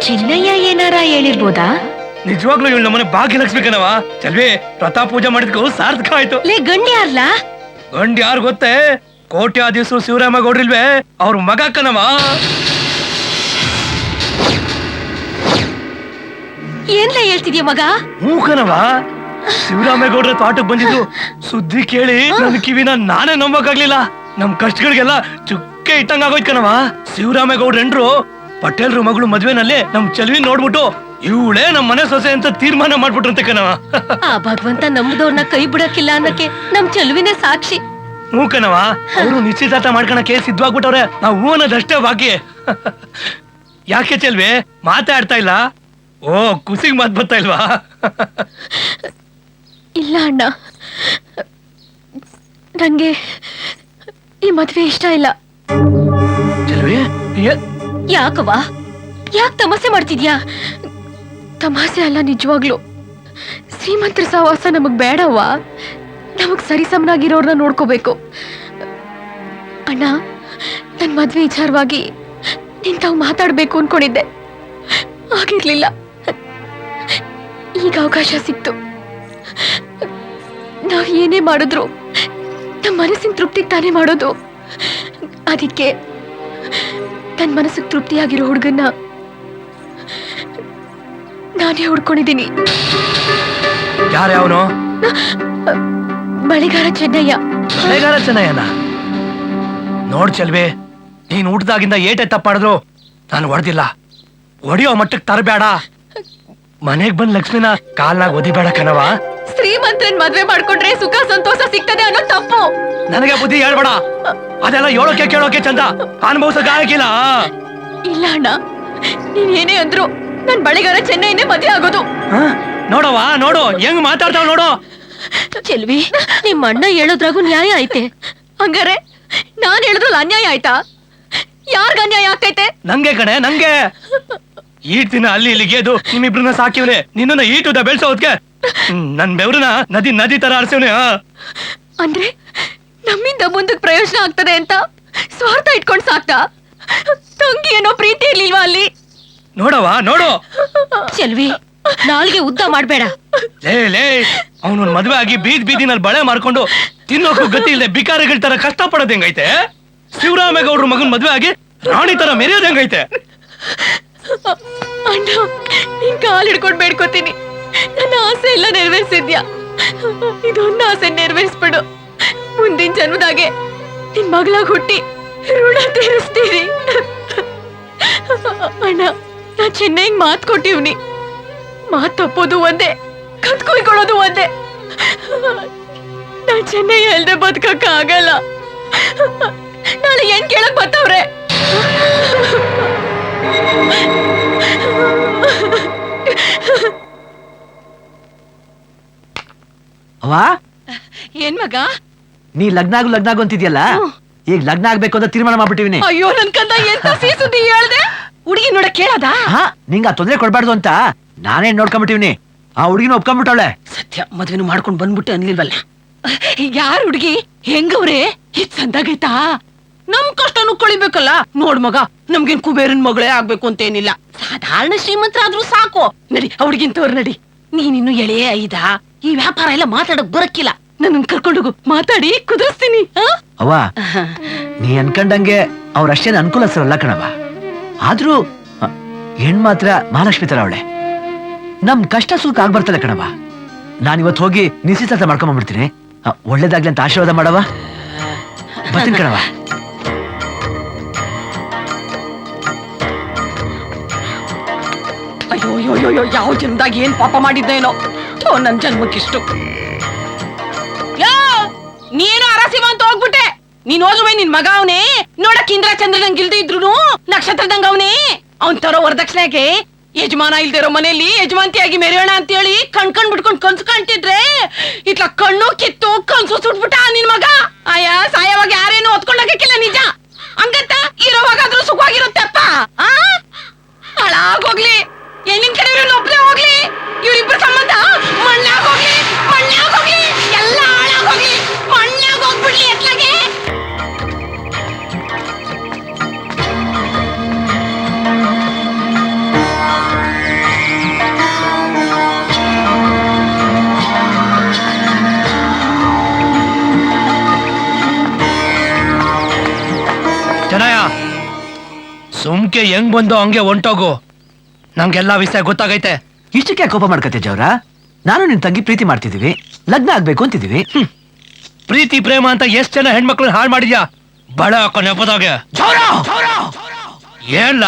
ಚಿನ್ನಯ್ಯ ಏನಾರ ಹೇಳಿರ್ಬೋದಾ? ನಿಜವಾಗ್ಲೂ ಇವಳು ನಮ್ಮನೆ ಭಾಗ್ಯಲಕ್ಷ್ಮಿ ಕಣವ. ಚೆಲ್ವಿ ವ್ರತ ಪೂಜೆ ಮಾಡಿದ್ಕು ಸಾರ್ಥಕ ಆಯ್ತು. ಲೇ ಗಂಡಿ ಯಾರ್ಲ? ಗಂಡ್ ಯಾರು ಗೊತ್ತೇ? ಕೋಟ್ಯಾಧೀಶರು ಶಿವರಾಮೇಗೌಡ್ರಿಲ್ವೇ ಅವ್ರ ಮಗ ಕಣವ. ಏನ್ಲ ಹೇಳ್ತಿದ್ಯ ಮಗ? ಹ್ಞೂ ಕಣವ. ಶಿವರಾಮೇಗೌಡ್ರ ತೋಟಕ್ಕೆ ಬಂದಿದ್ದು ಸುದ್ದಿ ಕೇಳಿ ನನ್ ಕಿವಿನ ನಾನೇ ನಂಬಕ್ಕಾಗ್ಲಿಲ್ಲ. ನಮ್ ಕಷ್ಟಗಳಿಗೆಲ್ಲ ಚುಕ್ಕೆ ಇಟ್ಟಂಗ ಆಗೋಯ್ತು ಕಣವ. ಶಿವರಾಮೇಗೌಡ್ರೆಂಡ್ರು ಪಟೇಲ್ರು ಮಗಳು ಮದ್ವೆನಲ್ಲಿ ನಮ್ ಚೆಲ್ವಿ ನೋಡ್ಬಿಟ್ಟು ಇವಳೇ ನಮ್ ಮನೆ ಸೊಸೆ ಅಂತ ತೀರ್ಮಾನ ಮಾಡ್ಬಿಟ್ರಂತೆ ಕಣವ. ಆ ಭಗವಂತ ನಮ್ದವ್ರನ್ನ ಕೈ ಬಿಡಕ್ಕಿಲ್ಲ ಅನ್ನಕ್ಕೆ ನಮ್ ಚೆಲುವಿನೇ ಸಾಕ್ಷಿ. ಹ್ಞೂ ಕಣವ. ಅವರು ನಿಶ್ಚಿತಾರ್ಥ ಮಾಡ್ಕೊಳಕ್ಕೆ ಸಿದ್ಧವಾಗ್ಬಿಟ್ಟವ್ರೆ. ನಾವು ಹೂ ಅನ್ನೋದಷ್ಟೇ ಬಾಕಿ. ಯಾಕೆ ಚೆಲ್ವಿ ಮಾತಾಡ್ತಾ ಇಲ್ಲ? ಓ ಕುಸಿಗ್ ಮಾತ್ ಬರ್ತಾ ಇಲ್ವಾ? ಇಲ್ಲ ಅಣ್ಣ, ನಂಗೆ ಈ ಮದ್ವೆ ಇಷ್ಟ ಇಲ್ಲ. ಚೆಲ್ವಿ ಯಾಕವ್ವ? ಯಾಕೆ ತಮಾಷೆ ಮಾಡ್ತಿದ್ಯಾ? ತಮಾಷೆ ಅಲ್ಲ, ನಿಜವಾಗ್ಲು ಶ್ರೀಮಂತರ ಸಹವಾಸ ನಮಗ್ ಬೇಡವ್ವ. ನಮಗ್ ಸರಿಸಮನಾಗಿರೋರ್ನ ನೋಡ್ಕೋಬೇಕು. ಅಣ್ಣ, ನನ್ ಮದ್ವೆ ವಿಚಾರವಾಗಿ ನಿಂತಾವ್ ಮಾತಾಡ್ಬೇಕು ಅನ್ಕೊಂಡಿದ್ದೆ, ಆಗಿರ್ಲಿಲ್ಲ. ಈಗ ಅವಕಾಶ ಸಿಕ್ತು. ನಾವ್ ಏನೇ ಮಾಡಿದ್ರು ನಮ್ಮ ಮನಸ್ಸಿನ ತೃಪ್ತಿ ತಾನೇ ಮಾಡೋದು. ಅದಕ್ಕೆ ನನ್ನ ಮನಸ್ಸಿಗೆ ತೃಪ್ತಿಯಾಗಿರೋ ಹುಡುಗನ್ನ ನಾನೇ ಹುಡ್ಕೊಂಡಿದ್ದೀನಿ. ಯಾರ್ಯಾವನು? ಬಳಿಗಾರ ಚೆನ್ನಯ್ಯ. ಬಳಿಗಾರ ಚೆನ್ನಯ್ಯನ? ನೋಡ್ ಚೆಲ್ವಿ, ನೀನ್ ಊಟದಾಗಿಂದ ಏಟೆ ತಪ್ಪಾಡಿದ್ರು ನಾನು ಹೊಡೆದಿಲ್ಲ. ಹೊಡಿಯೋ ಮಟ್ಟಕ್ಕೆ ತರಬೇಡ. ಮನೆಗ್ ಬಂದ್ ಲಕ್ಷ್ಮಿನ ಕಾಲ್ನಾಗ ಒದಿಬೇಡ ಕಣವ. ಶ್ರೀಮಂತರನ್ ಮದ್ವೆ ಮಾಡ್ಕೊಂಡ್ರೆ ಸುಖ ಸಂತೋಷ ಸಿಗ್ತದೆ ಅನ್ನೋ ತಪ್ಪು. ನನಗೆ ಬುದ್ಧಿ ಹೇಳ್ಬೇಡ. ಅದೆಲ್ಲ ಹೇಳೋಕೆ ಕೇಳೋಕೆ ಚಂದ, ಅನುಭವಿಸೋಕೆ ಆಗಿಲ್ಲ. ಇಲ್ಲ ಅಣ್ಣ, ನೀನ್ ಏನೇ ಅಂದ್ರು ನನ್ ಬಳಿಗಾರ ಚೆನ್ನೈನೇ ಮದ್ವೆ ಆಗೋದು. ನೋಡವ ನೋಡು ಹೆಂಗ್ ಮಾತಾಡ್ತಾವ್ ನೋಡು. ಚೆಲ್ವಿ, ನಿಮ್ಮ ಅಣ್ಣ ಹೇಳೋದ್ರಾಗೂ ನ್ಯಾಯ ಐತೆ. ಹಂಗಾರೆ ನಾನ್ ಹೇಳಿದ್ರಲ್ಲ ಅನ್ಯಾಯ ಆಯ್ತಾ? ಯಾರ್ಗ ಅನ್ಯಾಯ ಆಗ್ತೈತೆ? ನಂಗೆ ಕಣೆ, ನಂಗೆ. ಈಟ್ ದಿನ ಅಲ್ಲಿ ಇಲ್ಲಿಗೆದು ನಿಮ್ಮಿಬ್ರನ್ನ ಸಾಕಿವ್ನೆ. ನಿನ್ನ ಈಟುದ ಬೆಳ್ಸೋದ್ಕೆ ನನ್ ಬೆವ್ರನ್ನ ನದಿ ನದಿ ತರ ಆರ್ಸವ್ನೆ. ಅಂದ್ರೆ ನಮ್ಮಿಂದ ಮುಂದಕ್ಕೆ ಪ್ರಯೋಜನ ಆಗ್ತದೆ ಅಂತ ಸ್ವಾರ್ಥ ಇಟ್ಕೊಂಡ್ ಸಾಕ್ತಾ? ತಂಗಿ ಏನೋ ಪ್ರೀತಿ ಇರ್ಲಿಲ್ವಾ ಅಲ್ಲಿ? ನೋಡವ ನೋಡು. ಚೆಲ್ವಿ, ನಾಲ್ಗೆ ಉದ್ದ ಮಾಡ್ಬೇಡ. ಲೇ ಅವನು ಮದ್ವೆ ಆಗಿ ಬೀದಿನಲ್ಲಿ ಬಳೆ ಮಾರ್ಕೊಂಡು ತಿನ್ನೋಕು ಗತಿ ಇಲ್ಲದೆ ಬಿಕಾರಿಗಳ ತರ ಕಷ್ಟ ಪಡೋದ್ ಹೆಂಗೈತೆ? ಶಿವರಾಮೇಗೌಡ್ರ ಮಗನ್ ಮದ್ವೆ ಆಗಿ ರಾಣಿ ತರ ಮೆರೆಯೋದ್ ಹೆಂಗೈತೆ? ಅಣ್ಣ, ನಿನ್ ಕಾಲ್ ಹಿಡ್ಕೊಂಡ್ ಬೇಡ್ಕೋತೀನಿ. ನನ್ನ ಆಸೆ ಎಲ್ಲ ನೆರವೇರಿಸಿದ್ಯಾ? ಇದೊಂದು ಆಸೆ ನೆರವೇರಿಸ್ಬಿಡು. ಮುಂದಿನ ಜನ್ಮದಾಗೆ ನಿನ್ ಮಗಳಾಗ ಹುಟ್ಟಿ ಋಣ ತೀರಿಸ್ತೀನಿ. ಅಣ್ಣ, ನಾ ಚೆನ್ನೈಗ್ ಮಾತ್ ಕೊಟ್ಟಿವ್ನಿ. ಮಾತ್ ತಪ್ಪೋದು ಒಂದೇ, ಕತ್ಕೊಯ್ಕೊಳ್ಳೋದು ಒಂದೇ. ನಾ ಚೆನ್ನೈ ಅಲ್ದೆ ಬದುಕಕ್ಕ ಆಗಲ್ಲ. ನಾಳೆ ಏನ್ ಕೇಳಕ್ ಬರ್ತಾವ್ರೆ? ಅವ್ವ, ಏನ್ ಮಗ? ನೀ ಲಗ್ನ ಆಗು ಅಂತಿದ್ಯಲ್ಲ, ಈಗ ಲಗ್ನ ಆಗ್ಬೇಕು ಅಂತ ತೀರ್ಮಾನ ಮಾಡ್ಬಿಟ್ಟಿವಿನಿ. ಅಯ್ಯೋ ನನ್ ಕಂದ, ಎಂತ ಸಿಹಿ ಸುದ್ದಿ ಹೇಳ್ದೆ? ಹುಡುಗಿ ನೋಡ ಕೇಳದ? ಹಾ, ನಿಂಗ ತೊಂದ್ರೆ ಕೊಡ್ಬಾರ್ದು ಅಂತ ನಾನೇ ನೋಡ್ಕೊಂಡ್ಬಿಟ್ಟಿವ್ನಿ. ಆ ಹುಡುಗಿನ ಒಪ್ಕೊಂಡ್ಬಿಟ್ಟವಳೆ. ಸತ್ಯ, ಮದ್ವೆನು ಮಾಡ್ಕೊಂಡ್ ಬಂದ್ಬಿಟ್ಟು ಅನ್ಲಿಲ್ವಲ್ಲ. ಯಾರ ಹುಡುಗಿ? ಹೆಂಗವ್ರೆ? ಇದ್ ಸಂದಾಗೈತಾ? ನಮ್ ಕಷ್ಟನು ಕಳಿಬೇಕಲ್ಲ. ನೋಡ್ ಮಗ, ನಮ್ಗೇನ್ ಕುಬೇರನ್ ಮಗಳೇ ಆಗ್ಬೇಕು ಅಂತೇನಿಲ್ಲ. ಸಾಧಾರಣ ಶ್ರೀಮಂತರಾದ್ರೂ ಸಾಕು. ನಡಿ, ಹುಡುಗಿನ್ ತೋರ್ ನಡಿ. ನೀನಿನ್ನು ಎಳೆಯ ಐದ, ಈ ವ್ಯಾಪಾರ ಎಲ್ಲ ಮಾತಾಡಕ್ ಬರಕ್ಕಿಲ್ಲ. ನನ್ನ ಕರ್ಕೊಂಡೋಗು, ಮಾತಾಡಿ ಕುದುರಿಸ್ತೀನಿ. ಅವ್ವ, ನೀ ಅನ್ಕಂಡಂಗೆ ಅವ್ರಷ್ಟೇನು ಅನುಕೂಲಸ್ಥರಲ್ಲ ಕಣವ. ಆದ್ರೂ ಹೆಣ್ ಮಾತ್ರ ಮಹಾಲಕ್ಷ್ಮಿ ತರ ಅವಳೆ. ನಮ್ ಕಷ್ಟ ಸುಖ ಆಗ್ಬರ್ತಲ್ಲ ಕಣವ. ನಾನಿವತ್ತು ಹೋಗಿ ನಿಶ್ಚಿತಾರ್ಥ ಮಾಡ್ಕೊಂಡ್ಬಿಡ್ತೀನಿ. ಒಳ್ಳೇದಾಗ್ಲಿ ಅಂತ ಆಶೀರ್ವಾದ ಮಾಡವ. ಬರ್ತೀನಿ ಕಣವ. ಅಯ್ಯೋ ಅಯ್ಯೋ ಅಯ್ಯೋ ಯಾವ ಜನ್ಮದಾಗ ಏನ್ ಪಾಪ ಮಾಡಿದ್ದೇನೋ ನನ್ ಜನ್ಮಕ್ಕಿಷ್ಟು. ನೀನು ಅರಸಿವ ಅಂತ ಹೋಗ್ಬಿಟ್ಟೆ. ನೀನ್ ಹೋಗುವೆ ನಿನ್ ಮಗ ಅವನೇ ನೋಡಕ್ ಇಂದ್ರ ಚಂದ್ರದಂಗ್ ಇಲ್ದೇ ಇದ್ರು ನಕ್ಷತ್ರದಂಗ ಅವನೇ. ಅವನ್ ತರೋ ವರದಕ್ಷಿಣೆಗೆ ಯಜಮಾನ ಇಲ್ದೇ ಇರೋ ಮನೆಯಲ್ಲಿ ಯಜಮಾಂತಿಯಾಗಿ ಮೆರೆಯೋಣ ಅಂತ ಹೇಳಿ ಕಣ್ಕೊಂಡ್ ಬಿಟ್ಕೊಂಡ್ ಕನ್ಸು ಕಾಣ್ತಿದ್ರೆ ಇಟ್ಲ ಕಣ್ಣು ಕಿತ್ತು ಕನ್ಸು ಸುಟ್ಬಿಟ್ಟ ನಿನ್ ಮಗ. ಅಯ್ಯ ಸಾಯವಾಗ ಯಾರೇನು ಹೊತ್ಕೊಂಡೋಗಕ್ಕಿಲ್ಲ ನಿಜ. ಹಂಗಂತ ಇರೋವಾಗಾದ್ರೂ ಸುಖವಾಗಿರುತ್ತೆಪ್ಪ. ಹಾಳಾಗೋಗ್ಲಿ ಹೆಣ್ಣಿನ ಕಡೆ ಒಬ್ಬನೇ ಹೋಗ್ಲಿ. ಇವ್ರಿಬ್ರು ಸಂಬಂಧ ಮಣ್ಣಾಗೋಗ್ಲಿ ಮಣ್ಣಾಗೋಗ್ಲಿ ಎಲ್ಲ ಹಾಳಾಗೋಗ್ಲಿ ಮಣ್ಣಾಗೋಗ್ಬಿಡ್ಲಿ ಎತ್ಲಾಗೆ. ಜನಯ ಸುಮ್ಕೆ ಹೆಂಗ್ ಬಂದು ಹಂಗೆ ಹೊಂಟೋಗು. ನಂಗೆಲ್ಲಾ ವಿಷಯ ಗೊತ್ತಾಗೈತೆ. ಇಷ್ಟಕ್ಕೆ ಕೋಪ ಮಾಡ್ಕತ್ತೆ ಜವ್ರ? ನಾನು ನಿನ್ ತಂಗಿ ಪ್ರೀತಿ ಮಾಡ್ತಿದೀವಿ, ಲಗ್ನ ಆಗ್ಬೇಕು ಅಂತಿದೀವಿ. ಪ್ರೀತಿ ಪ್ರೇಮ ಅಂತ ಎಷ್ಟ್ ಜನ ಹೆಣ್ಮಕ್ಳನ್ನ ಹಾಳು ಮಾಡಿದ್ಯಾ ಬಳ ಹಾಕೋ ನೆಪದಾಗೆ. ಏನ್ಲ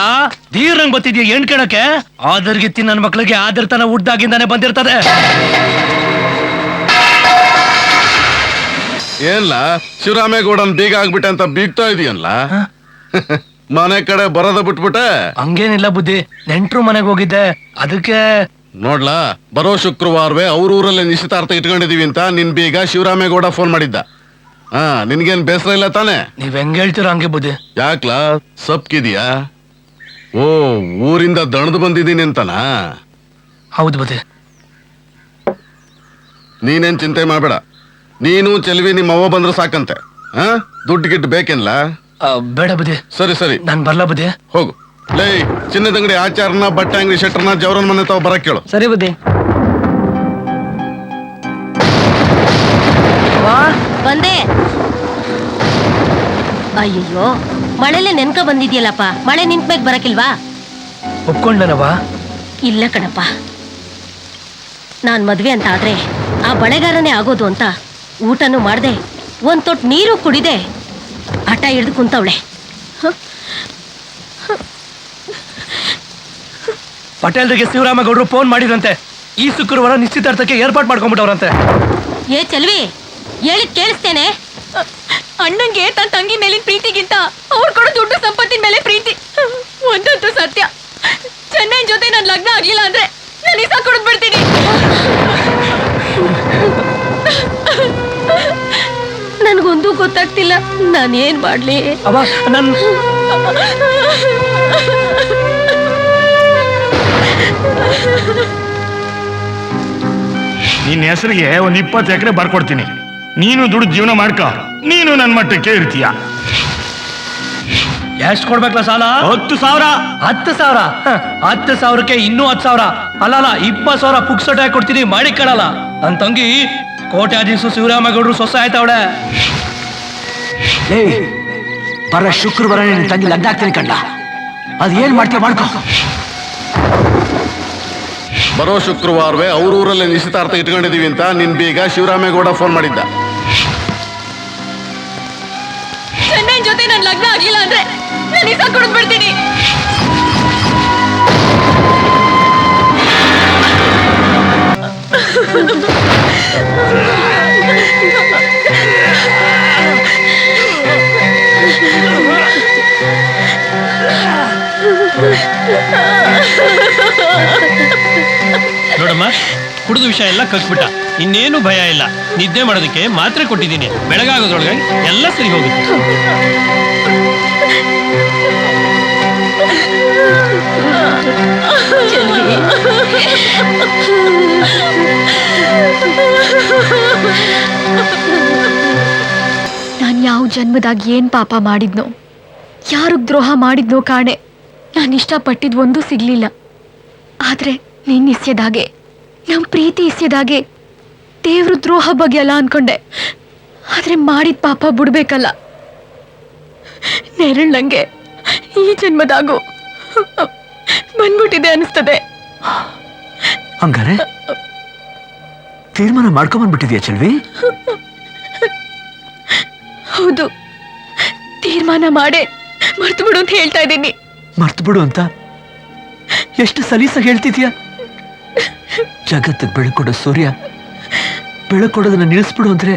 ಧೀರಂಗ್ ಬತ್ತಿದ್ಯಾ ಏನ್ ಕೇಳಕ್ಕೆ? ಆದರ್ಗಿತ್ತಿ ನನ್ ಮಕ್ಳಿಗೆ ಆದರ್ತನ ಹುಡ್ದಾಗಿಂದಾನೆ ಬಂದಿರ್ತದೆ. ಏನ್ಲ ಶಿವರಾಮೇಗೌಡನ್ ಬೀಗ ಆಗ್ಬಿಟ್ಟೆ ಅಂತ ಬೀಗ್ತಾ ಇದೀಯನ್ಲ? ಮನೆ ಕಡೆ ಬರೋದ ಬಿಟ್ಬಿಟ್ಟೆ? ಹಂಗೇನಿಲ್ಲ ಬುದ್ಧಿ, ನೆಂಟ್ರು ಮನೆಗೆ ಹೋಗಿದ್ದೆ ಅದಕ್ಕೆ. ನೋಡ್ಲಾ, ಬರೋ ಶುಕ್ರವಾರವೇ ಊರಲ್ಲೇ ನಿಶ್ಚಿತಾರ್ಥ ಇಟ್ಕೊಂಡಿದೀವಿ ಅಂತ ನಿನ್ ಬೀಗ ಶಿವರಾಮೇಗೌಡ ಫೋನ್ ಮಾಡಿದ್ದ. ನಿನ್ಗೇನ್ ಬೇಸರ ಇಲ್ಲ ತಾನೆ? ನೀವ್ ಹೆಂಗ್ ಹೇಳ್ತೀರ ಹಂಗೆ ಬುದ್ಧಿ. ಯಾಕ್ಲಾ ಸಪ್ಕಿದೀಯಾ? ಓ, ಊರಿಂದ ದಣದು ಬಂದಿದ್ದೀನಿ ಅಂತನಾ? ಹೌದು ಬುದ್ಧಿ. ನೀನೇನ್ ಚಿಂತೆ ಮಾಡ್ಬೇಡ. ನೀನು ಚೆಲ್ವಿ ನಿಮ್ಮ ಅವ್ವ ಬಂದ್ರೆ ಸಾಕಂತೆ. ದುಡ್ಡು ಗಿಟ್ಟು ಬೇಕೇನ್ಲ? ಬೇಡ ಬುದ್ಧಿ. ಸರಿ ಸರಿ, ನಾನ್ ಬರ್ಲಾ ಬುದ್ಧಿ. ಹೋಗು. ಲೈ, ಚಿನ್ನದಂಗಡಿ ಆಚಾರನ, ಬಟ್ಟೆ ಅಂಗಡಿ ಶೆಟ್ರನ, ಜವರನ್ ಮನೆ ತಾವ ಬರಕ್ ಕೇಳು. ಸರಿ ಬುದ್ಧಿ. ಬಂದೆ. ಅಯ್ಯಯ್ಯೋ, ಮಳೆಲೆ ನೆನ್ಕ ಬಂದಿದ್ಯಲ್ಲಪ್ಪ. ಮಳೆ ನಿಂತ್ಬೇಕು ಬರಕಿಲ್ವಾ? ಒಪ್ಕೊಂಡನವಾ? ಇಲ್ಲ ಕಣಪ್ಪ, ನಾನ್ ಮದ್ವೆ ಅಂತ ಆದ್ರೆ ಆ ಬಳೆಗಾರನೇ ಆಗೋದು ಅಂತ ಊಟನೂ ಮಾಡ್ದೆ, ಒಂದ್ ತೊಟ್ಟು ನೀರು ಕುಡಿದೆ ಹಠ ಹಿಡ್ದು ಕುಂತವಳೆ. ಪಟೇಲ್ರಿಗೆ ಶಿವರಾಮೇಗೌಡರು ಫೋನ್ ಮಾಡಿದ್ರಂತೆ. ಈ ಶುಕ್ರವಾರ ನಿಶ್ಚಿತಾರ್ಥಕ್ಕೆ ಏರ್ಪಾಟ್ ಮಾಡ್ಕೊಂಡ್ಬಿಟ್ಟವ್ರಂತೆ. ಏ ಚೆಲ್ವಿ, ಹೇಳಿದ್ ಕೇಳಿಸ್ತೇನೆ? ಅಣ್ಣಂಗೆ ತನ್ನ ತಂಗಿ ಮೇಲಿನ ಪ್ರೀತಿಗಿಂತ ಅವ್ರು ಕೊಡೋ ದುಡ್ಡು ಸಂಪತ್ತಿನ ಮೇಲೆ ಪ್ರೀತಿ. ಒಂದಂತೂ ಸತ್ಯ, ಚೆನ್ನೈ ಜೊತೆ ನನ್ ಲಗ್ನ ಆಗ್ಲಿಲ್ಲ ಅಂದ್ರೆ ನಾನು ಇಸ ಕೊಡದ್ ಬಿಡ್ತೀನಿ. ನನ್ಗೊಂದು ಗೊತ್ತಾಗ್ತಿಲ್ಲ, ನಾನೇನ್ ಮಾಡ್ಲಿ? ನಿನ್ನ ಹೆಸರಿಗೆ ಒಂದ್ 20 ಎಕರೆ ಬರ್ಕೊಡ್ತೀನಿ. ನೀನು ದುಡ್ಡು ಜೀವನ ಮಾಡ್ಕ. ನೀನು ನನ್ನ ಮಟ್ಟಕ್ಕೆ ಇರ್ತೀಯ. ಎಷ್ಟ್ ಕೊಡ್ಬೇಕಲ್ಲ ಸಾಲ? 10,000. 10,000? 10,000ಕ್ಕೆ ಇನ್ನೂ 10,000. ಅಲ್ಲ 20,000 ಪುಕ್ಸಟೆ ಕೊಡ್ತೀನಿ, ಮಾಡಿ ಕಳಲ್ಲ. ನನ್ ತಂಗಿ ಕೋಟ್ಯಾಧೀಶು ಶಿವರಾಮೇಗೌಡರು ಸೊಸೆ ಆಯ್ತವಳೆ. ಬರ ಶುಕ್ರವಾರ ನಿನ್ ತಂಗಿ ಲಗ್ನ ಆಗ್ತೀನಿ ಕಂಡ. ಅದ್ ಏನ್ ಮಾಡ್ತೀಯ ಮಾಡ್ಕೋ. ಬರೋ ಶುಕ್ರವಾರವೇ ಊರಲ್ಲೇ ನಿಶ್ಚಿತಾರ್ಥ ಇಟ್ಕೊಂಡಿದೀವಿ ಅಂತ ನಿನ್ ಬೀಗ ಶಿವರಾಮೇಗೌಡ ಫೋನ್ ಮಾಡಿದ್ದ. ಚೆನ್ನೈ ಜೊತೆ ನನ್ ಲಗ್ನ ಆಗ್ಲಿಲ್ಲ ಅಂದ್ರೆ ನಾನು ಇಸ ಕೊಡದ್ ಬಿಡ್ತೀನಿ. ನೋಡಮ್ಮ, ಕುಡಿದ ವಿಷಯ ಎಲ್ಲ ಕಳ್ಸ್ಬಿಟ್ಟ. ಇನ್ನೇನು ಭಯ ಇಲ್ಲ. ನಿದ್ದೆ ಮಾಡೋದಕ್ಕೆ ಮಾತ್ರೆ ಕೊಟ್ಟಿದ್ದೀನಿ. ಬೆಳಗಾಗೋದ್ರೊಳಗೆ ಎಲ್ಲ ಸರಿ ಹೋಗುತ್ತೆ. ನಾನ್ ಯಾವ ಜನ್ಮದಾಗ ಏನ್ ಪಾಪ ಮಾಡಿದ್ನೋ, ಯಾರಿಗ್ ದ್ರೋಹ ಮಾಡಿದ್ನೋ ಕಾಣೆ. ನಾನು ಇಷ್ಟಪಟ್ಟಿದ್ ಒಂದು ಸಿಗ್ಲಿಲ್ಲ. ಆದ್ರೆ ನಿನ್ನ ಇಸ್ಯದಾಗೆ, ನಮ್ ಪ್ರೀತಿ ಇಸ್ಯದಾಗೆ ದೇವ್ರು ದ್ರೋಹ ಬಗೆಯಲ್ಲ ಅನ್ಕೊಂಡೆ. ಆದ್ರೆ ಮಾಡಿದ ಪಾಪ ಬಿಡ್ಬೇಕಲ್ಲ. ನೆರಳಂಗೆ ಈ ಜನ್ಮದಾಗೂ ಬಂದ್ಬಿಟ್ಟಿದೆ ಅನಿಸ್ತದೆ. ಹಂಗಾರೆ ತೀರ್ಮಾನ ಮಾಡ್ಕೊಂಬಂದ್ಬಿಟ್ಟಿದ್ಯಾ ಚೆಲ್ವಿ? ಹೌದು, ತೀರ್ಮಾನ ಮಾಡೇ ಮರ್ತು ಬಿಡು ಅಂತ ಹೇಳ್ತಾ ಇದ್ದೀನಿ. ಮರ್ತು ಬಿಡು ಅಂತ ಎಷ್ಟು ಸಲೀಸಾಗಿ ಹೇಳ್ತಿದ್ಯಾ? ಜಗತ್ತಿಗೆ ಬೆಳಕೊಡೋ ಸೂರ್ಯ ಬೆಳಕೊಡೋದನ್ನ ನಿಲ್ಲಿಸ್ಬಿಡು ಅಂದ್ರೆ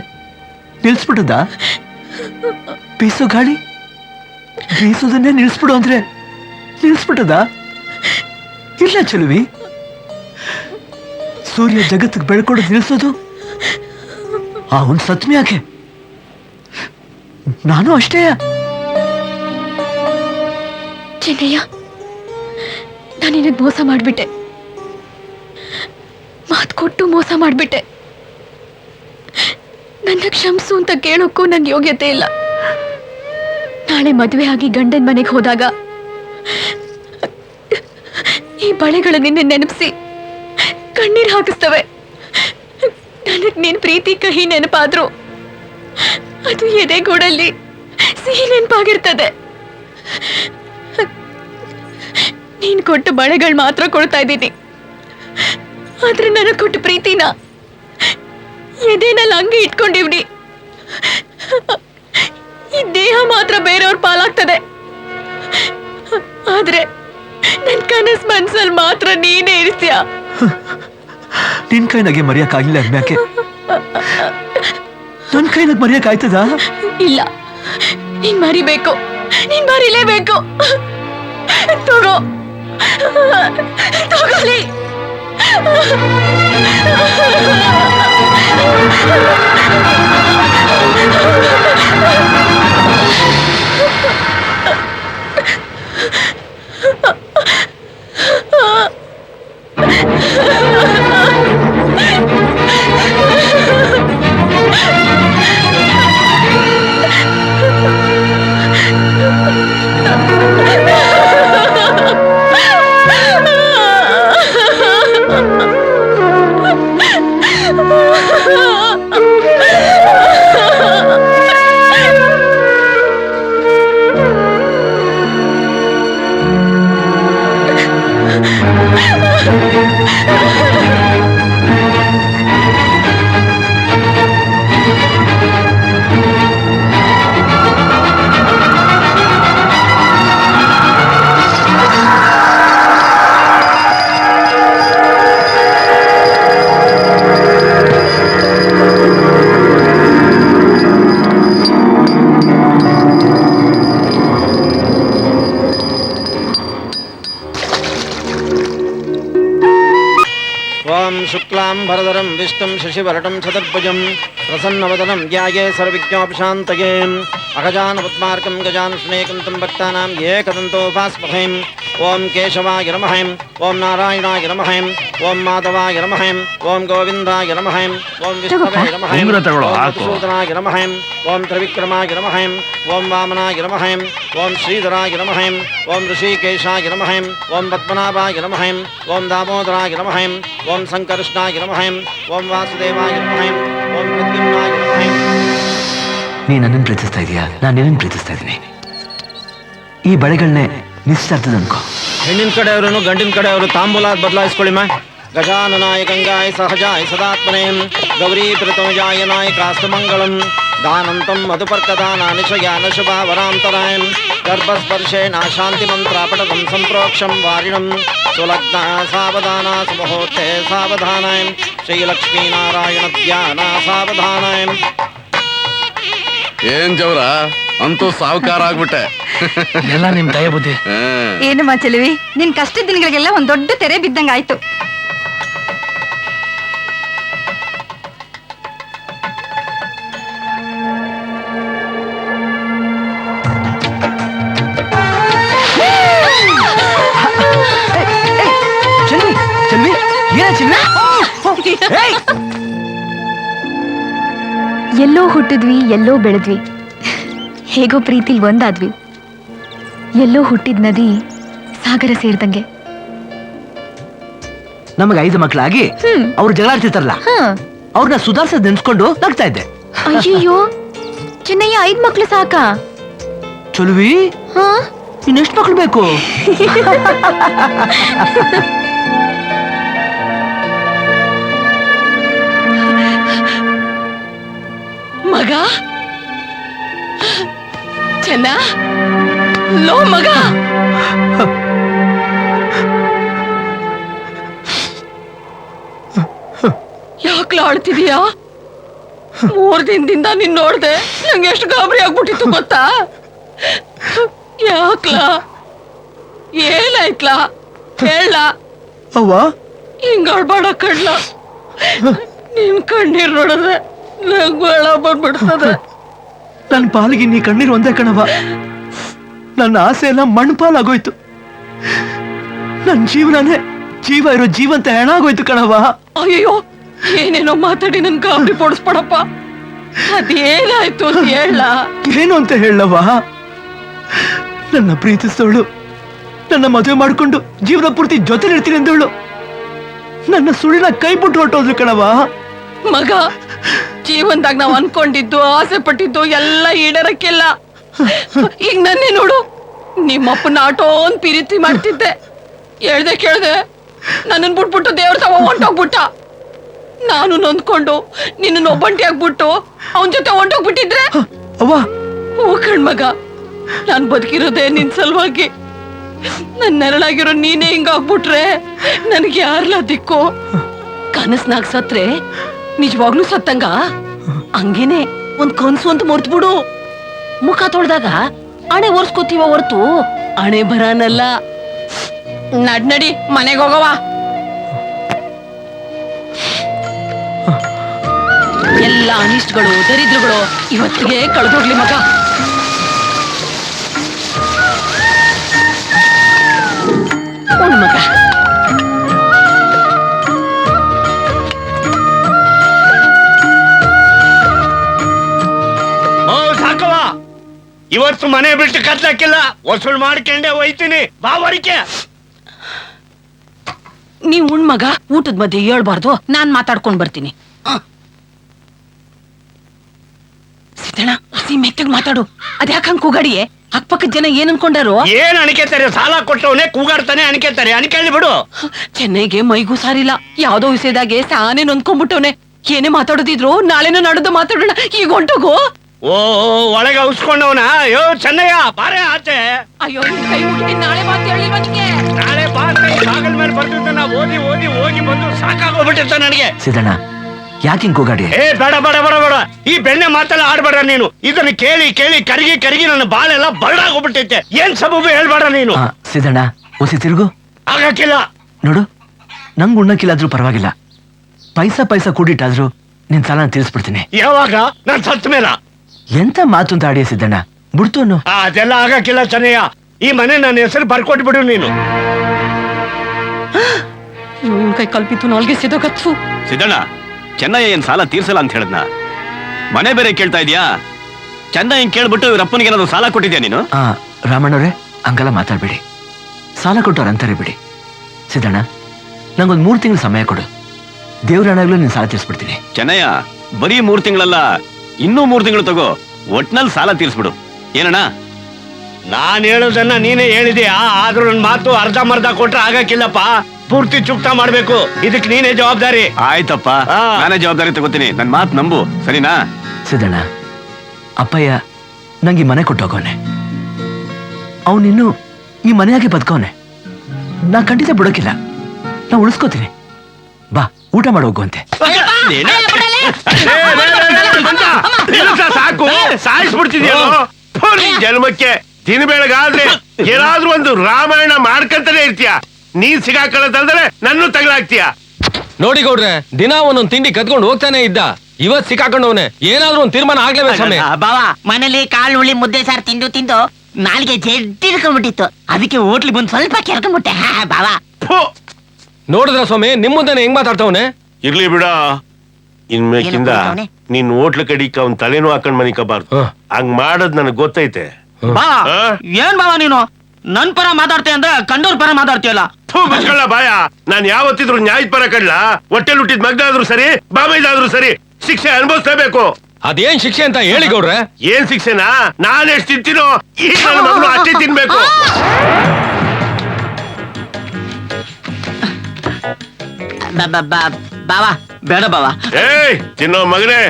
ನಿಲ್ಲಿಸ್ಬಿಡದ? ಬೀಸೋ ಗಾಳಿ ಬೀಸೋದನ್ನೇ ನಿಲ್ಲಿಸ್ಬಿಡು ಅಂದ್ರೆ ನಿಲ್ಲಿಸ್ಬಿಟ್ಟದ? ಇಲ್ಲ ಚೆಲುವಿ, ಸೂರ್ಯ ಜಗತ್ತಿಗೆ ಬೆಳಕೊಡೋದು ನಿಲ್ಲಿಸೋದು ಅವನ್ ಸತ್ಮಿ ಯಾಕೆ? ನಾನು ಅಷ್ಟೇ. ಚೆನ್ನಯ್ಯ, ನಾನು ನಿನಗೆ ಮೋಸ ಮಾಡ್ಬಿಟ್ಟೆ, ಮಾತು ಕೊಟ್ಟು ಮೋಸ ಮಾಡ್ಬಿಟ್ಟೆ. ನನ್ನ ಕ್ಷಮಿಸು ಅಂತ ಕೇಳೋಕ್ಕೂ ನನ್ ಯೋಗ್ಯತೆ ಇಲ್ಲ. ನಾಳೆ ಮದುವೆ ಆಗಿ ಗಂಡನ ಮನೆಗೆ ಹೋದಾಗ ಈ ಬಳೆಗಳ ನಿನ್ನೆ ನೆನಪಿಸಿ ಕಣ್ಣೀರ್ ಹಾಕಿಸ್ತವೆ. ನನಗ್ ನಿನ್ ಪ್ರೀತಿ ಕಹಿ ನೆನಪಾದ್ರು ಅದು ಎದೆಗೂಡಲ್ಲಿ ಸಿಹಿ ನೆನಪಾಗಿರ್ತದೆ. ನೀನ್ ಕೊಟ್ಟು ಬಳೆಗಳು ಮಾತ್ರ ಕೊಡ್ತಾ ಇದ್ದೀನಿ, ಆದ್ರೆ ನನಗ್ ಕೊಟ್ಟು ಪ್ರೀತಿನ ಎದೆನಲ್ಲಿ ಹಂಗೆ ಇಟ್ಕೊಂಡಿವ್ನಿ. ಈ ದೇಹ ಮಾತ್ರ ಬೇರೆಯವ್ರ ಪಾಲಾಗ್ತದೆ, ಆದ್ರೆ ನನ್ ಕನಸ್ ಮನ್ಸಲ್ಲಿ ಮಾತ್ರ ನೀನೇ ಇರ್ತೀಯ. ನಿನ್ ಕೈನಾಗೆ ಮರೆಯಕ್ಕಾಗಿಲ್ಲ ಅನ್ಮ್ಯಾಕೆ? ನನ್ ಕೈನಾಗ ಮರೆಯಕ್ ಆಯ್ತದ? ಇಲ್ಲ, ನೀನ್ ಮರಿಬೇಕು, ನೀನ್ ಮರಿಲೇಬೇಕು. ತಗೋ, ತಗೊಳ್ಳಿ. शुक्लां भरधरं विष्णुं शशिवर्णं चतुर्भुजं प्रसन्नवदनं ध्याये सर्वविघ्नोपशान्तये अगजानपद्मार्कं गजाननशनेकं तं भक्तानां एकदन्तोपास्महे। ओं केशवाय नमः, ओं नारायणाय नमः, ओं माधवाय नमः, ओं गोविन्दाय नमः, ओं विष्णवे नमः, ओं मधुसूदनाय नमः, ओं त्रिविक्रमाय नमः, ओं वामनाय नमः, ओं श्रीधराय नमः, ओं ऋषिकेशाय नमः, ओं पद्मनाभाय नमः, ओं दामोदराय नमः, ओं संकर्षणाय नमः, ओं वासुदेवाय नमः, ओं प्रद्युम्नाय नमः। ನೀ ನನ್ನನ್ನು ಪ್ರೀತಿಸ್ತಾ ಇದೀಯಾ, ನಾನು ನಿನ್ನನ್ನು ಪ್ರೀತಿಸ್ತಾ ಇದ್ದೀನಿ. ಈ ಬಳೆಗಳನ್ನೇ ನಿಶ್ಚಿತಾರ್ಥದ ಅನ್ಕೋ. ಹೆಣ್ಣಿನ ಕಡೆಯವರು ಗಂಡಿನ ಕಡೆಯವರು ತಾಂಬೂಲ ಬದಲಾಯಿಸ್ಕೊಳ್ಳಿ ಮಾ. ಗಜಾನನಾಯ ಗಂಗಾಯ ಸಹಜಾಯ ಸದಾತ್ಮನೇ ಗೌರಿ ಪ್ರತೋಜಾಯ ನಾಯಕಾಸ್ತಮಂಗಳಂ दानन्तं मधुपर्कदानानिशयान शुभावरान्तरायं गर्भस्पर्शेन शान्तिमन्त्रापठनं सम्प्रोक्षं वारिणं सुलग्ना सावधाना सुमुहूर्ते सावधानाय श्रीलक्ष्मीनारायणध्याना सावधानाय. ಏನ್ ಜವರ ಅಂತೂ ಸಾವುಕಾರ ಆಗ್ಬಿಟ್ಟೆ. ಎಲ್ಲ ನಿಮ್ ದಯ ಬುದ್ಧಿ. ಏನು ಮಾಚಲಿವಿ, ನಿನ್ ಕಷ್ಟ ದಿನಗಳಿಗೆಲ್ಲ ಒಂದ್ ದೊಡ್ಡ ತೆರೆ ಬಿದ್ದಂಗ ಆಯ್ತು. ಎಲ್ಲೋ ಹುಟ್ಟಿದ್ವಿ, ಎಲ್ಲೋ ಬೆಳೆದ್ವಿ, ಹೇಗೋ ಪ್ರೀತಿಲ್ ಒಂದಾದ್ವಿ. ಎಲ್ಲೋ ಹುಟ್ಟಿದ ನದಿ ಸಾಗರ ಸೇರ್ದಂಗೆ. ನಮಗೆ 5 ಮಕ್ಕಳಾಗಿ ಅವ್ರು ಜಗಳಾಡ್ತಿರ್ತಾರಲ್ಲ, ಅವ್ರನ್ನ ಸುಧಾರಿಸೋದ್ ನೆನ್ಸ್ಕೊಂಡು ನಗ್ತಾ ಇದ್ದೆ. ಅಯ್ಯೋ ಚಿನ್ನಯ್ಯ, 5 ಮಕ್ಳು ಸಾಕಾ? ಚಲುವಿ, ಇನ್ನೆಷ್ಟು ಮಕ್ಳು ಬೇಕು? ಮಗ ಚೆನ್ನ ಲೋ ಮಗ ಯಾಕ್ಲ ಆಳ್ತಿದೀಯಾ? 3 ದಿನದಿಂದ ನೀನ್ ನೋಡ್ದೆ ನಂಗೆ ಎಷ್ಟು ಗಾಬರಿ ಆಗ್ಬಿಟ್ಟಿತ್ತು ಗೊತ್ತಾ? ಯಾಕ್ಲ ಏನಾಯ್ತ್ಲಾ ಹೇಳ ಅವ್ವ ಹಿಂಗಾಡ್ಬೇಡ ಕಣ್ಣ. ನಿನ್ ಕಣ್ಣೀರ್ ನೋಡಿದ್ರೆ ನಂಗ್ ಬೇಡ ಬಂದ್ಬಿಡ್ತದೆ. ನನ್ನ ಪಾಲಿಗೆ ನೀ ಕಣ್ಣೀರು ಒಂದೇ ಕಣವ. ನನ್ನ ಆಸೆ ಎಲ್ಲ ಮಣ್ಪಾಲಾಗೋಯ್ತು. ನನ್ನ ಜೀವನನೇ ಜೀವ ಇರೋ ಜೀವಂತ ಹೆಣ ಆಗೋಯ್ತು ಕಣವ. ಅಯ್ಯೋ ಏನೇನೋ ಮಾತಾಡಿ ನನ್ ಗಾಬರಿ ಪಡಿಸ್ಬೇಡಪ್ಪ. ಅದೇನಾಯ್ತು ಅಂತ ಹೇಳ. ಏನು ಅಂತ ಹೇಳವ? ನನ್ನ ಪ್ರೀತಿಸೋಳು ನನ್ನ ಮದುವೆ ಮಾಡ್ಕೊಂಡು ಜೀವನ ಪೂರ್ತಿ ಜೊತೆಲಿರ್ತೀನಿ ಅಂದವಳು ನನ್ನ ಸುಳ್ಳಿನ ಕೈ ಬಿಟ್ಟು ಹೊರಟೋದ್ರು ಕಣವ. ಮಗ ಜೀವನದಾಗ ನಾವ್ ಅನ್ಕೊಂಡಿದ್ದು ಆಸೆ ಪಟ್ಟಿದ್ದು ಎಲ್ಲ ಈಡೇರಕ್ಕಿಲ್ಲ. ಈಗ ನನ್ನೇ ನೋಡು, ನಿಮ್ಮಪ್ಪನ ಆಟೋನ್ ಪ್ರೀತಿ ಮಾಡ್ತಿದ್ದೆ. ಹೇಳ್ದೆ ಕೇಳ್ದೆ ನನ್ನನ್ ಬಿಟ್ಬಿಟ್ಟು ದೇವ್ರ ತವ ಹೊಂಟೋಗ್ಬಿಟ್ಟ. ನಾನು ನೊಂದ್ಕೊಂಡು ನಿನ್ನ ಒಬ್ಬಂಟಿ ಆಗ್ಬಿಟ್ಟು ಅವನ್ ಜೊತೆ ಹೊಂಟೋಗ್ಬಿಟ್ಟಿದ್ರೆ ಅವ್ವ ಹೂ ಕಣ್ಮಗ, ನಾನ್ ಬದುಕಿರೋದೇ ನಿನ್ ಸಲುವಾಗಿ. ನನ್ ನೆರಳಾಗಿರೋ ನೀನೇ ಹಿಂಗಾಗ್ಬಿಟ್ರೆ ನನ್ಗೆ ಯಾರ್ಲ ದಿಕ್ಕು? ಕನಸ್ನಾಗ್ ಸತ್ರೆ ನಿಜವಾಗ್ಲೂ ಸತ್ತಂಗ. ಹಂಗೇನೆ ಒಂದ್ ಕನ್ಸು ಅಂತ ಮರ್ತ್ಬಿಡು. ಮುಖ ತೊಳ್ದಾಗ ಹಣೆ ಒರ್ಸ್ಕೋತೀವ ಹೊರ್ತು ಹಣೆ ಬರಾನಲ್ಲ. ನಡಿ ಮನೆಗೆ ಹೋಗವ. ಎಲ್ಲ ಅನಿಷ್ಟಗಳು ದರಿದ್ರಗಳು ಇವತ್ತಿಗೆ ಕಳೆದೋಗ್ಲಿ ಮಗ. ಮಗ ಸಾಕವ, ಇವತ್ತು ಮನೆ ಬಿಟ್ಟು ಕತ್ಲಾಕಿಲ್ಲ. ವಸೂಲ್ ಮಾಡ್ಕೊಂಡೆ ಹೋಯ್ತೀನಿ. ಬಾವರಿಕೆ ನೀವ್ ಉಣ್ ಮಗ. ಊಟದ ಮಧ್ಯೆ ಹೇಳ್ಬಾರ್ದು, ನಾನ್ ಮಾತಾಡ್ಕೊಂಡ್ ಬರ್ತೀನಿ. ಸಿದ್ದಣ್ಣ ಹಸಿ ಮೆತ್ತಗ್ ಮಾತಾಡು. ಅದ್ಯಾಕಂಗ್ ಕೂಗಾಡಿಯೇ? ಅಕ್ಕಪಕ್ಕದ ಜನ ಏನ್ ಅನ್ಕೊಂಡಾರು? ಏನ್ ಅಣಿಕೆತಾರೆ? ಸಾಲ ಕೊಟ್ಟವನೇ ಕೂಗಾಡ್ತಾನೆ ಅಣಿಕೆತಾರೆ. ಅಣಿಕೆಳಿ ಬಿಡು. ಚೆನ್ನೈಗೆ ಮೈಗೂ ಸಾರಿಲ್ಲ. ಯಾವ್ದೋ ವಿಷಯದಾಗೆ ಸಾನೇ ನೊಂದ್ಕೊಂಡ್ಬಿಟ್ಟವನೆ. ಏನೇ ಮಾತಾಡೋದಿದ್ರು ನಾಳೆನೋ ನಾಡೋದು ಮಾತಾಡೋಣ. ಈಗ ಹೊಂಟೋಗು. ಓ ಒಳಗೆ ಉಸ್ಕೊಂಡವನ. ಅಯ್ಯೋ ಚೆನ್ನಯ್ಯ ಬಾರೆ ಆಚೆ. ಅಯ್ಯೋ ನಿನ್ ಕೈ ಮುಟ್ಟಿ ನಾಳೆ ಮಾತು ಹೇಳಿಲ್ವ ನಿನ್ಗೆ? ನಾಳೆ ಬಾಗಲ್ ಮೇಲೆ ಬರ್ತಿದ್ದ. ನಾ ಓದಿ ಓದಿ ಹೋಗಿ ಬಂದು ಸಾಕಾಗೋಗ್ಬಿಟ್ಟಿರ್ತ ನನಗೆ. ಸಿದ್ದಣ್ಣ ಯಾಕೆ ಹಿಂಗ್ ಕೂಗಾಡಿ? ಏ ಬೇಡ ಬೇಡ ಬೇಡ ಬೇಡ, ಈ ಬೆಣ್ಣೆ ಮಾತೆಲ್ಲ ಆಡ್ಬೇಡ ನೀನು. ಇದನ್ನ ಕೇಳಿ ಕೇಳಿ ಕರಗಿ ಕರಗಿ ನನ್ನ ಬಾಳೆಲ್ಲ ಬರಡಾಗೋಗ್ಬಿಟ್ಟೈತೆ. ಏನ್ ಸಬಬು ಹೇಳ್ಬೇಡ ನೀನು. ಸಿದ್ದಣ್ಣ ಒಸಿ ತಿರುಗು. ಆಗಕ್ಕಿಲ್ಲ ನೋಡು, ನಂಗ್ ಉಣ್ಣಕ್ಕಿಲ್ಲಾದ್ರೂ ಪರವಾಗಿಲ್ಲ. ಪೈಸಾ ಕೂಡಿಟ್ಟಾದ್ರೂ ನಿನ್ ಸಾಲ ತೀರಿಸ್ಬಿಡ್ತೀನಿ. ಯಾವಾಗ? ನಾನ್ ಸತ್ತ ಮೇಲ? ಎಂತ ಮಾತು ಅಂತ ಆಡಿಯ ಸಿದ್ದಣ್ಣ, ಬಿಡ್ತು ಅನ್ನು. ಅದೆಲ್ಲ ಆಗಕ್ಕಿಲ್ಲ ಚೆನ್ನಯ್ಯ. ಈ ಮನೆ ನನ್ನ ಹೆಸರು ಬರ್ಕೊಟ್ಟು ಬಿಡು ನೀನು. ಇವನ್ ಕೈ ಕಲ್ಪಿತು ನಾಲ್ಗೆ ಸಿದೋಗತ್ತು. ಸಿದ್ದಣ್ಣ, ಚೆನ್ನಯ್ಯ ಏನ್ ಸಾಲ ತೀರ್ಸಲ್ಲ ಅಂತ ಹೇಳದ್ನ? ಮನೆ ಬೇರೆ ಕೇಳ್ತಾ ಇದೀಯಾ? ಚೆನ್ನಯ್ಯ ಕೇಳ್ಬಿಟ್ಟು ಇವ್ರಪ್ಪನಿಗೆ ಏನಾದ್ರು ಸಾಲ ಕೊಟ್ಟಿದ್ಯಾ ನೀನು? ರಾಮಣ್ಣವ್ರೆ ಹಂಗೆಲ್ಲ ಮಾತಾಡ್ಬೇಡಿ. ಸಾಲ ಕೊಟ್ಟವ್ರ ಅಂತಾರೆ ಬಿಡಿ. ಸಿದ್ದಣ್ಣ ನಂಗೊಂದ್ 3 ತಿಂಗಳು ಸಮಯ ಕೊಡು. ದೇವ್ರಾಣಾಗ್ಲೂ ನೀನ್ ಸಾಲ ತೀರ್ಸ್ಬಿಡ್ತೀನಿ. ಚೆನ್ನಯ್ಯ ಬರೀ 3 ತಿಂಗಳಲ್ಲ, ಇನ್ನೂ 3 ತಿಂಗಳು ತಗೋ. ಒಟ್ನಲ್ಲಿ ಸಾಲ ತೀರ್ಸ್ಬಿಡು. ಏನಣ್ಣ? ನಾನ್ ಹೇಳೋದನ್ನ ನೀನೇ ಹೇಳಿದ್ಯಾ. ಆದ್ರೂ ನನ್ ಮಾತು ಅರ್ಧ ಮರ್ಧ ಕೊಟ್ರೆ ಆಗಕ್ಕಿಲ್ಲಪ್ಪ. ಪೂರ್ತಿ ಚುಕ್ತಾ ಮಾಡ್ಬೇಕು. ಇದಕ್ ನೀನೇ ಜವಾಬ್ದಾರಿ. ಆಯ್ತಪ್ಪ, ನಾನೇ ಜವಾಬ್ದಾರಿ ತಗೋತೀನಿ. ನನ್ ಮಾತು ನಂಬು, ಸರಿನಾ? ಸಿದ್ದಣ್ಣ, ಅಪ್ಪಯ್ಯ ನಂಗೆ ಈ ಮನೆ ಕೊಟ್ಟೋಗವನೆ. ಅವನಿನ್ನು ಈ ಮನೆಯಾಗೆ ಬದುಕವನೆ. ನಾ ಖಂಡಿತ ಬಿಡೋಕಿಲ್ಲ. ನಾ ಉಳಿಸ್ಕೋತೀನಿ. ಬಾ ಊಟ ಮಾಡೋಗುವಂತೆ. ಸಾಕು, ಸಾಯಿಸ್ಬಿಡ್ತಿದ್ಯೋ ಜನ್ಮಕ್ಕೆ. ದಿನ ಬೆಳಗಾದ್ರೆ ಏನಾದ್ರೂ ಒಂದು ರಾಮಾಯಣ ಮಾಡ್ಕಂತಾನೆ ಇರ್ತೀಯ. ನೀನ್ ಸಿಗಾಕೊಳ್ಳೋದಂದ್ರೆ ನನ್ನೂ ತಗಲಾಗ್ತೀಯ. ನೋಡಿ ಗೌಡ್ರೆ, ದಿನ ಒಂದೊಂದ್ ತಿಂಡಿ ಕದ್ಕೊಂಡು ಹೋಗ್ತಾನೆ ಇದ್ದ. ಇವತ್ ಸಿಕ್ಕಾಕೊಂಡವನೆ. ಏನಾದ್ರೂ ಒಂದ್ ತೀರ್ಮಾನ ಆಗ್ಲೇಬೇಕು ಸ್ವಾಮಿ. ಬಾವಾ, ಮನೇಲಿ ಕಾಳು ಹುಳಿ ಮುದ್ದೆ ಸಾರು ತಿಂದು ತಿಂದು ನಾಲ್ಗೆ ಜಡ್ಡಿಡ್ಕೊಂಡ್ಬಿಟ್ಟಿತ್ತು. ಅದಕ್ಕೆ ಹೋಟ್ಲಿಗೆ ಬಂದು ಸ್ವಲ್ಪ ಕೆರ್ಕೊಂಡ್ಬಿಟ್ಟೆ. ಬಾವಾ ನೋಡಿದ್ರ ಸ್ವಾಮಿ, ನಿಮ್ ಮುಂದೆ ಹೆಂಗ್ ಮಾತಾಡ್ತಾವನೆ? ಇರ್ಲಿ ಬಿಡ. ಇನ್ಮೇಕಿಂದ ನೀನ್ ಹೋಟ್ಲ ಕಡಿಕ ಅವ್ನ್ ತಲೆನೂ ಹಾಕೊಂಡ್ ಮನಿಕಬಾರ್ದು. ಹಂಗ್ ಮಾಡೋದ್ ನನಗ್ ಗೊತ್ತೈತೆ. ಬಾ ಏನ್ ಬಾವಾ ನೀನು ನನ್ ಪರ ಮಾತಾಡ್ತೀಯ ಅಂದ್ರೆ ಕಂಡೋರ್ ಪರ ಮಾತಾಡ್ತೀಯಲ್ಲ. ಮುಚ್ಕೊಳ್ಳ ಬಾಯ. ನಾನ್ ಯಾವತ್ತಿದ್ರು ನ್ಯಾಯದ ಪರ ಕಡ್ಲ. ಹೊಟ್ಟೆಲ್ ಹುಟ್ಟಿದ್ ಮಗ್ನಾದ್ರೂ ಸರಿ, ಬಾಬೈದಾದ್ರೂ ಸರಿ, ಶಿಕ್ಷೆ ಅನುಭವಿಸಲೇಬೇಕು. ಅದೇನ್ ಶಿಕ್ಷೆ ಅಂತ ಹೇಳಿ ಗೌಡ್ರೆ. ಏನ್ ಶಿಕ್ಷೆನಾ? ನಾನ್ ಎಷ್ಟ್ ತಿಂತೀನೋ ಈ ನನ್ನ ಮಗಳು ಅಷ್ಟೇ ತಿನ್ಬೇಕು. ಬಾವಾ ಬೇಡ ಬಾವ. ಏಯ್ ತಿನ್ನೋ ಮಗನೇ,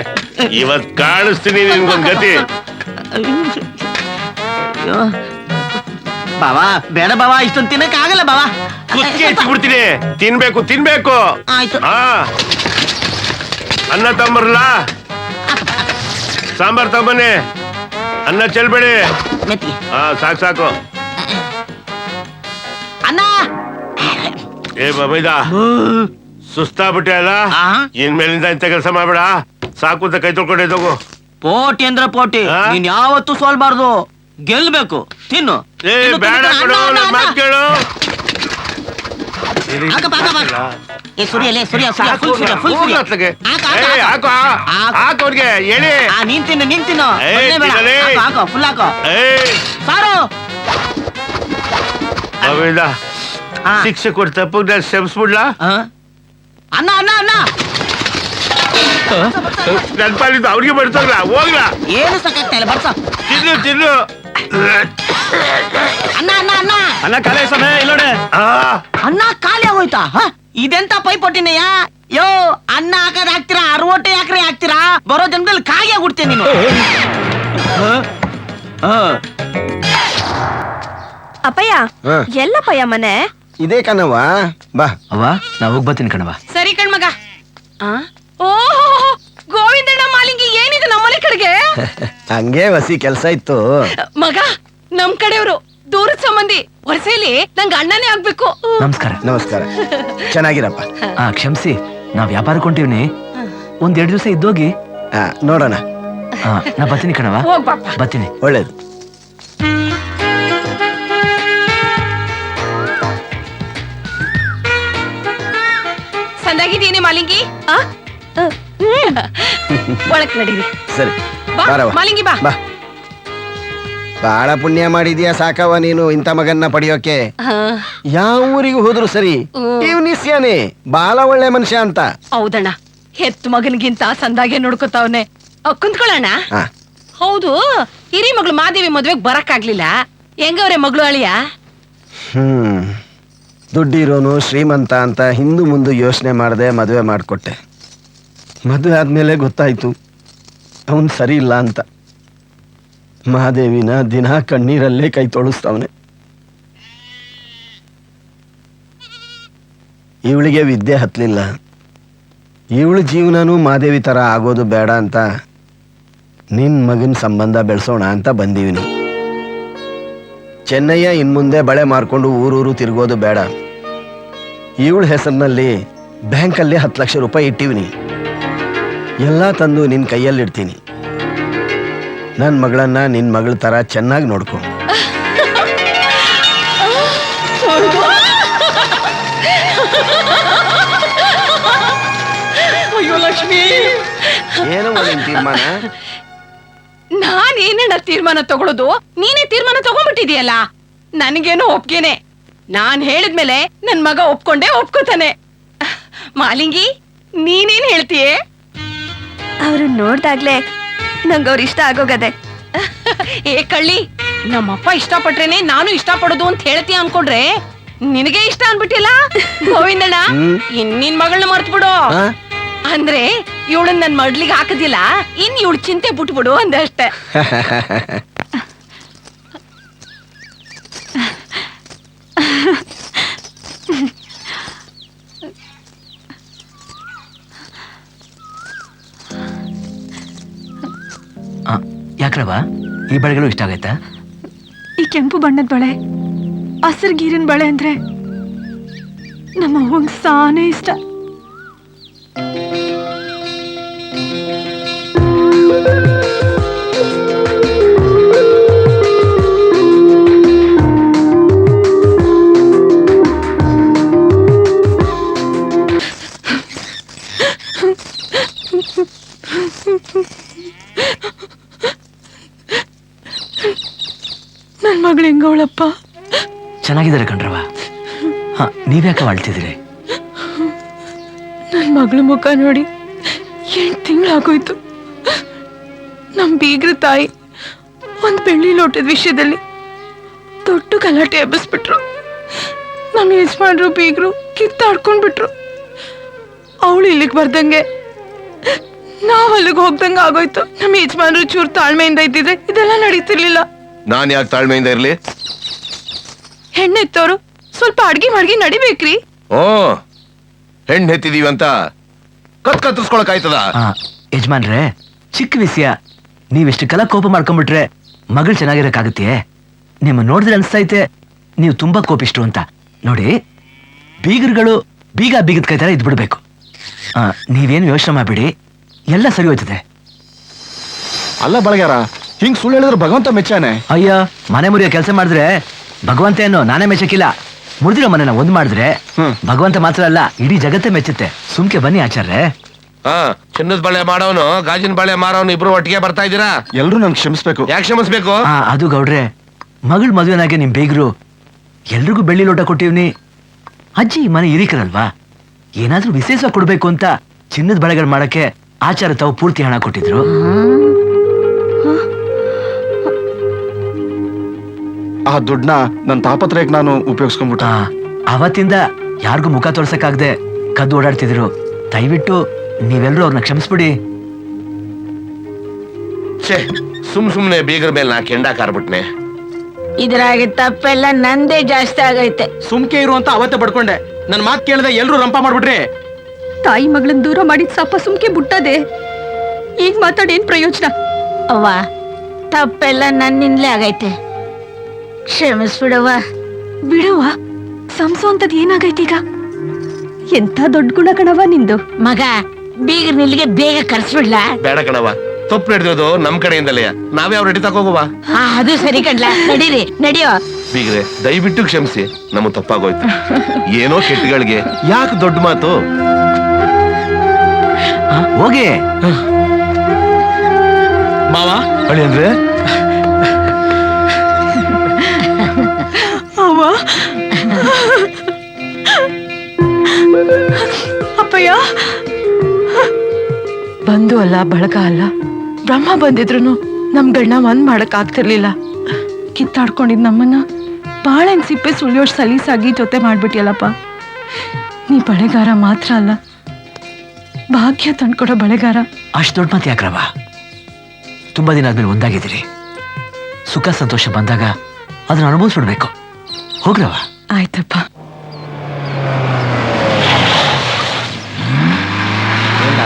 ಇವತ್ ಕಾಣಿಸ್ತೀನಿ ನಿನ್ಗೊಂದ್ ಗತಿ. ಬಾವಾ ಬೇಡ ಬಾವಾ, ಇಷ್ಟೊಂದು ತಿನ್ನಕ್ ಆಗಲ್ಲ ಬಾವಾ. ಕುತ್ಕೆ ಹೆಚ್ಚಿಬಿಡ್ತೀನಿ. ತಿನ್ಬೇಕು. ಆಯ್ತು. ಹಾ, ಅನ್ನ ತಂಬರ್ಲಾ? ಸಾಂಬಾರ್ ತಗೊಂಬನ್ನಿ. ಅನ್ನ ಚೆಲ್ಬೇಡಿ. ಹಾ, ಸಾಕು. ಅಣ್ಣ ಏ ಬೈದ, ಸುಸ್ತಾಗ್ಬಿಟ್ಟೆ ಅಲ್ಲ? ಇನ್ಮೇಲಿಂದ ಇಂಥ ಕೆಲಸ ಮಾಡ್ಬೇಡ. ಸಾಕು ಅಂತ ಕೈ ತೊಳ್ಕೊಂಡೋಗು. ಪೋಟಿ ಅಂದ್ರೆ ಪೋಟಿ, ನೀನ್ ಯಾವತ್ತೂ ಸೋಲ್ಬಾರ್ದು, ಗೆಲ್ಬೇಕು. ತಿನ್ನು. ಏ ಬೇಡ ಕಣೋ, ನನ್ ಮಾತ್ ಕೇಳು. ನೀನ್ ತಿನ್ನು. ಫುಲ್ ಹಾಕೋ. ಸಾರು ಶಿಕ್ಷೆ ಕೊಟ್ಟು ತಪ್ಪು ಕ್ಷಮಿಸ್ಬಿಡ್ಲಾ? ಅಣ್ಣ ನನ್ ಪಾಲಿದ್ದು ಅವ್ರಿಗೆ ಬಡ್ಸೋಗ್ಲಾ? ಹೋಗ್ಲಾ? ಏನು ಸಾಕಾಗ್ತಾ ಇಲ್ಲ, ಬರ್ಸ. ತಿನ್ನು. ಅಣ್ಣ ಖಾಲಿ ಸಮಯ ಇಲ್ಲೋಡೆ. ಅನ್ನ ಖಾಲಿ ಆಗೋಯ್ತಾ? ಇದೆಂತ ಪೈಪೋಟಿನಯ್ಯ? ಯೋ, ಅನ್ನ ಹಾಕದ್ ಹಾಕ್ತೀರಾ, 60 ಎಕರೆ ಹಾಕ್ತೀರಾ? ಬರೋ ಜನ್ಮದಲ್ಲಿ ಕಾಯಿ ಆಗ್ಬಿಡ್ತೀನಿ ನೀನು. ಅಪ್ಪಯ್ಯ, ಎಲ್ಲಪ್ಪಯ್ಯ ಮನೆ? ಇದೇ ಕಣವ, ಬಾ. ಅವ್ವ, ನಾ ಹೋಗ್ ಬರ್ತೀನಿ ಕಣವ. ಸರಿ ಕಣ್ಮಗ. ಓಹೋ, ಗೋವಿಂದಣ್ಣ ಮಾಲಿಂಗಿ, ಏನಿದೆ ನಮ್ಮನೆ ಕಡೆಗೆ? ಹಂಗೆ ವಸಿ ಕೆಲ್ಸ ಇತ್ತು ಮಗ. ನಮ್ ಕಡೆಯವರು, ದೂರದ ಸಂಬಂಧಿ. ವರ್ಷಲಿ ನಂಗೆ ಅಣ್ಣನೇ ಆಗ್ಬೇಕು. ನಮಸ್ಕಾರ. ಚೆನ್ನಾಗಿರಪ್ಪ. ಕ್ಷಮಿಸಿ, ನಾವ್ ವ್ಯಾಪಾರಕ್ಕೆ ಹೊಂಟಿವ್ನಿ. 1-2 ದಿವಸ ಇದ್ದೋಗಿ. ನೋಡೋಣ. ನಾ ಬರ್ತೀನಿ ಕಣವ. ಬರ್ತೀನಿ. ಒಳ್ಳೇದು. ಸಂದಾಗಿದ್ದೀನಿ ಮಾಲಿಂಗಿ. ಒಳಕ್ ನಡೀರಿ. ಸರಿ, ಮಾಲಿಂಗಿ ಬಾ. ಬಹಳ ಪುಣ್ಯ ಮಾಡಿದ್ಯಾ ಸಾಕವ ನೀನು ಇಂಥ ಮಗನ್ನ ಪಡೆಯೋಕೆ. ಯಾವ ಊರಿಗೆ ಹೋದ್ರು ಸರಿ, ನಿಸ್ಯಾನೆ ಬಾಳ ಒಳ್ಳೆ ಮನುಷ್ಯ ಅಂತ. ಹೌದಣ್ಣ, ಹೆತ್ ಮಗನಿಗಿಂತ ಸಂದಾಗೆ ನೋಡ್ಕೊತಾವನೆ. ಕುಂತ್ಕೊಳ್ಳೋಣ. ಹೌದು, ಹಿರಿ ಮಗಳು ಮಾದೇವಿ ಮದ್ವೆಗ್ ಬರಕ್ಕಾಗ್ಲಿಲ್ಲ. ಹೆಂಗವ್ರೆ ಮಗಳು ಅಳಿಯ? ದುಡ್ಡಿರೋನು ಶ್ರೀಮಂತ ಅಂತ ಹಿಂದು ಮುಂದೆ ಯೋಚನೆ ಮಾಡದೆ ಮದುವೆ ಮಾಡಿಕೊಟ್ಟೆ. ಮದುವೆ ಆದ್ಮೇಲೆ ಗೊತ್ತಾಯ್ತು ಅವನ್ ಸರಿ ಇಲ್ಲ ಅಂತ. ಮಹಾದೇವಿನ ದಿನ ಕಣ್ಣೀರಲ್ಲೇ ಕೈ ತೊಳಸ್ತವನೆ. ಇವಳಿಗೆ ವಿದ್ಯೆ ಹತ್ಲಿಲ್ಲ. ಇವಳ ಜೀವನನೂ ಮಾದೇವಿ ತರ ಆಗೋದು ಬೇಡ ಅಂತ ನಿನ್ ಮಗನ್ ಸಂಬಂಧ ಬೆಳೆಸೋಣ ಅಂತ ಬಂದೀವಿನಿ. ಚೆನ್ನಯ್ಯ ಇನ್ಮುಂದೆ ಬಳೆ ಮಾರ್ಕೊಂಡು ಊರೂರು ತಿರುಗೋದು ಬೇಡ. ಇವಳ ಹೆಸರಿನಲ್ಲಿ ಬ್ಯಾಂಕಲ್ಲಿ 10 ಲಕ್ಷ ರೂಪಾಯಿ ಇಟ್ಟಿವಿನಿ. ಎಲ್ಲ ತಂದು ನಿನ್ ಕೈಯಲ್ಲಿಡ್ತೀನಿ. ನನ್ನ ಮಗಳನ್ನ ನಿನ್ ಮಗಳ ತರ ಚೆನ್ನಾಗಿ ನೋಡ್ಕೊ. ಅಯ್ಯೋ ಲಕ್ಷ್ಮಿ, ಏನು ನಿನ್ ತೀರ್ಮಾನ? ನಾನೇನಣ್ಣ ತೀರ್ಮಾನ ತಗೊಳ್ಳೋದು? ನೀನೇ ತೀರ್ಮಾನ ತಗೊಂಡ್ಬಿಟ್ಟಿದೀಯಲ್ಲ. ನನಗೇನು ಒಪ್ಗೆನೆ. ನಾನ್ ಹೇಳಿದ್ಮೇಲೆ ನನ್ ಮಗ ಒಪ್ಕೋತಾನೆ. ಮಾಲಿಂಗಿ, ನೀನೇನ್ ಹೇಳ್ತೀಯೇ? ಅವ್ರು ನೋಡ್ದಾಗ್ಲೆ ನಂಗವ್ರು ಇಷ್ಟ ಆಗೋಗದೆ. ಏ ಕಳ್ಳಿ, ನಮ್ಮಪ್ಪ ಇಷ್ಟಪಟ್ರೇನೆ ನಾನು ಇಷ್ಟಪಡೋದು ಅಂತ ಹೇಳ್ತೀಯ ಅನ್ಕೊಂಡ್ರೆ ನಿನಗೆ ಇಷ್ಟ ಅನ್ಬಿಟ್ಟಿಲ್ಲ. ಗೋವಿಂದಣ್ಣ, ನಿನ್ ಮಗಳನ್ನ ಮರ್ತು ಬಿಡು. ಅಂದ್ರೆ ಇವಳನ್ನ ನನ್ ಮಡ್ಲಿಗೆ ಹಾಕದಿಲ್ಲ, ಇನ್ ಇವಳು ಚಿಂತೆ ಬಿಟ್ಬಿಡು ಅಂದಷ್ಟೇ. ಯಾಕ್ರವ, ಈ ಬಳೆಗಳು ಇಷ್ಟ ಆಗೈತಾ? ಈ ಕೆಂಪು ಬಣ್ಣದ ಬಳೆ, ಹಸಿರು ಗೀರಿನ ಬಳೆ ಅಂದ್ರೆ ನಮ್ಮ ಅವ್ವಂಗ್ ಸಾನೇ ಇಷ್ಟ. ನನ್ ಮಗಳು ಹೆಂಗವಳಪ್ಪ? ಚೆನ್ನಾಗಿದ್ದಾರೆ ಕಣ್ರವ. ನೀವ್ಯಾಕೆ ಅಳ್ತಿದ್ದೀರಿ? ನನ್ ಮಗಳ ಮುಖ ನೋಡಿ 8 ತಿಂಗಳಾಗೋಯ್ತು. ನಮ್ ಬೀಗ್ರ ತಾಯಿ ಒಂದ್ ಬೆಳ್ಳಿ ಲೋಟದ ವಿಷಯದಲ್ಲಿ ದೊಡ್ಡ ಗಲಾಟೆ ಎಬ್ಬಿಸ್ಬಿಟ್ರು. ನಮ್ ಯಜಮಾನ್ರು ಬೀಗ್ರು ಕಿತ್ತಾಡ್ಕೊಂಡ್ಬಿಟ್ರು. ಅವಳು ಇಲ್ಲಿಗೆ ಬರ್ದಂಗೆ ನಾವ್ ಅಲ್ಲಿಗೆ ಹೋಗ್ದಂಗ ಆಗೋಯ್ತು. ನಮ್ಮ ಯಜಮಾನ್ರು ಚೂರ್ ತಾಳ್ಮೆಯಿಂದ ಇದ್ದಿದ್ರೆ ಇದೆಲ್ಲ ನಡೀತಿರ್ಲಿಲ್ಲ. ನಾನ್ ಯಾಕೆ ತಾಳ್ಮೆಯಿಂದ ಇರ್ಲಿ? ಹೆಣ್ಣೆತ್ತವ್ರು ಸ್ವಲ್ಪ ಅಡ್ಗೆ ಮಾಡ್ಗಿ ನಡಿಬೇಕ್ರಿ. ಓ ಹೆಣ್ಣು ಹೆತ್ತಿದೀವಿ ಅಂತ ಕತ್ರಿಸ್ಕೊಳಕ್ ಆಯ್ತದ? ಯಜಮಾನ್ರೆ, ಚಿಕ್ಕ ವಿಷಯ, ನೀವಿಷ್ಟು ಕಾಲ ಕೋಪ ಮಾಡ್ಕೊಂಡ್ಬಿಟ್ರೆ ಮಗಳು ಚೆನ್ನಾಗಿರಕ್ಕಾಗತ್ತೆ? ನಿಮ್ಮ ನೋಡಿದ್ರೆ ಅನ್ಸ್ತೈತೆ ನೀವು ತುಂಬಾ ಕೋಪಿಷ್ಟು ಅಂತ. ನೋಡಿ, ಬೀಗರುಗಳು ಬೀಗದ ಕೈ ತರ ಇದ್ಬಿಡ್ಬೇಕು. ನೀವೇನು ಯೋಚನೆ ಮಾಡ್ಬಿಡಿ, ಎಲ್ಲ ಸರಿ ಹೋಯ್ತದೆ. ಅಲ್ಲ ಬಳಗಾರ, ಹಿಂಗ್ ಸುಳ್ಳು ಹೇಳಿದ್ರೆ ಭಗವಂತ ಮೆಚ್ಚಾನೆ? ಅಯ್ಯ, ಮನೆ ಮುರಿಯೋ ಕೆಲಸ ಮಾಡಿದ್ರೆ ಭಗವಂತ ಏನೋ ನಾನೇ ಮೆಚ್ಚಕ್ಕಿಲ್ಲ. ಮುರಿದಿರೋ ಮನೆನ ಒಂದ್ ಮಾಡಿದ್ರೆ ಭಗವಂತ ಮಾತ್ರ ಅಲ್ಲ, ಇಡೀ ಜಗತ್ತೇ ಮೆಚ್ಚುತ್ತೆ. ಸುಮ್ಕೆ ಬನ್ನಿ ಆಚಾರ್ರೆ. ಚಿನ್ನದ ಬಳೆ ಮಾಡೋನು ಗಾಜಿನ ಬಳೆ ಮಾರೋನು ಇಬ್ರು ಒಟ್ಟಿಗೆ ಬರ್ತಾ ಇದ್ದೀರಾ? ಎಲ್ರು ನನ್ ಕ್ಷಮಿಸ್ಬೇಕು. ಯಾಕೆ ಕ್ಷಮಿಸ್ಬೇಕು? ಅದು ಗೌಡ್ರೆ, ಮಗಳ ಮದುವೆನಾಗೆ ನಿಮ್ ಬೇಗರು ಎಲ್ರಿಗೂ ಬೆಳ್ಳಿ ಲೋಟ ಕೊಟ್ಟಿವ್ನಿ. ಅಜ್ಜಿ ಈ ಮನೆ ಹಿರಿಕರಲ್ವಾ, ಏನಾದ್ರೂ ವಿಶೇಷ ಕೊಡ್ಬೇಕು ಅಂತ ಚಿನ್ನದ ಬಳೆಗಳು ಮಾಡಕ್ಕೆ ಆಚಾರ ತಾವು ಪೂರ್ತಿ ಹಣ ಕೊಟ್ಟಿದ್ರು. ಆ ದುಡ್ಡನ್ನ ನನ್ನ ತಾಪತ್ರಯಕ್ಕೆ ನಾನು ಉಪಯೋಗಿಸ್ಕೊಂಡ್ಬಿಟ್ಟ. ಅವತ್ತಿಂದ ಯಾರಿಗೂ ಮುಖ ತೋರ್ಸಕ್ಕಾಗದೆ ಕದ್ದು ಓಡಾಡ್ತಿದ್ರು. ದಯವಿಟ್ಟು ನೀವೆಲ್ಲರೂ ಅವ್ರನ್ನ ಕ್ಷಮಿಸ್ಬಿಡಿ. ಸುಮ್ನೆ ಬೀಗರ ಮೇಲೆ ನಾ ಕೆಂಡ ಕಾರ್ಬಿಟ್ನೆ. ಇದ್ರಾಗ ತಪ್ಪೆಲ್ಲ ನಂದೇ ಜಾಸ್ತಿ ಆಗೈತೆ. ಸುಮ್ಕೆ ಇರು ಅಂತ ಅವತ್ತೇ ಬಡ್ಕೊಂಡೆ. ನನ್ ಮಾತ್ ಕೇಳದೆ ಎಲ್ರು ರಂಪ ಮಾಡ್ಬಿಟ್ರಿ. ತಾಯಿ ಮಗಳನ್ನ ದೂರ ಮಾಡಿದ್ ಸಾಪ ಸುಮ್ಕೆ ಬಿಟ್ಟದೆ. ಈಗ ಮಾತಾಡೇನ್ ಪ್ರಯೋಜನ? ಅವ್ವ, ತಪ್ಪೆಲ್ಲ ನನ್ನಿಂದಲೇ ಆಗೈತೆ, ಕ್ಷಮಿಸ್ಬಿಡವ್ವ. ಬಿಡವ್ವ, ಸಂಸು ಅಂತದ್ ಏನಾಗೈತಿ ಈಗ? ಎಂತ ದೊಡ್ಡ ಗುಣ ಕಣವ ನಿಂದು. ಮಗ, ಬೀಗರ್ ನಿಲ್ಲಿಗೆ ಬೇಗ ಕರ್ಸ್ಬಿಡ್ಲಾ? ಬೇಡ ಕಣವ, ತಪ್ಪು ನಡೆದಿರೋದು ನಮ್ ಕಡೆಯಿಂದಲೇ. ನಾವೇ ಅವ್ರ ರೆಡಿ ತಗೋಗುವ. ಅದು ಸರಿ ಕಣ್ಲ, ನಡೀರಿ, ನಡಿಯೋ. ಬೀಗ್ರೆ, ದಯವಿಟ್ಟು ಕ್ಷಮಿಸಿ, ನಮಗ್ ತಪ್ಪಾಗೋಯ್ತು. ಏನೋ ಕೆಟ್ಟಗಳಿಗೆ ಯಾಕೆ ದೊಡ್ಡ ಮಾತು? ಹೋಗಿ ಮಾವ ಅಳಿ ಅಂದ್ರೆ ಅಪ್ಪಯ್ಯ, ಬಂದು ಅಲ್ಲ ಬಳಗ ಅಲ್ಲ, ಬ್ರಹ್ಮ ಬಂದಿದ್ರು ನಮ್ಗಳನ್ನ ಒಂದ್ ಮಾಡಕ್ ಆಗ್ತಿರ್ಲಿಲ್ಲ. ಕಿತ್ತಾಡ್ಕೊಂಡಿದ್ ನಮ್ಮನ್ನ ಬಾಳೆನ್ ಸಿಪ್ಪೆ ಸುಳಿಯೋಷ್ಟು ಸಲೀಸಾಗಿ ಜೊತೆ ಮಾಡ್ಬಿಟ್ಟಿಯಲ್ಲಪ್ಪ. ನೀ ಬಳೆಗಾರ ಮಾತ್ರ ಅಲ್ಲ, ಭಾಗ್ಯ ತಂದ್ಕೊಡೋ ಬಳೆಗಾರ. ಅಷ್ಟು ದೊಡ್ಡ ಮಾತು ಯಾಕ್ರವ? ತುಂಬಾ ದಿನ ಆದ್ಮೇಲೆ ಒಂದಾಗಿದ್ದೀರಿ. ಸುಖ ಸಂತೋಷ ಬಂದಾಗ ಅದನ್ನ ಅನುಭವಿಸ್ಬಿಡ್ಬೇಕು. ಹೋಗ್ರವ. ಆಯ್ತಪ್ಪ.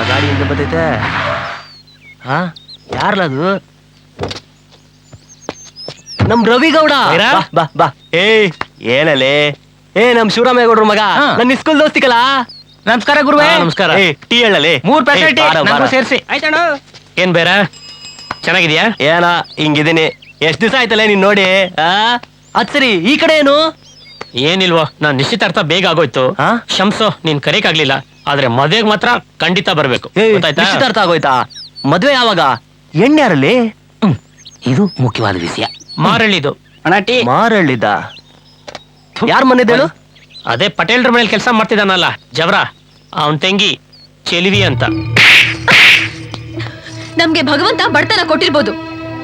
ಗಾಡಿಯಿಂದ ಬರ್ತೈತೆ. ಯಾರ್ಲದು? ನಮ್ ರವಿಗೌಡ. ಬಾ ಬಾ. ಏನಲ್ಲೇ? ನಮ್ ಶಿವರಾಮೇಗೌಡ್ರ ಮಗ, ನನ್ನ ಸ್ಕೂಲ್ ದೋಸ್ತಿಕಲ್ಲ. ನಮಸ್ಕಾರ ಗುರುವೇ. ನಮಸ್ಕಾರ. ಟೀ ಹೇಳಲಿ. 3 ಪ್ಯಾಕೆಟ್ ಸೇರಿಸಿ. ಆಯ್ತಣ್ಣ. ಏನ್ ಬೇರೆ ಚೆನ್ನಾಗಿದ್ಯಾ? ಏನ ಹಿಂಗಿದೀನಿ. ಎಷ್ಟ್ ದಿವಸ ಆಯ್ತಲ್ಲ ನೀನ್ ನೋಡಿ. ಅದ್ ಸರಿ, ಈ ಕಡೆ ಏನು? ಏನಿಲ್ವೋ, ನಾನ್ ನಿಶ್ಚಿತಾರ್ಥ ಬೇಗ ಆಗೋಯ್ತು. ಶಂಸು, ನೀನ್ ಕರೆಯಕ್ಕಾಗ್ಲಿಲ್ಲ, ಆದ್ರೆ ಮದ್ವೆಗ್ ಮಾತ್ರ ಖಂಡಿತ ಬರ್ಬೇಕು. ನಿಶ್ಚಿತಾರ್ಥ ಆಗೋಯ್ತಾ? ಮದ್ವೆ ಯಾವಾಗ? ಎಣ್ಣೆಯಾರಲ್ಲಿ? ಇದು ಮುಖ್ಯವಾದ ವಿಷಯ. ಮಾರಳ್ಳಿದು. ಮಾರಳ್ಳಿದ? ಯಾರ ಮನೆದೇಳು? ಅದೇ ಪಟೇಲ್ರ ಮನೇಲಿ ಕೆಲಸ ಮಾಡ್ತಿದ್ದಾನಲ್ಲ ಜವರ, ಅವನ್ ತಂಗಿ ಚೆಲಿವಿ ಅಂತ. ನಮ್ಗೆ ಭಗವಂತ ಬಡತನ ಕೊಟ್ಟಿರ್ಬೋದು,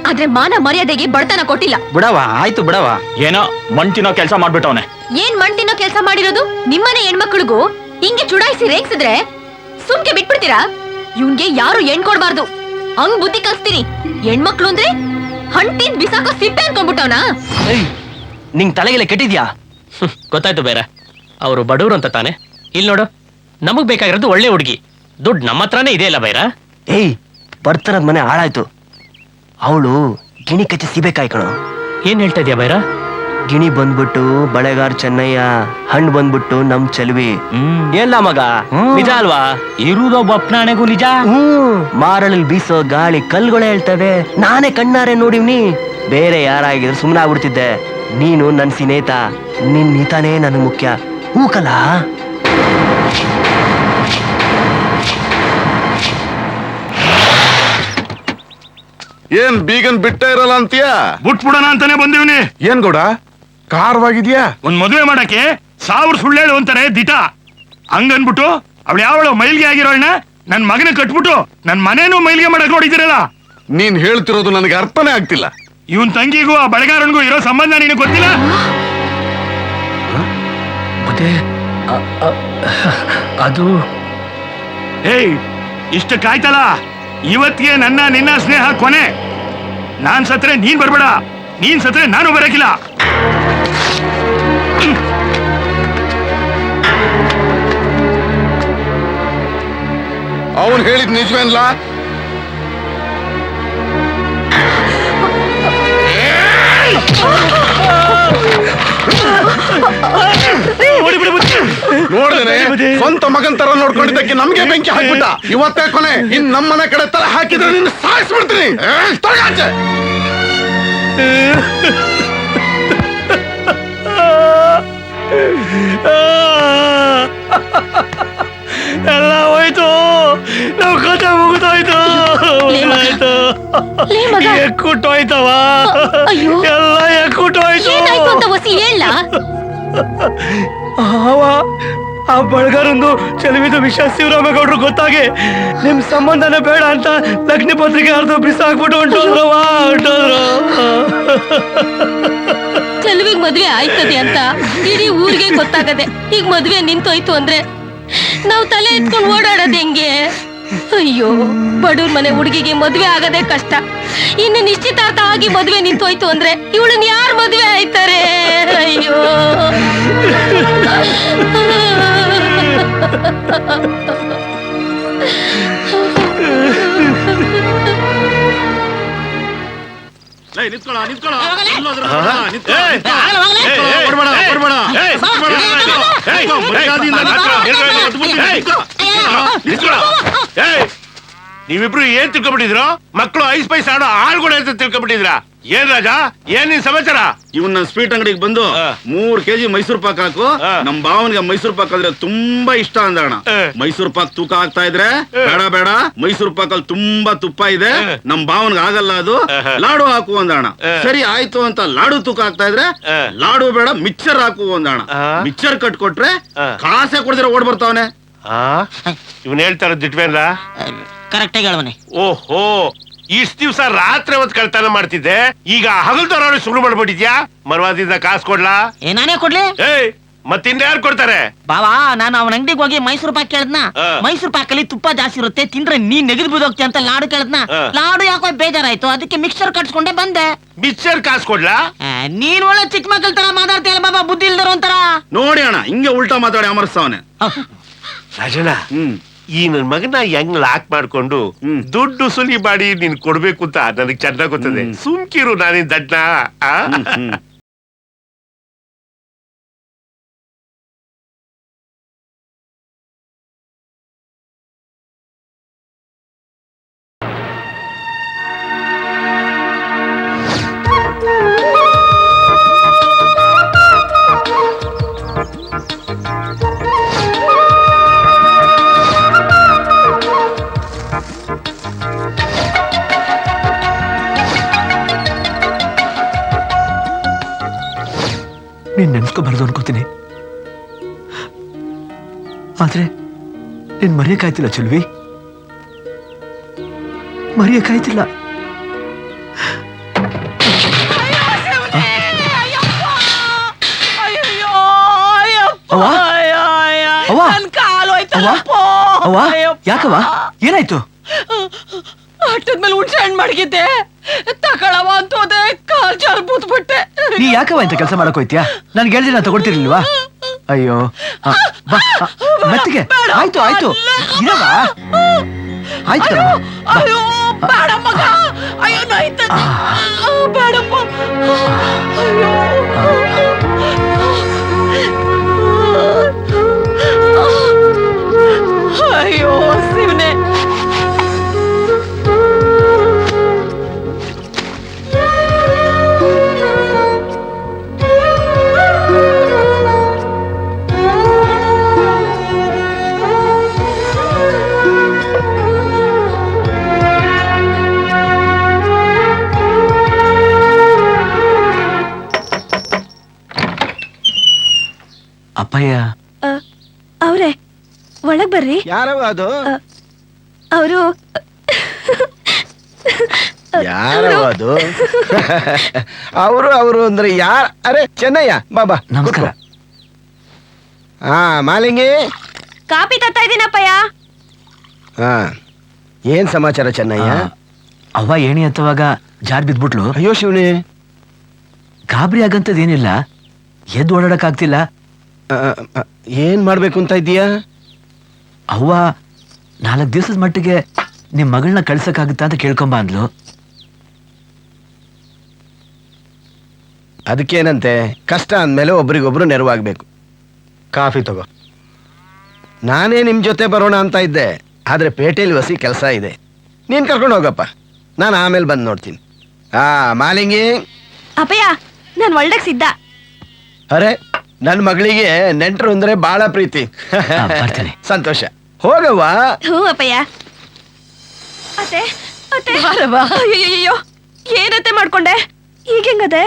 ಆದ್ರೆ ಮಾನ ಮರ್ಯಾದೆಗೆ ಬಡತನ ಕೊಟ್ಟಿಲ್ಲ. ಬಿಡವ, ಆಯ್ತು ಬಿಡವ. ಏನೋ ಮಣ್ತಿನೋ ಕೆಲಸ ಮಾಡ್ಬಿಟ್ಟವನೆ. ಏನ್ ಮಣ್ತಿನೋ ಕೆಲಸ ಮಾಡಿರೋದು? ನಿಮ್ಮನೆ ಹೆಣ್ಮಕ್ಳಿಗೂ ಹಿಂಗೆ ಚುಡಾಯಿಸಿ ರೇಗ್ಸಿದ್ರೆ ಸುಮ್ಕೆ ಬಿಟ್ಬಿಡ್ತೀರಾ? ಇವ್ನ್ಗೆ ಯಾರು ಹೆಣ್ ಕೊಡ್ಬಾರ್ದು, ಹಂಗ್ ಬುದ್ಧಿ ಕಲ್ಸ್ತೀನಿ. ಹೆಣ್ಮಕ್ಳು ಅಂದ್ರೆ ಹಂಟಿನ್ ಬಿಸಾಕೋ ಸಿಪ್ಪೆ ಅನ್ಕೊಂಡ್ಬಿಟ್ಟವನ. ನಿಂಗ್ ತಲೆಗೆಲ್ಲ ಕೆಟ್ಟಿದ್ಯಾ? ಗೊತ್ತಾಯ್ತು ಬೇರೆ, ಅವರು ಬಡವ್ರು ಅಂತ ತಾನೆ. ಇಲ್ಲಿ ನೋಡು, ನಮಗ್ ಬೇಕಾಗಿರೋದು ಒಳ್ಳೆ ಹುಡುಗಿ, ದುಡ್ಡು ನಮ್ಮ ಹತ್ರನೇ ಇದೆ ಇಲ್ಲ ಬೈರ. ಬರ್ತನದ್ ಮನೆ ಹಾಳಾಯ್ತು. ಅವಳು ಗಿಣಿ ಕಚ್ಚಿ ಸಿಬೇಕಾಯ್ ಕಣೋ. ಏನ್ ಹೇಳ್ತಾ ಇದೀಯ ಬೈರ? ಗಿಣಿ ಬಂದ್ಬಿಟ್ಟು ಬಳೆಗಾರ್ ಚೆನ್ನಯ್ಯ, ಹಣ್ಣು ಬಂದ್ಬಿಟ್ಟು ನಮ್ ಚೆಲ್ವಿ. ಎಲ್ಲ ಮಗ, ನಿಜ ಅಲ್ವಾ? ಇರುವುದೊಬ್ಬ ಅಪ್ನಾಣೆಗೂ ನಿಜ. ಮಾರಳಲ್ಲಿ ಬೀಸೋ ಗಾಳಿ ಕಲ್ಗಳೇ ಹೇಳ್ತವೆ. ನಾನೇ ಕಣ್ಣಾರೆ ನೋಡಿವ್ನಿ. ಬೇರೆ ಯಾರಾಗಿದ್ರು ಸುಮ್ಮನೆ ಆಗ್ಬಿಡ್ತಿದ್ದೆ. ನೀನು ನನ್ ಸಿನೇತ, ನಿನ್ ಹಿತಾನೇ ನನಗ್ ಮುಖ್ಯ. ಹೂಕಲ. ಏನ್ ಬೀಗನ್ ಬಿಟ್ಟ ಇರಲ್ಲ ಅಂತೀಯ? ಬಿಟ್ಬಿಡೋಣ ಅಂತಾನೆ ಬಂದಿವ್ನಿ. ಏನ್ ಗೌಡ, ಕಾರವಾಗಿದ್ಯಾ? ಒಂದ್ ಮದುವೆ ಮಾಡಕ್ಕೆ 1000 ಸುಳ್ಳೇಳು ಅಂತಾರೆ ದಿಟ. ಹಂಗನ್ಬಿಟ್ಟು ಅವಳು ಯಾವಳು ಮೈಲ್ಗೆ ಆಗಿರೋಳ್ನ ನನ್ ಮಗನ ಕಟ್ಬಿಟ್ಟು ನನ್ ಮನೇನು ಮೈಲ್ಗೆ ಮಾಡಕ್ ನೋಡಿದಿರಲ್ಲ. ನೀನ್ ಹೇಳ್ತಿರೋದು ನನಗೆ ಅರ್ಥನೇ ಆಗ್ತಿಲ್ಲ. ಇವನ್ ತಂಗಿಗೂ ಆ ಬಳೆಗಾರನ್ಗೂ ಇರೋ ಸಂಬಂಧ ನಿನಗೆ ಗೊತ್ತಿಲ್ಲ? ಮತ್ತೆ ಅದು ಏಯ್ ಇಷ್ಟ ಕಾಯ್ತಲ್ಲ, ಇವತ್ತಿಗೆ ನನ್ನ ನಿನ್ನ ಸ್ನೇಹ ಕೊನೆ. ನಾನ್ ಸತ್ರೆ ನೀನ್ ಬರ್ಬೇಡ, ನೀನ್ ಸತ್ರೆ ನಾನು ಬರಕಿಲ್ಲ. ಅವನು ಹೇಳಿದ್ ನಿಜವೇನ್ಲ? ನೋಡ್ದೇನೆ, ಸ್ವಂತ ಮಗನ್ ತರ ನೋಡ್ಕೊಂಡಿದ್ದಕ್ಕೆ ನಮ್ಗೆ ಬೆಂಕಿ ಹಾಕ್ಬಿಟ್ಟ. ಇವತ್ತೇ ಕೊನೆ. ಇನ್ ನಮ್ಮನೆ ಕಡೆ ತರ ಹಾಕಿದ್ರೆ ನಿನ್ನ ಸಾಯಿಸ್ಬಿಡ್ತೀನಿ. ತೊಲಗಾಚೆ. ಎಲ್ಲ ಹೋಯ್ತು, ನಾವು ಕಥೆ ಮುಗಿದೋಯ್ತು. ಎಕ್ಕುಟ್ಟೋಯ್ತವ, ಎಲ್ಲ ಎಕ್ಕುಟ್ಟೋಯ್ತು. ಆ ಬಳಗಾರಂದು ಚೆಲುವಿದ ವಿಷಯ ಶಿವರಾಮೇಗೌಡರು ಗೊತ್ತಾಗಿ ನಿಮ್ ಸಂಬಂಧನೇ ಬೇಡ ಅಂತ ಲಗ್ನಿ ಪತ್ರಿಕೆ ಅರ್ಧ ಬಿಸಾಕ್ಬಿಟ್ಟು ಹೊಂಟೋದ್ರು. ಚೆಲುವಿಗೆ ಮದ್ವೆ ಆಯ್ತದೆ ಅಂತ ಇಡೀ ಊರಿಗೆ ಗೊತ್ತಾಗದೆ ಈಗ ಮದ್ವೆ ನಿಂತೋಯ್ತು ಅಂದ್ರೆ ನಾವ್ ತಲೆ ಎತ್ಕೊಂಡು ಓಡಾಡೋದ್ ಹೆಂಗೆ? ಅಯ್ಯೋ, ಬಡವ್ರ ಮನೆ ಹುಡುಗಿಗೆ ಮದ್ವೆ ಆಗದೆ ಕಷ್ಟ. ಇನ್ನು ನಿಶ್ಚಿತಾರ್ಥ ಆಗಿ ಮದ್ವೆ ನಿಂತೋಯ್ತು ಅಂದ್ರೆ ಇವಳನ್ನ ಯಾರು ಮದ್ವೆ ಆಯ್ತಾರೆ? ಅಯ್ಯೋ, ನೀವಿಬ್ರು ಏನ್ ತಿಳ್ಕೊಬಿಟ್ಟಿದ್ರು? ಮಕ್ಕಳು ಐಸ್ ಪೈಸ್ ಆಡೋ ಆಳ್ಗಳು ಅಂತ ತಿಳ್ಕೊಬಿಟ್ಟಿದ್ರ? ಏನ್ ರಾಜ, ಏನ್ ನಿನ್ ಸಮಾಚಾರ? ಇವನ್ ನನ್ನ ಸ್ವೀಟ್ ಅಂಗಡಿಗೆ ಬಂದು 3 kg ಮೈಸೂರು ಪಾಕ್ ಹಾಕು, ನಮ್ ಭಾವನ್ಗೆ ಮೈಸೂರು ಪಾಕ್ ಅಂದ್ರೆ ತುಂಬಾ ಇಷ್ಟ ಅಂದಣ. ಮೈಸೂರು ಪಾಕ್ ತೂಕ ಆಗ್ತಾ ಇದ್ರೆ ಬೇಡ ಬೇಡ, ಮೈಸೂರು ಪಾಕ್ ಅಲ್ಲಿ ತುಂಬಾ ತುಪ್ಪ ಇದೆ, ನಮ್ ಭಾವನ್ಗೆ ಆಗಲ್ಲ, ಅದು ಲಾಡು ಹಾಕು ಅಂದಣ. ಸರಿ ಆಯ್ತು ಅಂತ ಲಾಡು ತೂಕ ಆಗ್ತಾ ಇದ್ರೆ ಲಾಡು ಬೇಡ ಮಿಕ್ಸರ್ ಹಾಕು ಅಂದಣ. ಮಿಕ್ಸರ್ ಕಟ್ಕೊಟ್ರೆ ಕಾಸೆ ಕೊಡ್ದಿರ ಓಡ್ ಬರ್ತಾವನೆ. ಇವನ್ ಹೇಳ್ತಾರ ದಿಟ್ವೇನ್ಲ? ಕರೆಕ್ಟಾಗಿ ಹೇಳವನೆ. ಓಹೋ, ಇಷ್ಟ ದಿವ್ಸ ರಾತ್ರಿ ಹೊತ್ತು ಕಳ್ತನ ಮಾಡ್ತಿದ್ದೆ, ಈಗ ಹಗಲ್ದವ್ರ ಶುರು ಮಾಡ್ಬಿಟ್ಟಿದ್ಯಾ? ಮರ್ವಾದಿಂದ ಕಾಸು ಕೊಡ್ಲಾ? ನಾನೇ ಕೊಡ್ಲಿ? ಏಯ್, ಮತ್ತಿಂದ ಯಾರು ಕೊಡ್ತಾರೆ? ಬಾವಾ, ನಾನು ಅವನ ಅಂಗಡಿಗೆ ಹೋಗಿ ಮೈಸೂರು ಪಾಕ್ ಕೇಳದ್ನ. ಮೈಸೂರು ಪಾಕ್ ಅಲ್ಲಿ ತುಪ್ಪ ಜಾಸ್ತಿ ಇರುತ್ತೆ, ತಿಂದ್ರೆ ನೀನ್ ನೆಗೆದು ಬಿದ್ದೋಗ್ತಿ ಅಂತ ಲಾಡು ಕೇಳದ್ನ. ಲಾಡು ಯಾಕೋ ಬೇಜಾರಾಯ್ತು, ಅದಕ್ಕೆ ಮಿಕ್ಸರ್ ಕಟ್ಸ್ಕೊಂಡೆ ಬಂದೆ. ಮಿಕ್ಸರ್ ಕಾಸು ಕೊಡ್ಲಾ? ನೀನ್ ಒಳ್ಳೆ ಚಿಕ್ಕ ಮಕ್ಕಳ ತರ ಮಾತಾಡ್ತೀಯಲ್ಲ ಬಾಬಾ, ಬುದ್ಧಿ ಇಲ್ದಾರ ಒಂಥರ. ನೋಡಿ ಅಣ್ಣ, ಹಿಂಗೆ ಉಲ್ಟಾ ಮಾತಾಡಿ ಅಮರ್ಸ್ತಾವನೆ. ರಾಜಣ್ಣ, ಈ ನನ್ ಮಗನ ಹೆಂಗ್ ಲಾಕ್ ಮಾಡ್ಕೊಂಡು ದುಡ್ಡು ಸುಲಿ ಮಾಡಿ ನೀನ್ ಕೊಡ್ಬೇಕು ಅಂತ ನನಗ್ ಚೆನ್ನಾಗ್ ಗೊತ್ತದೆ. ಸುಮ್ಕಿರು, ನಾನಿನ್ ದಡ್ಡ. ನೀನ್ ನೆನ್ಸ್ಕೋಬಾರ್ದು ಅನ್ಕೋತೀನಿ, ಆದ್ರೆ ನೀನ್ ಮರೆಯಕ್ಕಾಯ್ತಿಲ್ಲ ಚೆಲ್ವಿ, ಮರೆಯಕ್ಕಾಯ್ತಿಲ್ಲ. ಯಾಕವ್ವ, ಏನಾಯ್ತು? ಆಟದ್ಮೇಲೆ ಹುಣ್ಸೆ ಹಣ್ಣು ಮಡಗಿದ್ದೆ, ತಗೊಳವ ಅಂತ ಹೋದೆ, ಕಾಲ್ ಜಾರ್ ಬೂತ್ಬಿಟ್ಟೆ. ನೀ ಯಾಕವ ಇಂತ ಕೆಲಸ ಮಾಡಕ್ ಹೋಯ್ತಿಯಾ? ನನ್ಗೆ ಹೇಳ್ದಿ ನಾ ತಗೊಳ್ತಿರ್ಲಿಲ್ವಾ? ಅಯ್ಯೋ, ಮೆತ್ತಿಗೆ ಆಯ್ತು ಆಯ್ತು, ಇರವ ಆಯ್ತು. ಅಯ್ಯೋ ಬೇಡ ಮಗ, ಅಯ್ಯೋ ನಾಯ್ತ, ಬೇಡಪ್ಪ. ಅಯ್ಯೋ ಶಿವನೇ. ಅಪ್ಪಯ್ಯ ಅವ್ರೆ, ಒಳಗ್ ಬರ್ರಿ. ಯಾರವ ಅದು? ಅವರು ಯಾರವ ಅದು? ಅವರು ಅಂದ್ರೆ ಯಾರ? ಅರೆ ಚೆನ್ನಯ್ಯ, ಬಾಬಾ ನಮಸ್ಕಾರ. ಹಾ ಮಾಲಿಂಗಿ, ಕಾಪಿ ತತ್ತಾ ಇದೀನಪ್ಪಯ್ಯ. ಹಾ ಏನ್ ಸಮಾಚಾರ ಚೆನ್ನಯ್ಯ? ಅವ್ವ ಏಣಿ ಹತ್ತವಾಗ ಜಾರ್ ಬಿದ್ಬಿಟ್ಲು. ಅಯ್ಯೋ ಶಿವನೇ, ಗಾಬರಿ ಆಗಂತದೇನಿಲ್ಲ, ಎದ್ದು ಓಡಾಡಕ್ ಆಗ್ತಿಲ್ಲ. ಏನ್ ಮಾಡ್ಬೇಕು ಅಂತ ಇದ್ದೀಯಾ? ಅವ್ವ 4 ದಿವಸದ ಮಟ್ಟಿಗೆ ನಿಮ್ ಮಗಳನ್ನ ಕಳ್ಸಕ್ಕಾಗುತ್ತಾ ಅಂತ ಕೇಳ್ಕೊಂಬ ಅಂದ್ಲು. ಅದಕ್ಕೇನಂತೆ, ಕಷ್ಟ ಅಂದ್ಮೇಲೆ ಒಬ್ರಿಗೊಬ್ರು ನೆರವಾಗ್ಬೇಕು. ಕಾಫಿ ತಗೋ. ನಾನೇ ನಿಮ್ ಜೊತೆ ಬರೋಣ ಅಂತ ಇದ್ದೆ, ಆದ್ರೆ ಪೇಟೆಯಲ್ಲಿ ಹೊಸಿ ಕೆಲಸ ಇದೆ. ನೀನ್ ಕರ್ಕೊಂಡು ಹೋಗಪ್ಪ, ನಾನು ಆಮೇಲೆ ಬಂದು ನೋಡ್ತೀನಿ. ಮಾಲಿಂಗಿ. ಅಪ್ಪಯ್ಯ, ನಾನು ಒಳ್ಳೆಗ್ ಸಿದ್ಧ. ಅರೆ, ನನ್ ಮಗಳಿಗೆ ನೆಂಟರು ಅಂದ್ರೆ ಬಹಳ ಪ್ರೀತಿ. ಸಂತೋಷ, ಹೋಗವ್ವ. ಹ್ಞೂ ಅಪ್ಪಯ್ಯ. ಅತ್ತೆ ಅತ್ತೆ, ಅಯ್ಯಯ್ಯೋ, ಏನತ್ತೆ ಮಾಡ್ಕೊಂಡೆ? ಈಗ ಹೆಂಗದೆ?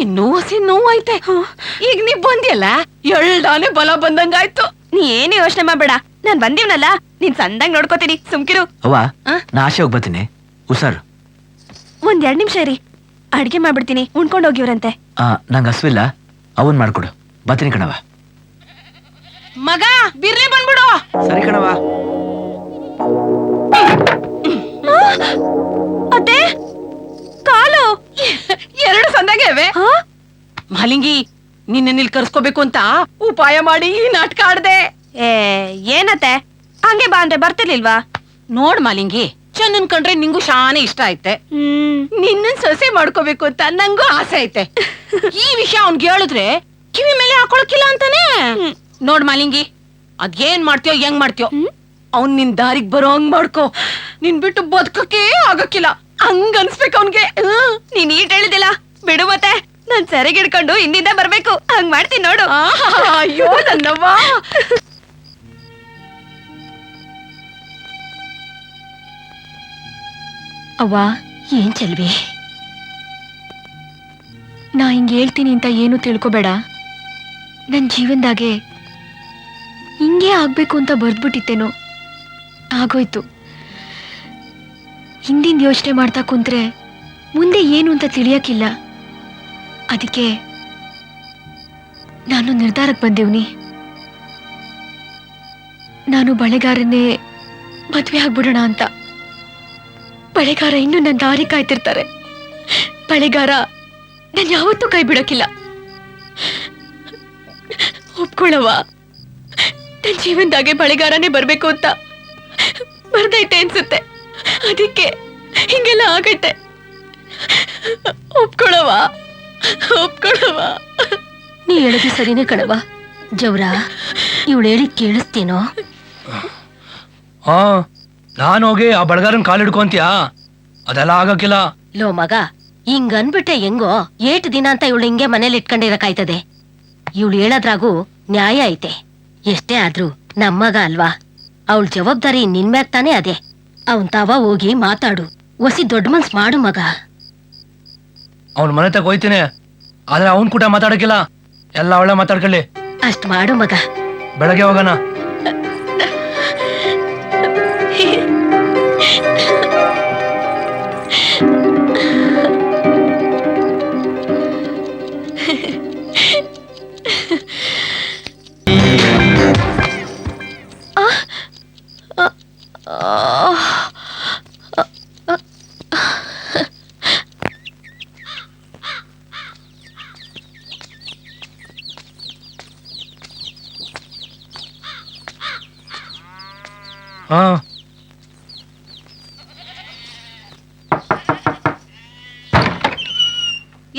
ಇನ್ನೂ ಹಸಿ ನೋವಾಯ್ತೆ. ಈಗ ನೀ ಬಂದಿಯಲ್ಲ, ಎಳ್ದಾನೆ ಬಲ ಬಂದಂಗಾಯ್ತು. ನೀ ಏನು ಯೋಚನೆ ಮಾಡ್ಬೇಡ, ನಾನ್ ಬಂದಿವ್ನಲ್ಲ, ನೀನ್ ಸಂದಂಗ್ ನೋಡ್ಕೋತೀನಿ, ಸುಮ್ಕಿರು. ಅವ್ವ, ನಾ ಆಶೆ ಹೋಗಿ ಬರ್ತೀನಿ. ಹುಷಾರು. ಒಂದ್ 2 ನಿಮಿಷ ಇರಿ, ಅಡ್ಗೆ ಮಾಡ್ಬಿಡ್ತೀನಿ, ಉಣ್ಕೊಂಡು ಹೋಗಿವ್ರಂತೆ. ನಂಗೆ ಹಸುವಿಲ್ಲ, ಅವನ್ ಮಾಡ್ಕೊಡು. ಬರ್ತೀನಿ ಕಣವ. ಮಗ ಬಿರ್ಲೆ ಬಂದ್ಬಿಡು. ಸರಿ ಕಣವ. ಅತ್ತೆ, ಕಾಲು 2 ಸಂದಾಗೆ ಇವೆ. ಮಾಲಿಂಗಿ, ನಿನ್ನ ಕರ್ಸ್ಕೋಬೇಕು ಅಂತ ಉಪಾಯ ಮಾಡಿ ಈ ನಾಟಕ ಆಡ್ದೆ. ಏನತ್ತೆ ಹಂಗೆ ಬಾ ಅಂದ್ರೆ ಬರ್ತಿರ್ಲಿಲ್ವಾ? ನೋಡ್ ಮಾಲಿಂಗಿ, ಚಂದನ್ ಕಂಡ್ರೆ ನಿಂಗೂ ಶಾನೆ ಇಷ್ಟ ಐತೆ. ನಿನ್ನ ಸೊಸೆ ಮಾಡ್ಕೋಬೇಕು ಅಂತ ನಂಗೂ ಆಸೆ ಐತೆ. ಈ ವಿಷಯ ಅವ್ನ್ಗೆ ಹೇಳಿದ್ರೆ ಕಿವಿ ಮೇಲೆ ಹಾಕೊಳಕಿಲ್ಲ ಅಂತಾನೆ. ನೋಡ್ ಮಾಲಿಂಗಿ, ಅದೇನ್ ಮಾಡ್ತೀಯೋ ಹೆಂಗ್ ಮಾಡ್ತೀಯೋ, ಅವ್ನ್ ನಿನ್ ದಾರಿಗ್ ಬರೋ ಹಂಗ್ ಮಾಡ್ಕೋ. ನಿನ್ ಬಿಟ್ಟು ಬದುಕಕ್ಕೆ ಆಗಕ್ಕಿಲ್ಲ, ಹಂಗ ಅನ್ಸ್ಬೇಕು ಅವ್ನ್ಗೆ. ನೀನ್ ಈಟ್ ಹೇಳಿದಿಲ್ಲ ಬಿಡು, ಮತ್ತೆ ನಾನ್ ಸೆರೆಗೆ ಹಿಡ್ಕೊಂಡು ಹಿಂದಿಂದ ಬರ್ಬೇಕು, ಹಂಗ್ ಮಾಡ್ತೀನಿ ನೋಡು. ಅಯ್ಯೋ ನನ್ನವ್ವ. ಅವ್ವ, ಏನ್ ಚೆಲ್ವಿ, ನಾ ಹಿಂಗ್ ಹೇಳ್ತೀನಿ ಅಂತ ಏನು ತಿಳ್ಕೊಬೇಡ. ನನ್ ಜೀವನದಾಗೆ ಹಿಂಗೆ ಆಗ್ಬೇಕು ಅಂತ ಬರ್ದ್ಬಿಟ್ಟಿತ್ತೇನೋ, ಆಗೋಯ್ತು. ಹಿಂದಿನ ಯೋಚನೆ ಮಾಡ್ತಾ ಕುಂತ್ರೆ ಮುಂದೆ ಏನು ಅಂತ ತಿಳಿಯಕ್ಕಿಲ್ಲ. ಅದಕ್ಕೆ ನಾನು ನಿರ್ಧಾರಕ್ಕೆ ಬಂದೇವ್ನಿ. ನಾನು ಬಳೆಗಾರನ್ನೇ ಮದ್ವೆ ಆಗ್ಬಿಡೋಣ ಅಂತ. ಬಳೆಗಾರ ಇನ್ನು ನನ್ನ ದಾರಿ ಕಾಯ್ತಿರ್ತಾರೆ. ಬಳೆಗಾರ ನಾನು ಯಾವತ್ತೂ ಕೈ ಬಿಡೋಕಿಲ್ಲ. ಒಪ್ಕೊಳ್ಳವ, ನನ್ನ ಜೀವನದಾಗೆ ಬಳೆಗಾರನೇ ಬರ್ಬೇಕು ಅಂತ ಬರ್ದೈತೆ ಅನ್ಸುತ್ತೆ. ಅದಕ್ಕೆ ಹಿಂಗೆಲ್ಲ ಆಗೈತೆ. ಒಪ್ಕೊಳ್ಳವ, ಒಪ್ಕೊಳ್ಳವ. ನೀ ಹೇಳಿದ್ದು ಸರಿನೇ ಕಣವ. ಜವ್ರ, ಇವಳು ಹೇಳಿದ್ ಕೇಳಿಸ್ತೇನೋ? ನಾನು ಹೋಗಿ ಆ ಬಡಗಾರನ್ ಕಾಲ್ ಹಿಡ್ಕೊಂತೀಯಾ? ಅದೆಲ್ಲ ಆಗಕ್ಕಿಲ್ಲ. ಲೋ ಮಗ, ಹಿಂಗ್ ಅನ್ಬಿಟ್ಟೆ ಹೆಂಗೋ? 8 ದಿನ ಅಂತ ಇವಳು ಹಿಂಗೆ ಮನೇಲಿ ಇಟ್ಕೊಂಡಿರಕಾಯ್ತದೆ? ಇವಳು ಹೇಳೋದ್ರಾಗೂ ನ್ಯಾಯ ಐತೆ. ಎಷ್ಟೇ ಆದ್ರೂ ನಮ್ಮಗ ಅಲ್ವಾ, ಅವಳ ಜವಾಬ್ದಾರಿ ನಿನ್ಮ್ಯಾಗ್ ತಾನೇ ಅದೇ. ಅವನ್ ತಾವ ಹೋಗಿ ಮಾತಾಡು, ಒಸಿ ದೊಡ್ಡ ಮನ್ಸ್ ಮಾಡು ಮಗ. ಅವ್ನ ಮನೆ ತಗ ಹೋಯ್ತೀನಿ, ಆದ್ರೆ ಅವನ್ ಕೂಡ ಮಾತಾಡಕ್ಕಿಲ್ಲ. ಎಲ್ಲ ಒಳ್ಳೆ ಮಾತಾಡ್ಕೊಳ್ಳಿ. ಅಷ್ಟ್ ಮಾಡು ಮಗ. ಬೆಳಗ್ಗೆ ಹೋಗೋಣ.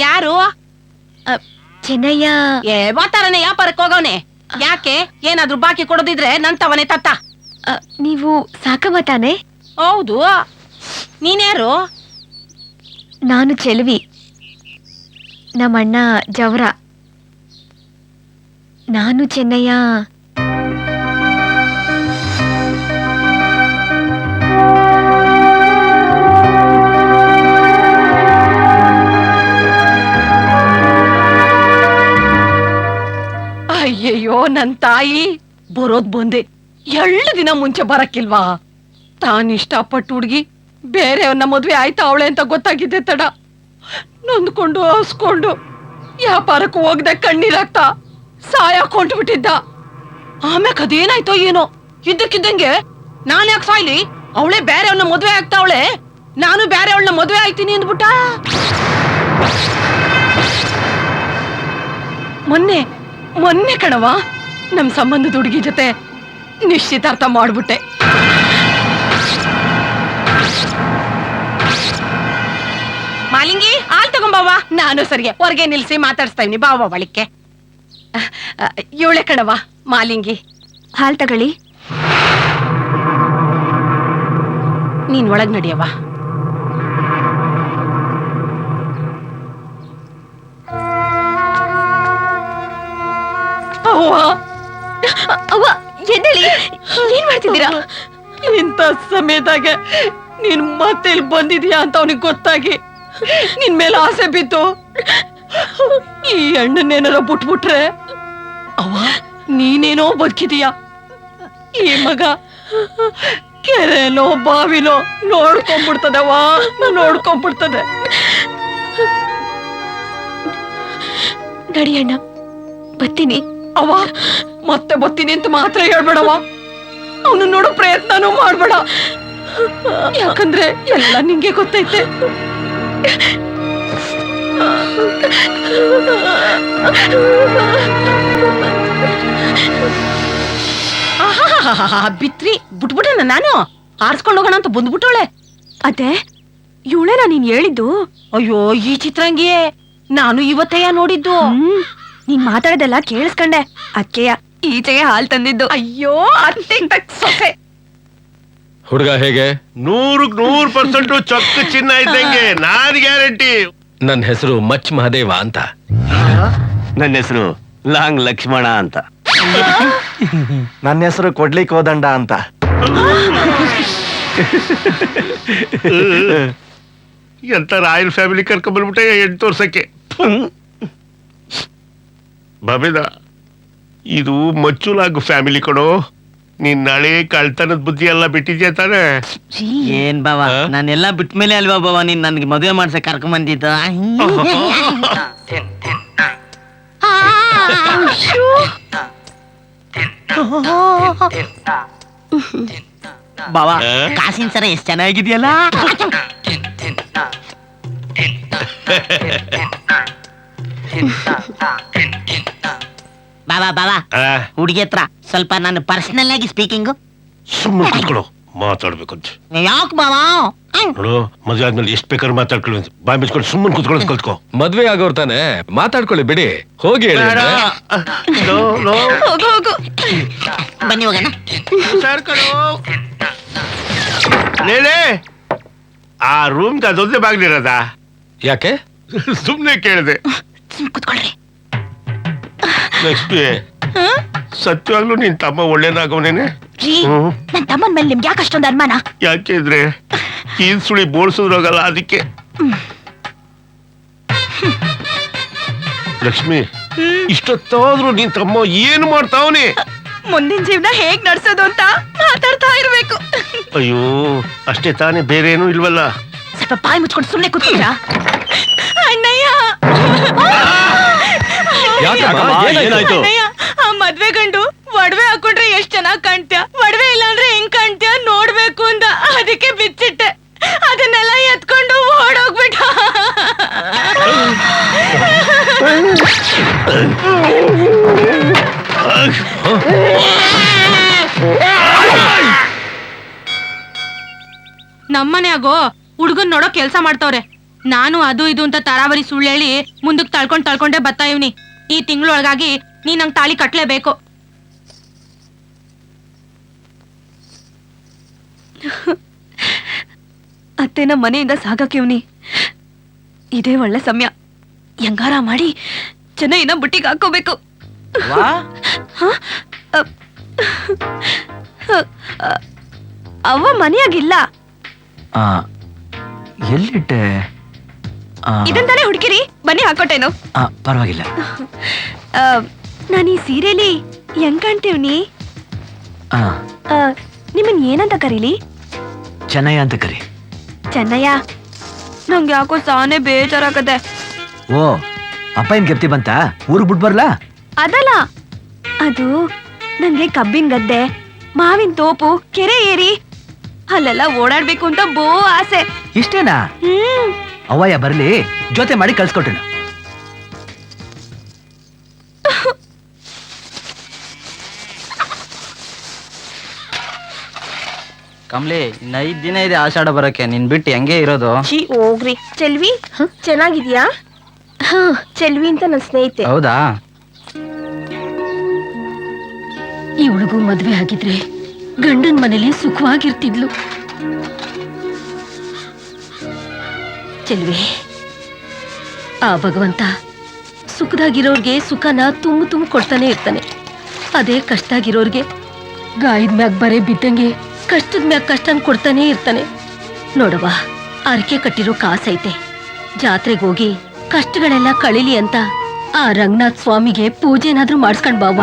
ಯಾರು? ಚೆನ್ನಯ್ಯ. ಬಾತಾರನೆ ವ್ಯಾಪಾರಕ್ಕೆ ಹೋಗವನೆ. ಯಾಕೆ? ಏನಾದ್ರೂ ಬಾಕಿ ಕೊಡೋದಿದ್ರೆ ನಂತವನೇ ತತ್ತ. ನೀವು ಸಾಕವ ತಾನೆ? ಹೌದು. ನೀನ್ಯಾರು? ನಾನು ಚೆಲ್ವಿ, ನಮ್ಮಣ್ಣ ಜವರ. ನಾನು ಚೆನ್ನಯ್ಯ. ಅಯ್ಯಯ್ಯೋ, ನನ್ ತಾಯಿ ಬರೋದ್ ಬಂದೆ. 2 ದಿನ ಮುಂಚೆ ಬರಕ್ಕಿಲ್ವಾ? ತಾನ್ ಇಷ್ಟಪಟ್ಟು ಹುಡುಗಿ ಬೇರೆಯವ್ರನ್ನ ಮದ್ವೆ ಆಯ್ತಾ ಅವಳೆ ಅಂತ ಗೊತ್ತಾಗಿದ್ದೆ ತಡ. ನೊಂದ್ಕೊಂಡು ಹಸ್ಕೊಂಡು ವ್ಯಾಪಾರಕ್ಕೂ ಹೋಗ್ದೆ ಕಣ್ಣೀರಾಗ್ತಾ ಸಾಯಕೊಂಡ್ಬಿಟ್ಟಿದ್ದ. ಆಮ್ಯಾಕ್ ಅದೇನಾಯ್ತೋ ಏನೋ, ಇದ್ದಕ್ಕಿದ್ದಂಗೆ ನಾನ್ ಯಾಕೆ ಸಾಯ್ಲಿ? ಅವಳೇ ಬೇರೆ ಅವಳನ್ನ ಮದ್ವೆ ಆಗ್ತಾವಳೆ, ನಾನು ಬೇರೆ ಅವಳನ್ನ ಮದ್ವೆ ಆಯ್ತೀನಿ ಅಂದ್ಬಿಟ್ಟ. ಮೊನ್ನೆ ಕಣವ ನಮ್ ಸಂಬಂಧದ ಹುಡುಗಿ ಜೊತೆ ನಿಶ್ಚಿತಾರ್ಥ ಮಾಡ್ಬಿಟ್ಟೆ. ಮಾಲಿಂಗಿ ಹಾಲ್ ತಗೊಂಬಾವ. ನಾನು ಸರಿಗೆ ಹೊರಗೆ ನಿಲ್ಸಿ ಮಾತಾಡ್ಸ್ತಾ ಇವ್ನಿ, ಬಾವ ಬಳಿಕೆ. ಇವಳೆ ಕಣವ ಮಾಲಿಂಗಿ. ಹಾಲ್ ತಗೊಳ್ಳಿ. ನೀನ್ ಒಳಗ್ ನಡಿಯವ. ಅವ್ವ ಎದ್ದೇಳಿ, ಏನ್ ಮಾಡ್ತಿದ್ದೀರಾ? ಇಂಥ ಸಮಯದಾಗ ನೀನ್ ಮತ್ತೆ ಇಲ್ಲಿ ಬಂದಿದ್ಯಾ ಅಂತ ಅವನಿಗೆ ಗೊತ್ತಾಗಿ ನಿನ್ ಮೇಲೆ ಆಸೆ ಬಿತ್ತು ಈ ಅಣ್ಣನೇನಾರ ಬಿಟ್ಬಿಟ್ರೆ ಅವ ನೀನೇನೋ ಬದುಕಿದೀಯ, ಈ ಮಗ ಕೆರೆನೋ ಬಾವಿನೋ ನೋಡ್ಕೊಂಡ್ಬಿಡ್ತದವ, ನೋಡ್ಕೊಂಡ್ಬಿಡ್ತದೆ. ನಡಿ ಅಣ್ಣ, ಬತ್ತೀನಿ. ಅವ ಮತ್ತೆ ಬತ್ತೀನಿ ಅಂತ ಮಾತ್ರ ಹೇಳ್ಬೇಡವ, ಅವನು ನೋಡೋ ಪ್ರಯತ್ನನೂ ಮಾಡ್ಬೇಡ, ಯಾಕಂದ್ರೆ ಎಲ್ಲ ನಿಂಗೆ ಗೊತ್ತೈತೆ. ಬಿತ್ರಿ ಬಿಟ್ಬಿಟ್ಟೆ ನಾನು ಆರ್ಸ್ಕೊಂಡು ಹೋಗೋಣ ಅಂತ ಬಂದ್ಬಿಟ್ಟವಳೆ. ಅದೇ ಇವಳೇನಾ ನೀನ್ ಹೇಳಿದ್ದು? ಅಯ್ಯೋ ಈ ಚಿತ್ರಂಗಿಯೇ ನಾನು ಇವತ್ತಯ್ಯ ನೋಡಿದ್ದು. ನೀನ್ ಮಾತಾಡೋದೆಲ್ಲ ಕೇಳಿಸ್ಕೊಂಡೆ, ಅಕ್ಕೆಯ ಈಚೆಗೆ ಹಾಲ್ ತಂದಿದ್ದು. ಅಯ್ಯೋ ಅತ್ತೆ ಸೊಸೆ. ಹುಡುಗ ಹೇಗೆ? 100% ಚೊಕ್ಕ ಚಿನ್ನ ಇದ್ದಂಗೆ, ನಾನ್ ಗ್ಯಾರಂಟಿ. ನನ್ನ ಹೆಸರು ಮಚ್ ಮಹದೇವ ಅಂತ. ನನ್ನ ಹೆಸರು ಲಾಂಗ್ ಲಕ್ಷ್ಮಣ ಅಂತ. ನನ್ನ ಹೆಸರು ಕೊಡ್ಲಿ ಕೋದಂಡ ಅಂತ. ಎಂತ ರಾಯಲ್ ಫ್ಯಾಮಿಲಿ ಕರ್ಕೊಂಡ್ಬಂದ್ಬಿಟ್ಟೆ 8 ವರ್ಷಕ್ಕೆ. ಬಾಬೇದ, ಇದು ಮಚ್ಚುಲಾಗು ಫ್ಯಾಮಿಲಿ ಕೊಡು. ನೀನ್ ನಾಳೆ ಕಳ್ತನದ ಬುದ್ಧಿ ಎಲ್ಲ ಬಿಟ್ಟಿದ್ಯಾ ತಾನೆ? ಏನ್ ಬಾವ, ನಾನೆಲ್ಲ ಬಿಟ್ಮೇಲೆ ಅಲ್ವಾ ಬಾವ ನೀನ್ ನನ್ಗೆ ಮದುವೆ ಮಾಡ್ಸಕ್ ಕರ್ಕೊಂಡ್ ಬಂದಿದ್ದ. ಬಾವ ಕಾಸಿನ ಸರ ಎಷ್ಟ್ ಚೆನ್ನಾಗಿದೆಯಲ್ಲ. ಬಾಬಾ ಬಾಬಾ, ಹುಡುಗಿ ಹತ್ರ ಸ್ವಲ್ಪ ನಾನು ಪರ್ಸನಲ್ ಆಗಿ ಸ್ಪೀಕಿಂಗ್. ಸುಮ್ಮನೆ ಕೂತ್ಕೊಳ್ಳೋ, ಮಾತಾಡ್ಬೇಕಂತ. ಯಾಕೆ ಬಾವಾ? ನೋಡು, ಮದುವೆ ಆದ್ಮೇಲೆ ಎಷ್ಟ್ ಬೇಕಾದ್ರೆ ಮಾತಾಡ್ಕೊಳ್ಳಿ, ಬಾಯ್ ಬಿಚ್ಕೊಂಡು ಸುಮ್ಮನೆ ಕೂತ್ಕೊಳ್ಳೋದು ಕಲ್ತ್ಕೋ. ಮದ್ವೆ ಆಗೋರ್ ತಾನೆ, ಮಾತಾಡ್ಕೊಳ್ಳಿ ಬಿಡಿ. ಹೋಗಿ ಹೇಳಿ. ಹೋಗು ಬನ್ನಿ ಹೋಗೋಣ. ಆ ರೂಮ್ಗೆ ಅದೊಂದೇ ಬಾಗ್ಲಿರೋದ? ಯಾಕೆ? ಸುಮ್ನೆ ಕೇಳಿದೆ. ಕೂತ್ಕೊಳ್ರಿ. ಲಕ್ಷ್ಮಿ, ಸತ್ಯವಾಗ್ಲೂ ನಿನ್ ತಮ್ಮ ಒಳ್ಳೇನಾಗವನೇನೆ? ನನ್ ತಮ್ಮನ್ ಮೇಲೆ ನಿಮ್ಗೆ ಯಾಕೆ ಅಷ್ಟೊಂದು ಅನುಮಾನ? ಯಾಕೆಂದ್ರೆ ಕೀಲ್ ಸುಳಿ ಬೋಳ್ಸೋದ್ರಾಗಲ್ಲ, ಅದಕ್ಕೆ. ಲಕ್ಷ್ಮಿ, ಇಷ್ಟೊತ್ತಾದ್ರೂ ನಿನ್ ತಮ್ಮ ಏನು ಮಾಡ್ತಾವನೆ? ಮುಂದಿನ ಜೀವನ ಹೇಗ್ ನಡ್ಸೋದು ಅಂತ ಮಾತಾಡ್ತಾ ಇರ್ಬೇಕು. ಅಯ್ಯೋ, ಅಷ್ಟೇ ತಾನೇ, ಬೇರೆ ಏನೂ ಇಲ್ವಲ್ಲ? ಸ್ವಲ್ಪ ಬಾಯಿ ಮುಚ್ಕೊಂಡು ಸುಮ್ನೆ ಕೂತ್ಕೊಂಡ್ರಾ? ಅಣ್ಣಯ್ಯ, ಏನಾಯ್ತು? ಆ ಮದ್ವೆ ಗಂಡು ಒಡವೆ ಹಾಕೊಂಡ್ರೆ ಎಷ್ಟ್ ಚೆನ್ನಾಗ್ ಕಾಣ್ತ್ಯಾ, ಒಡವೆ ಇಲ್ಲ ಅಂದ್ರೆ ಹೆಂಗ್ ಕಾಣ್ತ್ಯಾ ನೋಡ್ಬೇಕು ಅಂದ, ಅದಕ್ಕೆ ಬಿಚ್ಚಿಟ್ಟೆ. ಅದನ್ನೆಲ್ಲ ಎತ್ಕೊಂಡು ಓಡೋಗ್ಬಿಟ್ಟ. ನಮ್ಮನ್ಯಾಗೋ ಹುಡ್ಗನ್ ನೋಡೋ ಕೆಲ್ಸ ಮಾಡ್ತವ್ರೆ. ನಾನು ಅದು ಇದು ಅಂತ ತರಾವರಿ ಸುಳ್ಳು ಹೇಳಿ ಮುಂದಕ್ಕೆ ತಳ್ಕೊಂಡೇ ಬರ್ತಾ ಇವ್ನಿ. ಈ ತಿಂಗಳೊಳಗಾಗಿ ನೀ ನಂಗೆ ತಾಳಿ ಕಟ್ಲೇಬೇಕು. ಅತ್ತೆನ ಮನೆಯಿಂದ ಸಾಗಾಕಿವ್ನಿ. ಇದೇ ಒಳ್ಳೆ ಸಮಯ, ಹೆಂಗಾರ ಮಾಡಿ ಚೆನ್ನೈನ ಬುಟ್ಟಿಗೆ ಹಾಕೋಬೇಕು. ಅವ್ವ ಮನೆಯಾಗಿಲ್ಲ. ಎಲ್ಲಿಟ್ಟೆ? ಇದಂತಾನೆ ಹುಡುಕಿರಿ, ಬನ್ನಿ ಹಾಕೋಟೇನು. ಪರವಾಗಿಲ್ಲ. ನಾನು ಈ ಸೀರೆಲಿ ಹೆಂಗ್ ಕಾಣ್ತೀವ್ನಿ? ನಿಮ್ಮನ್ ಏನಂತ ಕರೀಲಿ? ಚೆನ್ನಯ್ಯ ಅಂತ ಕರಿ. ಚೆನ್ನಯ್ಯ, ನಂಗೆ ಯಾಕೋ ಸಾನೆ ಬೇಜಾರಾಗದೆ. ಓ, ಅಪ್ಪ ಏನ್ ಗೆಪ್ತಿ ಬಂತ? ಊರಿಗೆ ಬಿಟ್ ಬರ್ಲಾ? ಅದಲ್ಲ, ಅದು ನಂಗೆ ಕಬ್ಬಿನ ಗದ್ದೆ, ಮಾವಿನ ತೋಪು, ಕೆರೆ ಏರಿ ಅಲ್ಲೆಲ್ಲ ಓಡಾಡ್ಬೇಕು ಅಂತ ಬೋ ಆಸೆ. ಇಷ್ಟೇನಾ? ಅವಯ್ಯ ಬರ್ಲಿ, ಜೊತೆ ಮಾಡಿ ಕಳ್ಸ್ಕೊಟ್ಟೆನು. ಕಮ್ಲಿ, ಇನ್ನ 5 ದಿನ ಇದೆ ಆಷಾಢ ಬರಕ್ಕೆ. ನಿನ್ ಬಿಟ್ಟು ಹೆಂಗೆ ಇರೋದು? ಹೋಗ್ರಿ. ಚೆಲ್ವಿ ಚೆನ್ನಾಗಿದ್ಯಾ? ಚೆಲ್ವಿ ಅಂತ ನನ್ನ ಸ್ನೇಹಿತೆ. ಹೌದಾ? ಈ ಹುಡುಗು ಮದ್ವೆ ಆಗಿದ್ರೆ ಗಂಡನ್ ಮನೇಲಿ ಸುಖವಾಗಿರ್ತಿದ್ಲು. ಚೆಲ್ವಿ, ಆ ಭಗವಂತ ಸುಖದಾಗಿರೋರ್ಗೆ ಸುಖನ ತುಂಬ ಕೊಡ್ತಾನೆ ಇರ್ತಾನೆ. ಅದೇ ಕಷ್ಟಾಗಿರೋರ್ಗೆ ಗಾಯದ ಮ್ಯಾಗ ಬರೇ ಬಿದ್ದಂಗೆ ಕಷ್ಟದ ಮ್ಯಾಗ ಕಷ್ಟನ್ ಕೊಡ್ತಾನೆ ಇರ್ತಾನೆ. ನೋಡವ್ವ, ಅರಕೆ ಕಟ್ಟಿರೋ ಕಾಸೈತೆ. ಜಾತ್ರೆಗೆ ಹೋಗಿ ಕಷ್ಟಗಳೆಲ್ಲ ಕಳೀಲಿ ಅಂತ ಆ ರಂಗನಾಥ್ ಸ್ವಾಮಿಗೆ ಪೂಜೆನಾದ್ರೂ ಮಾಡಿಸ್ಕೊಂಡ್ ಬಾವ.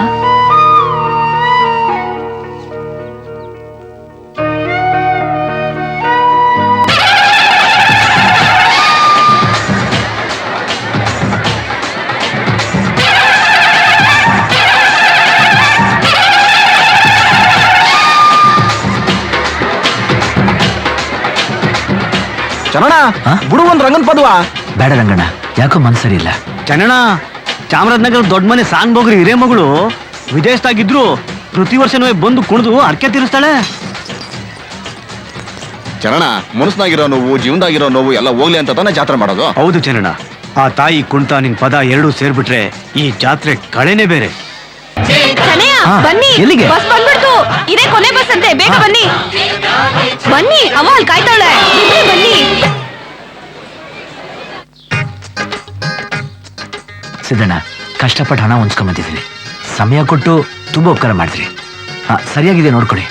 ಚನ್ನಣ, ಬಿಡು ಒಂದ್ ರಂಗನ್ ಪದ್ವಾ. ಬೇಡ ರಂಗಣ್ಣ, ಯಾಕೋ ಮನ್ಸರಿ ಇಲ್ಲ. ಚನ್ನಣ, ಚಾಮರಾಜನಗರ ದೊಡ್ಡ ಮನೆ ಸಾಂಗ್ ಬೋಗ್ರಿ ಹಿರೇ ಮಗಳು ವಿದೇಶದಾಗಿದ್ರು ಪ್ರತಿ ವರ್ಷನೂ ಬಂದು ಕುಣಿದು ಅರ್ಕೆ ತೀರಿಸ್ತಾಳೆ. ಚರಣ, ಮನಸ್ನಾಗಿರೋ ನೋವು, ಜೀವನದಾಗಿರೋ ನೋವು ಎಲ್ಲ ಹೋಗ್ಲಿ ಅಂತ ತಾನೇ ಜಾತ್ರೆ ಮಾಡೋದು. ಹೌದು ಚನ್ನಣ, ಆ ತಾಯಿ ಕುಣಿತ ನಿನ್ ಪದ ಎರಡೂ ಸೇರ್ಬಿಟ್ರೆ ಈ ಜಾತ್ರೆ ಕಳೆನೇ ಬೇರೆ. ಬನ್ನಿ, ಎಲ್ಲಿಗೆ? ಬಸ್ ಬಂದ್ಬಿಡ್ತು. ಇದೇ ಕೊನೆ ಬಸ್ ಅಂತೆ, ಬೇಗ ಬನ್ನಿ. ಬನ್ನಿ, ಅಮ್ಮ ಅಲ್ಲಿ ಕಾಯ್ತಾಳೆ. ಬನ್ನಿ. ಸಿದ್ದಣ್ಣ, ಕಷ್ಟಪಟ್ಟು ಹಣ ಹೊಂದ್ಕೊಂಬಂದಿದ್ದೀನಿ. ಸಮಯ ಕೊಟ್ಟು ತುಂಬಾ ಉಪಕಾರ ಮಾಡಿದ್ರಿ. ಸರಿಯಾಗಿದೆ ನೋಡ್ಕೊಡಿ.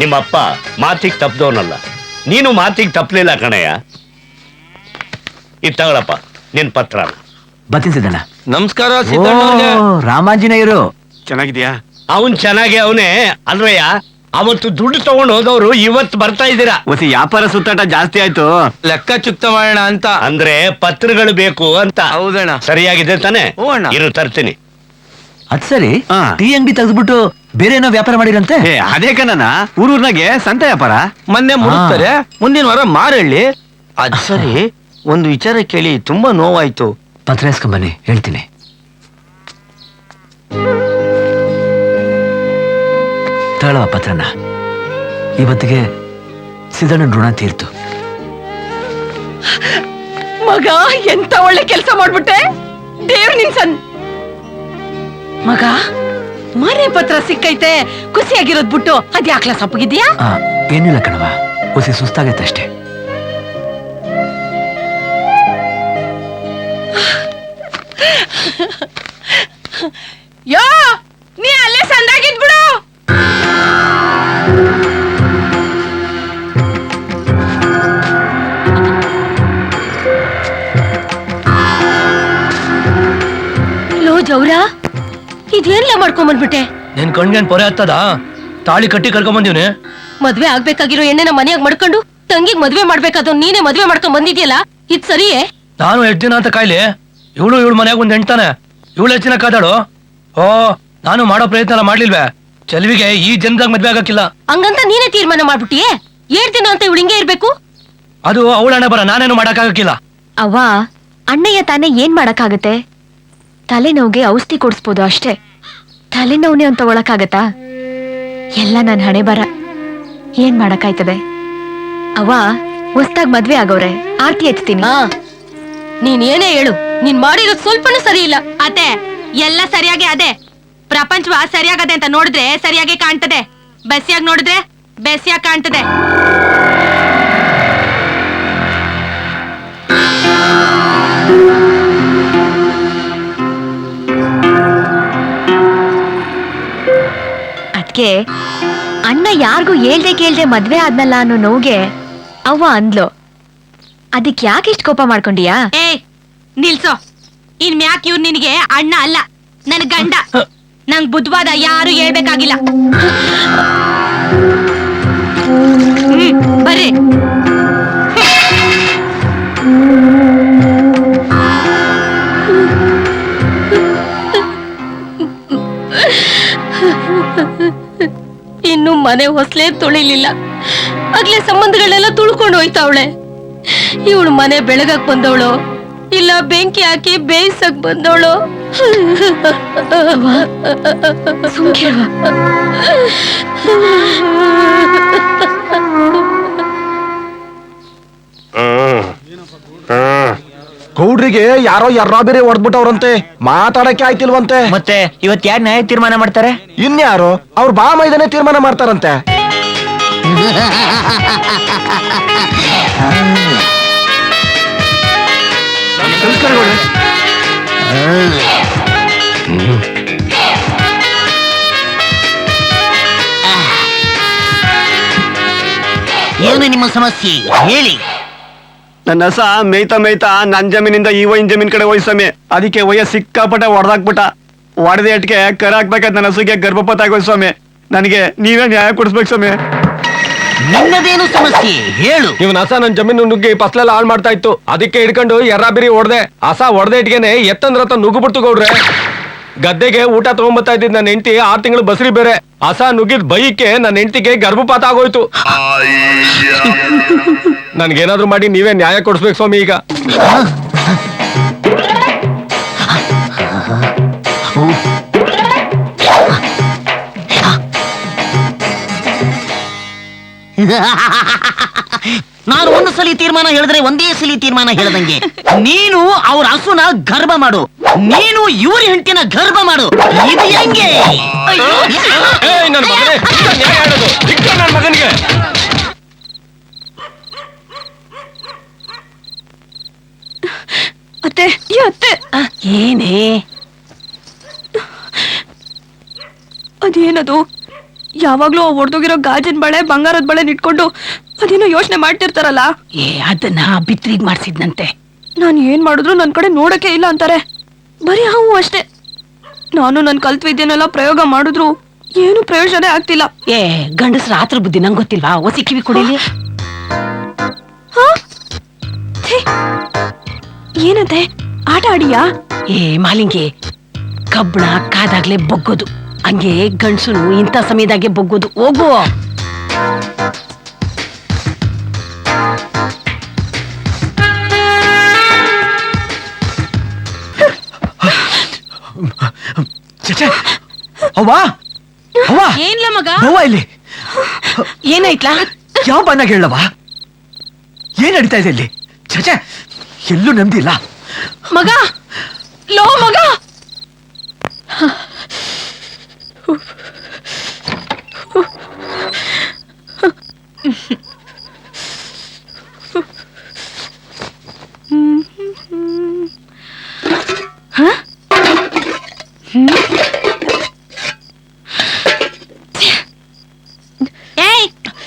ನಿಮ್ಮಪ್ಪ ಮಾತಿಗೆ ತಪ್ಪದವನಲ್ಲ, ನೀನು ಮಾತಿಗೆ ತಪ್ಪಲಿಲ್ಲ ಕಣಯ್ಯ. ಇತ್ತಗಳಪ್ಪ ನಿನ್ ಪತ್ರ. ಬರ್ತೀನಿ ಸಿದ್ದಣ್ಣ. ನಮಸ್ಕಾರ ರಾಮಾಂಜನೇಯರು. ಚೆನ್ನಾಗಿದ್ಯಾ? ಅವನ್ ಚೆನ್ನಾಗಿ ಅವನೇ ಅಲ್ವಯ್ಯ. ಅವತ್ತು ದುಡ್ಡು ತಗೊಂಡು ಹೋದವ್ರು ಇವತ್ತು ಬರ್ತಾ ಇದ್ದೀರಾ. ಒಸಿ ವ್ಯಾಪಾರ ಸುತ್ತಾಟ ಜಾಸ್ತಿ ಆಯ್ತು. ಲೆಕ್ಕ ಚುಕ್ತ ಮಾಡೋಣ ಅಂತ. ಅಂದ್ರೆ ಪತ್ರಗಳು ಬೇಕು ಅಂತ. ಹೌದಣ್ಣ. ಸರಿಯಾಗಿದೆ ತಾನೆ? ಇರು ತರ್ತೀನಿ. ಅದ್ ಸರಿ, ಟೀ ಅಂಗಡಿ ತೆಗೆದ್ಬಿಟ್ಟು ಬೇರೆ ಏನೋ ವ್ಯಾಪಾರ ಮಾಡಿರಂತೆ. ಅದೇ ಕಣ್ಣ, ಊರೂರ್ನಾಗೆ ಸಂತೆ ವ್ಯಾಪಾರ. ಮೊನ್ನೆ ಮುಗಿಸ್ತಾರೆ, ಮುಂದಿನ ವಾರ ಮಾರಳ್ಳಿ. ಅದ್ ಸರಿ, ಒಂದು ವಿಚಾರ ಕೇಳಿ ತುಂಬಾ ನೋವಾಯ್ತು. ಪತ್ರ ಇಸ್ಕೊಂಬನ್ನಿ, ಹೇಳ್ತೀನಿ. ತಗೊಳ್ಳುವ ಪತ್ರನ. ಇವತ್ತಿಗೆ ಸಿದ್ದಣ್ಣನ ಋಣ ತೀರ್ತು. ಮಗ, ಎಂತ ಒಳ್ಳೆ ಕೆಲಸ ಮಾಡ್ಬಿಟ್ಟೆ. ದೇವ್ರ ನಿನ್ಸನ್ ಮಗ. ಮನೆ ಪತ್ರ ಸಿಕ್ಕೈತೆ, ಖುಷಿಯಾಗಿರೋದ್ ಬಿಟ್ಟು ಅದ್ಯಾಕ್ಲ ಸಪ್ಪಗಿದ್ಯಾ? ಏನಿಲ್ಲ ಕಣವ, ಒಸಿ ಸುಸ್ತಾಗೈತೆ ಅಷ್ಟೇ. ಯೋ, ನೀ ಅಲ್ಲೇ ಸಂದಾಗಿದ್ಬಿಡು. ಲೋ ಜೌರ, ಇದೇನ್ಲ ಮಾಡ್ಕೊಂಬಂದ್ಬಿಟ್ಟೆ? ನಿನ್ ಕಣ್ಗೇನ್ ಪೊರೆ ಹತ್ತದ? ತಾಳಿ ಕಟ್ಟಿ ಕರ್ಕೊಂಬಂದಿವ್ನಿ. ಮದ್ವೆ ಆಗ್ಬೇಕಾಗಿರೋ ಎಣ್ಣೆನ ಮನೆಯಾಗ ಮಾಡ್ಕೊಂಡು ತಂಗಿಗ್ ಮದ್ವೆ ಮಾಡ್ಬೇಕಾದ್ರು ನೀನೇ ಮದ್ವೆ ಮಾಡ್ಕೊಂಡ್ ಬಂದಿದ್ಯಲ್ಲ, ಇದ್ ಸರಿಯೇ? ನಾನು 8 ದಿನ ಅಂತ ಕಾಯ್ಲಿ, ಇವಳು ಮನ್ಯಾಗ ಒಂದ್ ಹೆಣ್ತಾನೆ. ಇವಳು ಹೆಚ್ಚಿನ ಕಾದಾಳು. ಓ, ನಾನು ಮಾಡೋ ಪ್ರಯತ್ನ ಎಲ್ಲ ಮಾಡ್ಲಿಲ್ವೇ? ಚೆಲುವಿಗೆ ಈ ಜನ್ಮದಾಗ ಮದ್ವೆ ಆಗಕ್ಕಿಲ್ಲ. ಹಂಗಂತ ನೀನೇ ತೀರ್ಮಾನ ಮಾಡ್ಬಿಟ್ಟಿಯೇ? 7 ದಿನ ಅಂತ ಇವಳು ಹಿಂಗೆ ಇರ್ಬೇಕು? ಅದು ಅವಳ ಹಣೆ ಬರ, ನಾನೇನು ಮಾಡಕ್ಕಾಗಕ್ಕಿಲ್ಲ. ಅವ್ವ, ಅಣ್ಣಯ್ಯ ತಾನೇ ಏನ್ ಮಾಡಕ್ಕಾಗತ್ತೆ? ತಲೆನೋವಿಗೆ ಔಷಧಿ ಕೊಡಿಸ್ಬೋದು ಅಷ್ಟೇ. ತಲೆನೋವನೇ ಅಂತ ತಗೊಳಕ್ಕಾಗತ್ತಾ? ಎಲ್ಲ ನನ್ ಹಣೆ ಬರ, ಏನ್ ಮಾಡಕ್ಕಾಯ್ತದೆ? ಅವ್ವ, ಹೊಸ್ದಾಗ್ ಮದ್ವೆ ಆಗೋರೆ, ಆರ್ತಿ ಎತ್ತೀನಿ. ನೀನ್ ಏನೇ ಹೇಳು, ನೀನ್ ಮಾಡಿರೋದ್ ಸ್ವಲ್ಪನೂ ಸರಿ ಇಲ್ಲ. ಅತ್ತೆ, ಎಲ್ಲ ಸರಿಯಾಗಿ ಅದೇ. ಪ್ರಪಂಚವ ಸರಿಯಾಗದೆ ಅಂತ ನೋಡಿದ್ರೆ ಸರಿಯಾಗಿ ಕಾಣ್ತದೆ, ಬೆಸಿಯಾಗಿ ನೋಡಿದ್ರೆ ಬೆಸಿಯಾಗಿ ಕಾಣ್ತದೆ. ಅದ್ಕೆ ಅಣ್ಣ ಯಾರಿಗೂ ಹೇಳ್ದೆ ಕೇಳ್ದೆ ಮದ್ವೆ ಆದ್ನಲ್ಲ ಅನ್ನೋ ನೋವಿಗೆ ಅವ್ವ ಅಂದ್ಲು. ಅದಕ್ಕೆ ಯಾಕೆ ಇಷ್ಟು ಕೋಪ ಮಾಡ್ಕೊಂಡಿಯಾ? ಏ ನಿಲ್ಸೋ, ಇನ್ ಮ್ಯಾಕ್ ಇವ್ರು ನಿನಗೆ ಅಣ್ಣ ಅಲ್ಲ, ನನ್ ಗಂಡ. ನಂಗ್ ಬುದ್ಧವಾದ ಯಾರು ಹೇಳ್ಬೇಕಾಗಿಲ್ಲ. ಬರ್ರಿ. ಇನ್ನು ಮನೆ ಹೊಸ್ಲೇ ತೊಳಿಲಿಲ್ಲ. ಆಗ್ಲೇ ಸಂಬಂಧಗಳೆಲ್ಲ ತುಳ್ಕೊಂಡು ಹೋಯ್ತಾವಳೆ. ಇವಳು ಮನೆ ಬೆಳಗಕ್ ಬಂದವಳು ಇಲ್ಲ ಬೆಂಕಿ ಹಾಕಿ ಬೇಯಿಸಕ್ ಬಂದವಳು. ಗೌಡ್ರಿಗೆ ಯಾರೋ ಬೇರೆ ಹೊಡೆದ್ಬಿಟ್ಟವ್ರಂತೆ, ಮಾತಾಡಕ್ಕೆ ಆಯ್ತಿಲ್ವಂತೆ. ಮತ್ತೆ ಇವತ್ ಯಾರು ನ್ಯಾಯ ತೀರ್ಮಾನ ಮಾಡ್ತಾರೆ? ಇನ್ಯಾರು ಅವ್ರ ಬಾ ಮೈದಾನೆ ತೀರ್ಮಾನ ಮಾಡ್ತಾರಂತೆ. ಏನು ನಿಮ್ಮ ಸಮಸ್ಯೆ ಹೇಳಿ. ನನ್ನ ಹಸ ಮೇಯ್ತಾ ನನ್ ಜಮೀನಿಂದ ಈ ವೈನ್ ಜಮೀನ್ ಕಡೆ ಹೋಯ್ಸಮೆ. ಅದಕ್ಕೆ ವಯ್ಯ ಸಿಕ್ಕಾಪಟ್ಟೆ ಹೊಡೆದಾಕ್ಬಿಟ್ಟ. ಹೊಡೆದ ಎಟ್ಗೆ ಕರ ಹಾಕ್ಬೇಕಾದ್ ನನ್ನ ಹಸುಗೆ ಗರ್ಭಪಾತ ಆಗೋಯ್ ಸ್ವಾಮಿ. ನನಗೆ ನೀವೇ ನ್ಯಾಯ ಕೊಡಿಸ್ಬೇಕು ಸ್ವಾಮಿ. ನಿನ್ನದೇನು ಸಮಸ್ಯೆ ಹೇಳು. ಇವನ್ ಹಸ ನನ್ ಜಮೀನು ನುಗ್ಗಿ ಫಸ್ಲೆಲ್ಲ ಹಾಳು ಮಾಡ್ತಾ ಇತ್ತು. ಅದಕ್ಕೆ ಹಿಡ್ಕೊಂಡು ಎರ್ರಾಬಿರಿ ಹೊಡೆದೆ. ಹಸ ಹೊಡೆದ ಇಟ್ಗೆನೆ ಎತ್ತಂದ್ರತ ನುಗ್ಗುಬಿಡ್ತು ಗೌಡ್ರೆ. ಗದ್ದೆಗೆ ಊಟ ತಗೊಂಬತ್ತಾ ಇದ್ದಿದ್ ನನ್ನ ಹೆಂಡತಿ 6 ತಿಂಗಳು ಬಸ್ರಿ ಬೇರೆ. ಹಸ ನುಗ್ಗಿದ್ ಬೈಕ್ಕೆ ನನ್ನ ಹೆಂಡತಿಗೆ ಗರ್ಭಪಾತ ಆಗೋಯ್ತು. ನನ್ಗೇನಾದ್ರು ಮಾಡಿ ನೀವೇ ನ್ಯಾಯ ಕೊಡಿಸ್ಬೇಕು ಸ್ವಾಮಿ. ಈಗ ನಾನು ಒಂದು ಸಲ ತೀರ್ಮಾನ ಹೇಳಿದ್ರೆ ಒಂದೇ ಸಲ ತೀರ್ಮಾನ ಹೇಳ್ದಂಗೆ. ನೀನು ಅವ್ರ ಹಸುನ ಗರ್ಭ ಮಾಡು, ನೀನು ಇವ್ರ ಹೆಂಡತಿನ ಗರ್ಭ ಮಾಡು. ಇದು ಹೆಂಗೆ? ಮಗನಿಗೆ ಅತ್ತೆ ಅತ್ತೆ ಏನೇ ಅದೇನದು? ಯಾವಾಗ್ಲೂ ಒಡ್ದೋಗಿರೋ ಗಾಜಿನ ಬಳೆ ಬಂಗಾರದ ಬಳೆ ನಿಟ್ಕೊಂಡು ಅದೇನೋ ಯೋಚನೆ ಮಾಡ್ತಿರ್ತಾರಲ್ಲ. ಅದನ್ನ ಬಿತ್ರಿಗ್ ಮಾಡ್ಸಿದ್ನಂತೆ. ನಾನು ಏನ್ ಮಾಡಿದ್ರು ನನ್ ಕಡೆ ನೋಡಕ್ಕೆ ಇಲ್ಲ ಅಂತಾರೆ. ಬರೀ ಹಾವು ಅಷ್ಟೇ. ನಾನು ನನ್ ಕಲ್ತ್ ವಿದ್ಯೆನೆಲ್ಲ ಪ್ರಯೋಗ ಮಾಡಿದ್ರು ಏನು ಪ್ರಯೋಜನ ಆಗ್ತಿಲ್ಲ. ಗಂಡಸ್ರ ಆತ್ರ ಬುದ್ಧಿ ನಂಗೆ ಗೊತ್ತಿಲ್ವಾ? ಒಸಿ ಕಿವಿ ಕೊಡಿಲಿ. ಏನಂತೆ? ಆಟ ಆಡಿಯಾ? ಮಾಲಿಂಗೆ, ಕಬ್ಬಣ ಕಾದಾಗ್ಲೇ ಬೊಗ್ಗೋದು, ಹಂಗೆ ಗಂಡಸುನು ಇಂಥ ಸಮಯದಾಗೆ ಬೊಗ್ಗೋದು. ಹೋಗು. ಏನ್ಲ ಮಗ? ಇಲ್ಲಿ ಏನಾಯ್ತ್ಲಾ? ಯಾವ ಬಣ್ಣಗೆ ಹೇಳವ? ಏನ್ ನಡೀತಾ ಇದೆ ಇಲ್ಲಿ? ಚಚೆ, ಎಲ್ಲೂ ನೆಮ್ಮದಿಲ್ಲ ಮಗ. ಲೋ ಮಗ,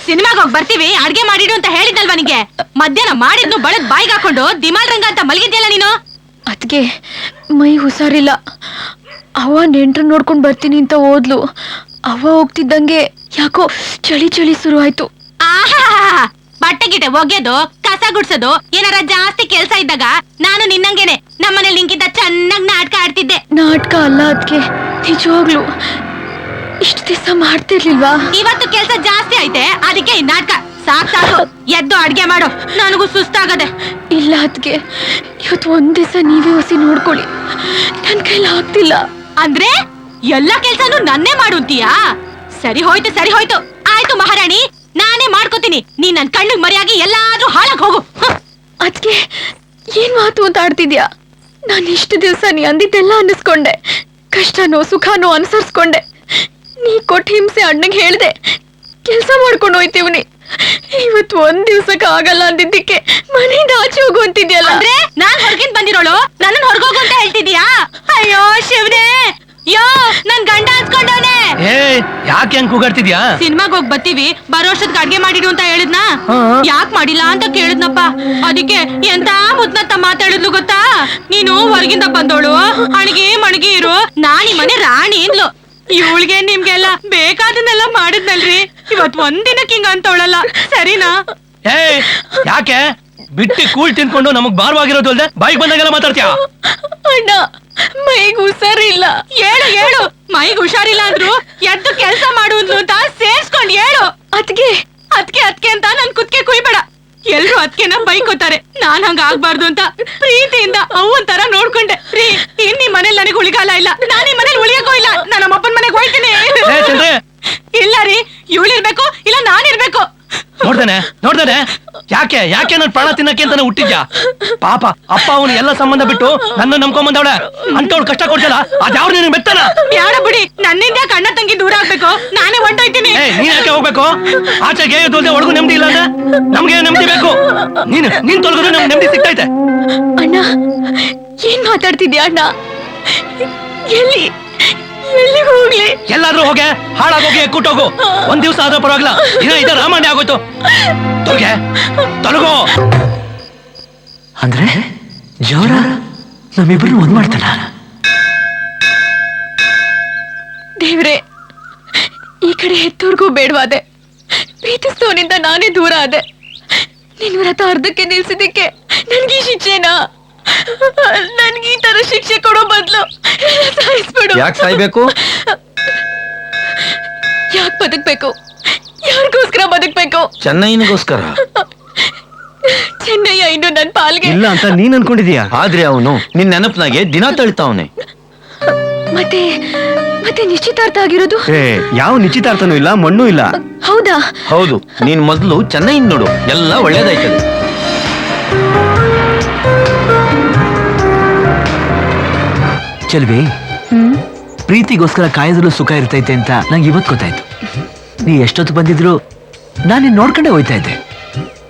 ಸಿನಿಮಾಗ ಹೋಗಿ ಬರ್ತೀವಿ, ಅಡ್ಗೆ ಮಾಡಿಡು ಅಂತ ಹೇಳಿದ್ನಲ್ವಾ ನಿಂಗೆ? ಮಧ್ಯಾಹ್ನ ಮಾಡಿದ್ನು ಬಳದ್ ಬಾಯಿಗೆ ಹಾಕೊಂಡು ದಿಮಾಲ್ ರಂಗ ಅಂತ ಮಲಗಿದ್ಯಲ್ಲ ನೀನು. ಅದ್ಗೆ ಮೈ ಹುಷಾರಿಲ್ಲ. ಅವ್ವ ನೆಂಟ್ರು ನೋಡ್ಕೊಂಡ್ ಬರ್ತೀನಿ ಅಂತ ಹೋದ್ಲು. ಅವ್ವ ಹೋಗ್ತಿದ್ದಂಗೆ ಯಾಕೋ ಚಳಿ ಚಳಿ ಶುರು ಆಯ್ತು. ಬಟ್ಟೆ ಗಿಟ್ಟೆ ಒಗೆದು ಕಸ ಗುಡ್ಸೋದು ಏನಾರ ಜಾಸ್ತಿ ಕೆಲ್ಸ ಇದ್ದಾಗ ನಾನು ನಿನ್ನಂಗೆನೆ ನಮ್ಮನೇಲಿ ನಿಂಗಿಂತ ಚೆನ್ನಾಗ್ ನಾಟಕ ಆಡ್ತಿದ್ದೆ. ನಾಟಕ ಅಲ್ಲ ಅದ್ಕೆ, ನಿಜವಾಗ್ಲು ಇಷ್ಟು ದಿವಸ ಮಾಡ್ತಿರ್ಲಿಲ್ವಾ? ಇವತ್ತು ಕೆಲ್ಸ ಜಾಸ್ತಿ ಐತೆ, ಅದಕ್ಕೆ ಈ ನಾಟಕ. ಸಾಕು, ಎದ್ದು ಅಡ್ಗೆ ಮಾಡು, ನನಗೂ ಸುಸ್ತಾಗದೆ. ಇಲ್ಲ ಅದ್ಕೆ, ಇವತ್ತು ಒಂದ್ ದಿವಸ ನೀವೇ ಹೊಸಿ ನೋಡ್ಕೊಳ್ಳಿ, ನನ್ ಕೈಲಿ ಆಗ್ತಿಲ್ಲ. ಅಂದ್ರೆ ಎಲ್ಲಾ ಕೆಲ್ಸನೂ ನನ್ನೇ ಮಾಡುತ್ತೀಯಾ? ಸರಿ ಹೋಯ್ತು ಆಯ್ತು ಮಹಾರಾಣಿ, ನಾನೇ ಮಾಡ್ಕೋತೀನಿ. ನೀನ್ ನನ್ ಕಣ್ಣಿಗೆ ಮರೆಯಾಗಿ ಎಲ್ಲಾದ್ರೂ ಹಾಳಾಗ್ ಹೋಗು. ಅದ್ಕೆ ಏನ್ ಮಾತು ಅಂತ ಆಡ್ತಿದ್ಯಾ? ನಾನು ಇಷ್ಟು ದಿವಸ ನೀ ಅಂದಿದ್ದೆಲ್ಲ ಅನ್ನಿಸ್ಕೊಂಡೆ, ಕಷ್ಟನೋ ಸುಖನೋ ಅನುಸರಿಸ್ಕೊಂಡೆ. ನೀ ಕೊಟ್ಟ ಹಿಂಸೆ ಅಣ್ಣಗೆ ಹೇಳ್ದೆ, ಕೆಲ್ಸ ಮಾಡ್ಕೊಂಡು ಹೋಯ್ತೀವ್ನಿ. ಇವತ್ತು ಒಂದ್ ದಿವ್ಸಕ್ಕೆ ಆಗಲ್ಲ ಅಂದಿದ್ದಕ್ಕೆ ಮನೆಯಿಂದ ಆಚೆ ಹೋಗು ಅಂತಿದ್ಯಲ್ಲ. ಅಂದ್ರೆ ನಾನ್ ಹೊರಗಿಂದ ಬಂದಿರೋಳು ನನ್ನನ್ ಹೊರಗೋಗು ಅಂತ ಹೇಳ್ತಿದ್ಯಾ? ಅಯ್ಯೋ ಶಿವನೇ, ಯೋ ನನ್ ಗಂಡ ಹಚ್ಕೊಂಡವನೆ. ಯಾಕೆ ಹಂಗ್ ಕೂಗಾಡ್ತಿದ್ಯಾ? ಸಿನಿಮಾಗ್ ಹೋಗ್ ಬರ್ತೀವಿ, ಬರೋಷ್ಟೊತ್ಗೆ ಅಡ್ಗೆ ಮಾಡಿಡು ಅಂತ ಹೇಳಿದ್ನಾ? ಯಾಕ್ ಮಾಡಿಲ್ಲ ಅಂತ ಕೇಳಿದ್ನಪ್ಪ. ಅದಕ್ಕೆ ಎಂತ ಮುದ್ನತ್ತ ಮಾತಾಡಿದ್ಲು ಗೊತ್ತಾ? ನೀನು ಹೊರಗಿಂದ ಬಂದೋಳು, ಅಣಗಿ ಮಣಗಿ ಇರು, ನಾನಿ ಮನೆ ರಾಣಿ ಅಂದ್ಲು. ಇವಳಿಗೆ ನಿಮ್ಗೆಲ್ಲ ಬೇಕಾದನ್ನೆಲ್ಲ ಮಾಡಿದ್ನಲ್ರಿ, ಇವತ್ ಒಂದಿನಕ್ಕೆ ಹಿಂಗ ಅಂತವಳಲ್ಲ, ಸರಿನಾ? ಯಾಕೆ ಬಿಟ್ಟಿ ಕೂಳ್ ತಿನ್ಕೊಂಡು ನಮಗ್ ಭಾರವಾಗಿರೋದು ಅಲ್ದೆ ಬಾಯಿಗೆ ಬಂದಾಗೆಲ್ಲ ಮಾತಾಡ್ತೀಯ? ಅಣ್ಣ, ಮೈಗ್ ಹುಷಾರಿಲ್ಲ. ಹೇಳು, ಮೈಗ್ ಹುಷಾರಿಲ್ಲ ಅಂದ್ರು ಎದ್ದು ಕೆಲ್ಸ ಮಾಡುವುದು ಅಂತ ಸೇರ್ಸ್ಕೊಂಡ್ ಹೇಳು. ಅದ್ಗೆ ಅದ್ಕೆ ಅಂತ ನನ್ ಕುತ್ಕೆ ಕುಯ್ಬೇಡ. ಎಲ್ರು ಅದ್ಕೆನ ಬೈಕೋತಾರೆ. ನಾನ್ ಹಂಗ ಆಗ್ಬಾರ್ದು ಅಂತ ಪ್ರೀತಿಯಿಂದ ಅವ್ವನ್ ತರ ನೋಡ್ಕೊಂಡೆ. ರೀ ಇನ್ನಿ ಮನೇಲಿ ನನಗೆ ಉಳಿಗಾಲ ಇಲ್ಲ. ನಾನ್ ಈ ಮನೇಲಿ ಉಳಿಯಕ್ಕೂ ಇಲ್ಲ. ನಾನು ನಮ್ಮಪ್ಪನ ಮನೆಗೆ ಹೋಯ್ತೀನಿ. ಇಲ್ಲ ರೀ, ಇವಳಿರ್ಬೇಕು ಇಲ್ಲ ನಾನಿರ್ಬೇಕು. ನೋಡ್ದೇನೆ ಯಾಕೆ ನನ್ ಪ್ರಾಣ ತಿನ್ನಕ್ಕೆ ಅಂತಾನೆ ಹುಟ್ಟಿದ್ಯಾ? ಪಾಪ ಅಪ್ಪ ಅವನು ಎಲ್ಲ ಸಂಬಂಧ ಬಿಟ್ಟು ನನ್ನ ನಂಬ್ಕೊಂಬಂದವಳೆ ಅಂತವಳು ಕಷ್ಟ ಕೊಡ್ಸಲ್ಲ. ಅದ್ಯಾವ್ರು ನಿನಗೆ ಮೆತ್ತನ? ಬ್ಯಾಡ ಬಿಡಿ, ನನ್ನಿಂದ ಕಣ್ಣ ತಂಗಿ ದೂರ ಆಗ್ಬೇಕು. ನಾನೇ ಹೊಂಟೋಯ್ತೀನಿ. ನೀನ್ ಯಾಕೆ ಹೋಗ್ಬೇಕು? ಆಚೆಗೆ ದೋಲ್ದೆ ಒಳಗೂ ನೆಮ್ಮದಿ ಇಲ್ಲ ಅಂದ್ರೆ ನಮ್ಗೆ ನೆಮ್ಮದಿ ಬೇಕು. ನೀನ್ ತೊಲಗಿದ್ರೆ ನಮ್ಗೆ ನೆಮ್ಮದಿ ಸಿಗ್ತೈತೆ. ಅಣ್ಣ ಏನ್ ಮಾತಾಡ್ತಿದ್ಯಾ ಅಣ್ಣ? ಎಲ್ಲಿಗೆ ಹೋಗ್ಲಿ? ಎಲ್ಲಾದ್ರೂ ಹೋಗೆ, ಹಾಳಾಗೋಗಿ ಕೂಟೋಗು. ಒಂದ್ ದಿವ್ಸ ಆದ್ರೂ ಪರವಾಗಿಲ್ಲ. ಇದ ರಾಮಾಯಣ ಆಗೋಯ್ತು. ತೊಲಗೋ. ಅಂದ್ರೆ ಜೋರ ನಮ್ಮಿಬ್ರು ಒಂದ್ ಮಾಡ್ತಾನ. ದೇವ್ರೆ, ಈ ಕಡೆ ಹೆತ್ತೋರ್ಗೂ ಬೇಡವಾದೆ. ಪ್ರೀತಿಸ್ತವನಿಂದ ನಾನೇ ದೂರ ಆದೆ. ನಿನ್ ವ್ರತ ಅರ್ಧಕ್ಕೆ ನಿಲ್ಸಿದ್ದಕ್ಕೆ ನನ್ಗೆ ಈ ಶಿಕ್ಷೆನಾ? ನನ್ಗೆ ಈ ತರ ಶಿಕ್ಷೆ ಕೊಡೋ ಬದ್ಲು ಸಾಯಿಸ್ಬಿಡು. ಯಾಕೆ ಸಾಯ್ಬೇಕು? ಯಾಕೆ ಬದುಕ್ಬೇಕು? ಯಾರಿಗೋಸ್ಕರ ಬದುಕ್ಬೇಕು? ಚೆನ್ನೈನಿಗೋಸ್ಕರ. ಚೆನ್ನಯ್ಯ ಇನ್ನು ನನ್ ಪಾಲ್ಗೆ ಇಲ್ಲ ಅಂತ ನೀನ್ ಅನ್ಕೊಂಡಿದೀಯ. ಆದ್ರೆ ಅವನು ನಿನ್ ನೆನಪಿನಾಗೆ ದಿನ ತಳ್ತಾವನೆ. ಮತ್ತೆ ನಿಶ್ಚಿತಾರ್ಥ ಆಗಿರೋದು? ಯಾವ ನಿಶ್ಚಿತಾರ್ಥನೂ ಇಲ್ಲ, ಮಣ್ಣು ಇಲ್ಲ. ಹೌದಾ? ಹೌದು. ನೀನ್ ಮೊದ್ಲು ಚೆನ್ನೈನ್ ನೋಡು, ಎಲ್ಲ ಒಳ್ಳೇದಾಯ್ತದೆ. ಚೆಲ್ವಿ, ಪ್ರೀತಿಗೋಸ್ಕರ ಕಾಯ್ದಲ್ಲೂ ಸುಖ ಇರ್ತೈತೆ ಅಂತ ನಂಗೆ ಇವತ್ತು ಗೊತ್ತಾಯ್ತು. ನೀ ಎಷ್ಟೊತ್ತು ಬಂದಿದ್ರು ನಾನು ನಿನ್ ನೋಡ್ಕೊಂಡೆ ಹೋಯ್ತಾ ಇದ್ದೆ.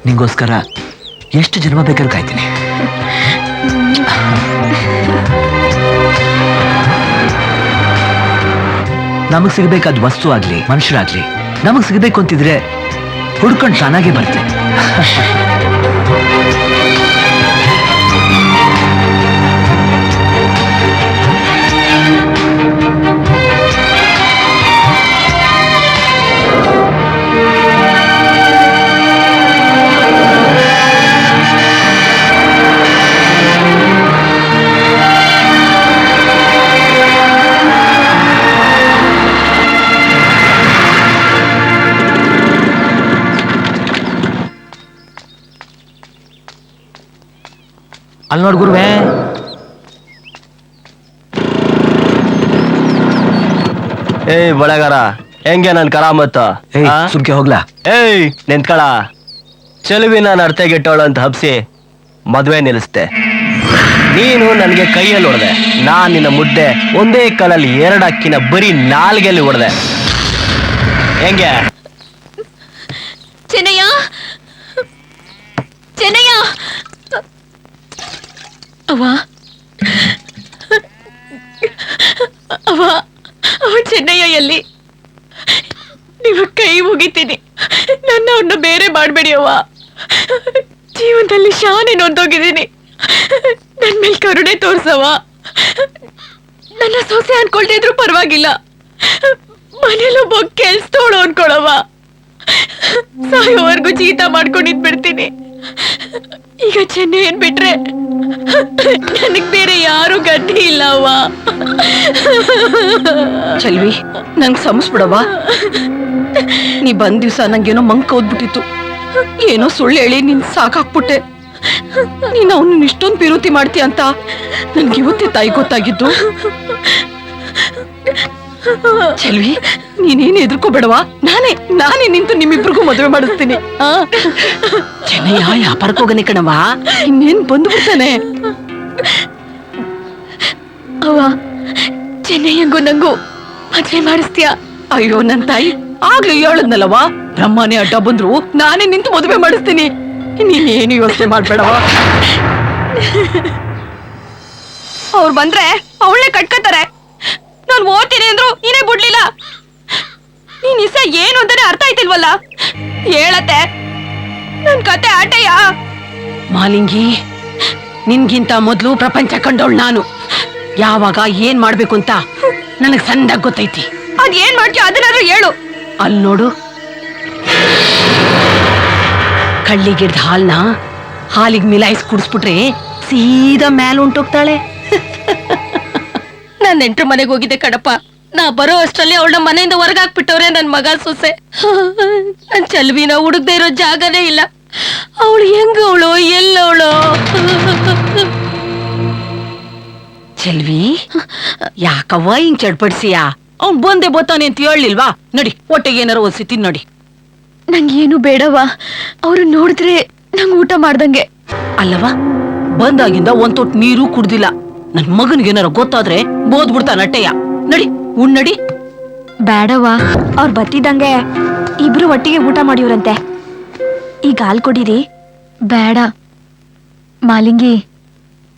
ನಿಂಗೋಸ್ಕರ ಎಷ್ಟು ಜನ್ಮ ಬೇಕಾದ್ರೂ ಕಾಯ್ತೀನಿ. ನಮಗ್ ಸಿಗ್ಬೇಕಾದ ವಸ್ತು ಆಗ್ಲಿ ಮನುಷ್ಯರಾಗ್ಲಿ ನಮಗ್ ಸಿಗ್ಬೇಕು ಅಂತಿದ್ರೆ ಹುಡ್ಕೊಂಡು ತಾನಾಗೆ ಬರ್ತೇನೆ. ಅಲ್ಲಿ ನೋಡ್ ಗುರುವೆ, ಬಳೆಗಾರ ಹೆಂಗೆ ನನ್ ಕರಾಮತ್ತ? ಸುಮ್ಕೆ ಹೋಗ್ಲಾ? ನಿಂತ್ಕಳ. ಚೆಲುವಿನ ನಡ್ತೆಗೆಟ್ಟವಳು ಅಂತ ಹಬ್ಸಿ ಮದ್ವೆ ನಿಲ್ಲಿಸ್ದೆ. ನೀನು ನನಗೆ ಕೈಯಲ್ಲಿ ಹೊಡೆದೆ. ನಾನ್ ನಿನ್ನ ಮುದ್ದೆ ಒಂದೇ ಕಾಲಲ್ಲಿ 2 ಅಕ್ಕಿನ ಬರೀ ನಾಲ್ಗೆಲ್ಲಿ ಹೊಡೆದೆ. ಹೆಂಗೆ? ಚೆನ್ನಯ್ಯ, ಚೆನ್ನಯ್ಯ, ಅವ ಚೆನ್ನಯ್ಯ ಎಲ್ಲಿ? ನೀವು ಕೈ ಮುಗಿತೀನಿ, ನನ್ನ ಅವ್ರನ್ನ ಬೇರೆ ಮಾಡ್ಬೇಡಿ ಅವ್ವ. ಜೀವನದಲ್ಲಿ ಶಾನೆ ನೊಂದೋಗಿದ್ದೀನಿ. ನನ್ ಮೇಲೆ ಕರುಣೆ ತೋರ್ಸವ. ನನ್ನ ಸೊಸೆ ಅನ್ಕೊಳ್ತಿದ್ರು ಪರವಾಗಿಲ್ಲ, ಮನೇಲೊಬ್ಬ ಕೆಲ್ಸದೋಳು ಅನ್ಕೊಳವ. ಸಾಯೋವರೆಗೂ ಚೀತ ಮಾಡ್ಕೊಂಡಿದ್ ಬಿಡ್ತೀನಿ. ಈಗ ಚೆನ್ನಯ್ಯನ್ ಬಿಟ್ರೆ ನನಗ್ ಬೇರೆ ಯಾರು ಗತಿ ಇಲ್ಲ ಅವ್ವ. ಚೆಲ್ವಿ, ನಂಗ್ ಸಮಸ್ಬಿಡವ್ವ. ನೀ ಬಂದ್ ದಿವ್ಸ ನಂಗೇನೋ ಮಂಕ ಓದ್ಬಿಟ್ಟಿತ್ತು. ಏನೋ ಸುಳ್ಳು ಹೇಳಿ ನೀನ್ ಸಾಕಾಕ್ಬಿಟ್ಟೆ. ನೀನ್ ಅವನು ಇಷ್ಟೊಂದು ಪಿರುತಿ ಮಾಡ್ತೀಯ ಅಂತ ನನ್ಗೆ ಇವತ್ತೇ ತಾಯಿ ಗೊತ್ತಾಗಿದ್ದು. ಚೆಲ್ವಿ, ನೀನೇನು ಎದುರ್ಕೋಬೇಡವಾ. ನಾನೇ ನಿಂತು ನಿಮ್ಮಿಬ್ರಿಗೂ ಮದುವೆ ಮಾಡಿಸ್ತೀನಿ. ಚೆನ್ನಯ್ಯ ವ್ಯಾಪಾರಕ್ಕೆ ಹೋಗನೆ ಕಣವಾ, ಇನ್ನೇನ್ ಬಂದ್ಬಿಡ್ತಾನೆ. ಅವ್ವ, ಚೆನ್ನಯ್ಯಂಗೂ ನಂಗೂ ಮದ್ವೆ ಮಾಡಿಸ್ತೀಯ? ಅಯ್ಯೋ ನನ್ ತಾಯಿ, ಆಗ್ಲೂ ಹೇಳದ್ನಲ್ಲವ, ಬ್ರಹ್ಮನೇ ಅಡ್ಡ ಬಂದ್ರು ನಾನೇ ನಿಂತು ಮದುವೆ ಮಾಡಿಸ್ತೀನಿ. ನೀನೇನು ಯೋಚನೆ ಮಾಡ್ಬೇಡವಾ. ಅವ್ರು ಬಂದ್ರೆ ಅವಳೇ ಕಟ್ಕೋತಾರೆ. ನಾನು ಓದ್ತೀನಿ ಅಂದ್ರು ನೀನೇ ಬಿಡ್ಲಿಲ್ಲ. ನೀನ್ ಇಸ ಏನು ಅಂತಾನೆ ಅರ್ಥ ಆಯ್ತಿಲ್ವಲ್ಲ. ಹೇಳತ್ತೆ ನನ್ ಕತೆ ಆಟಯ್ಯ. ಮಾಲಿಂಗಿ, ನಿನ್ಗಿಂತ ಮೊದ್ಲು ಪ್ರಪಂಚ ಕಂಡವಳು ನಾನು. ಯಾವಾಗ ಏನ್ ಮಾಡ್ಬೇಕು ಅಂತ ನನಗ್ ಸಂದಾಗ ಗೊತ್ತೈತಿ. ಅದ್ ಏನ್ ಮಾಡ್ತೀಯ ಅದನ್ನಾದ್ರೂ ಹೇಳು. ಅಲ್ಲಿ ನೋಡು, ಕಳ್ಳಿಗಿಡ್ದ ಹಾಲ್ನ ಹಾಲಿಗೆ ಮಿಲಾಯಿಸಿ ಕುಡಿಸ್ಬಿಟ್ರೆ ಸೀದಾ ಮ್ಯಾಲ ಉಂಟೋಗ್ತಾಳೆ. ನಾನ್ ನೆಂಟ್ರ ಮನೆಗೆ ಹೋಗಿದ್ದೆ ಕಣಪ್ಪ. ನಾ ಬರೋ ಅಷ್ಟರಲ್ಲಿ ಅವಳನ್ನ ಮನೆಯಿಂದ ಹೊರಗಾಕ್ಬಿಟ್ಟವ್ರೆ ನನ್ ಮಗ ಸೊಸೆ. ನನ್ ಚೆಲ್ವಿನ ಹುಡುಕ್ದೇ ಇರೋ ಜಾಗನೇ ಇಲ್ಲ. ಅವಳು ಹೆಂಗವಳು, ಎಲ್ಲವಳು? ಚೆಲ್ವಿ, ಯಾಕವ್ವ ಹಿಂಗ್ ಚಡ್ಪಡಿಸಿಯಾ? ಅವ್ನ್ ಬಂದೆ ಬತ್ತಾನೆ ಅಂತ ಹೇಳಿಲ್ವಾ? ನಡಿ, ಹೊಟ್ಟೆಗೆ ಏನಾರು ಒಸಿ ತಿನ್ನಡಿ. ನಂಗೇನು ಬೇಡವಾ, ಅವ್ರು ನೋಡಿದ್ರೆ ನಂಗ್ ಊಟ ಮಾಡ್ದಂಗೆ. ಅಲ್ಲವಾ, ಬಂದಾಗಿಂದ ಒಂದ್ ತೊಟ್ಟು ನೀರು ಕುಡ್ದಿಲ್ಲ. ನನ್ ಮಗನಿಗೆ ಏನಾರ ಗೊತ್ತಾದ್ರೆ ಬೋದ್ಬಿಡ್ತಾ ನಟ್ಟೆಯ. ನಡಿ, ಉಣ್ಣಡಿ. ಬೇಡವಾ, ಅವ್ರು ಬತ್ತಿದಂಗೆ ಇಬ್ರು ಒಟ್ಟಿಗೆ ಊಟ ಮಾಡಿವ್ರಂತೆ. ಈಗ ಹಾಲ್ ಕೊಡಿರಿ. ಬೇಡ ಮಾಲಿಂಗಿ,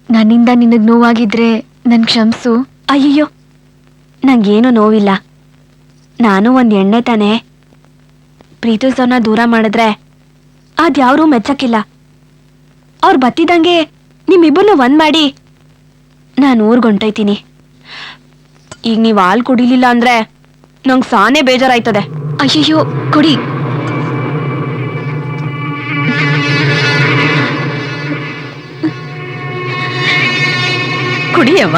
ನನ್ನಿಂದ ನಿನಗ್ ನೋವಾಗಿದ್ರೆ ನನ್ ಕ್ಷಮ್ಸು. ಅಯ್ಯಯ್ಯೋ, ನಂಗೇನು ನೋವಿಲ್ಲ. ನಾನು ಒಂದ್ ಎಣ್ಣೆ ತಾನೆ. ಪ್ರೀತಿಸೋನ ದೂರ ಮಾಡಿದ್ರೆ ಅದ್ಯಾವ್ರೂ ಮೆಚ್ಚಕ್ಕಿಲ್ಲ. ಅವ್ರು ಬತ್ತಿದಂಗೆ ನಿಮ್ಮಿಬ್ಬರನ್ನು ಒಂದ್ ಮಾಡಿ ನಾನು ಊರ್ಗೊಂಟೈತೀನಿ. ಈಗ ನೀವ್ ಹಾಲ್ ಕುಡಿಲಿಲ್ಲ ಅಂದ್ರೆ ನಂಗ್ ಸಾನೇ ಬೇಜಾರಾಯ್ತದೆ. ಅಯ್ಯಯ್ಯೋ, ಕೊಡಿ. ಕುಡಿಯವ್ವ.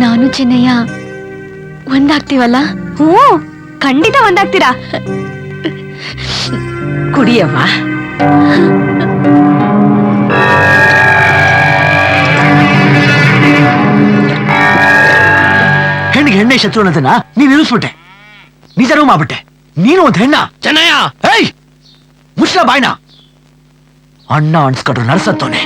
ನಾನು ಚಿನ್ನಯ್ಯ ಒಂದಾಗ್ತೀವಲ್ಲ? ಹ್ಞೂ, ಖಂಡಿತ ಒಂದಾಗ್ತೀರಾ. ಕುಡಿಯವ್ವ. ಹೆಣ್ಣಿಗೆ ಹೆಣ್ಣೆ ಶತ್ರು ಅನ್ನೋದನ್ನ ನೀನ್ ನಿಲ್ಲಿಸ್ಬಿಟ್ಟೆ. ನಿಜನೂ ಮಾಡ್ಬಿಟ್ಟೆ. ನೀನು ಒಂದ್ ಹೆಣ್ಣ. ಚೆನ್ನಯ್ಯ, ಏಯ್, ಮುಚ್ಚಲ ಬಾಯ್ನ. ಅಣ್ಣ ಅನ್ಸ್ಕೊಂಡ್ರು ನರ್ಸತ್ತೋನೆ.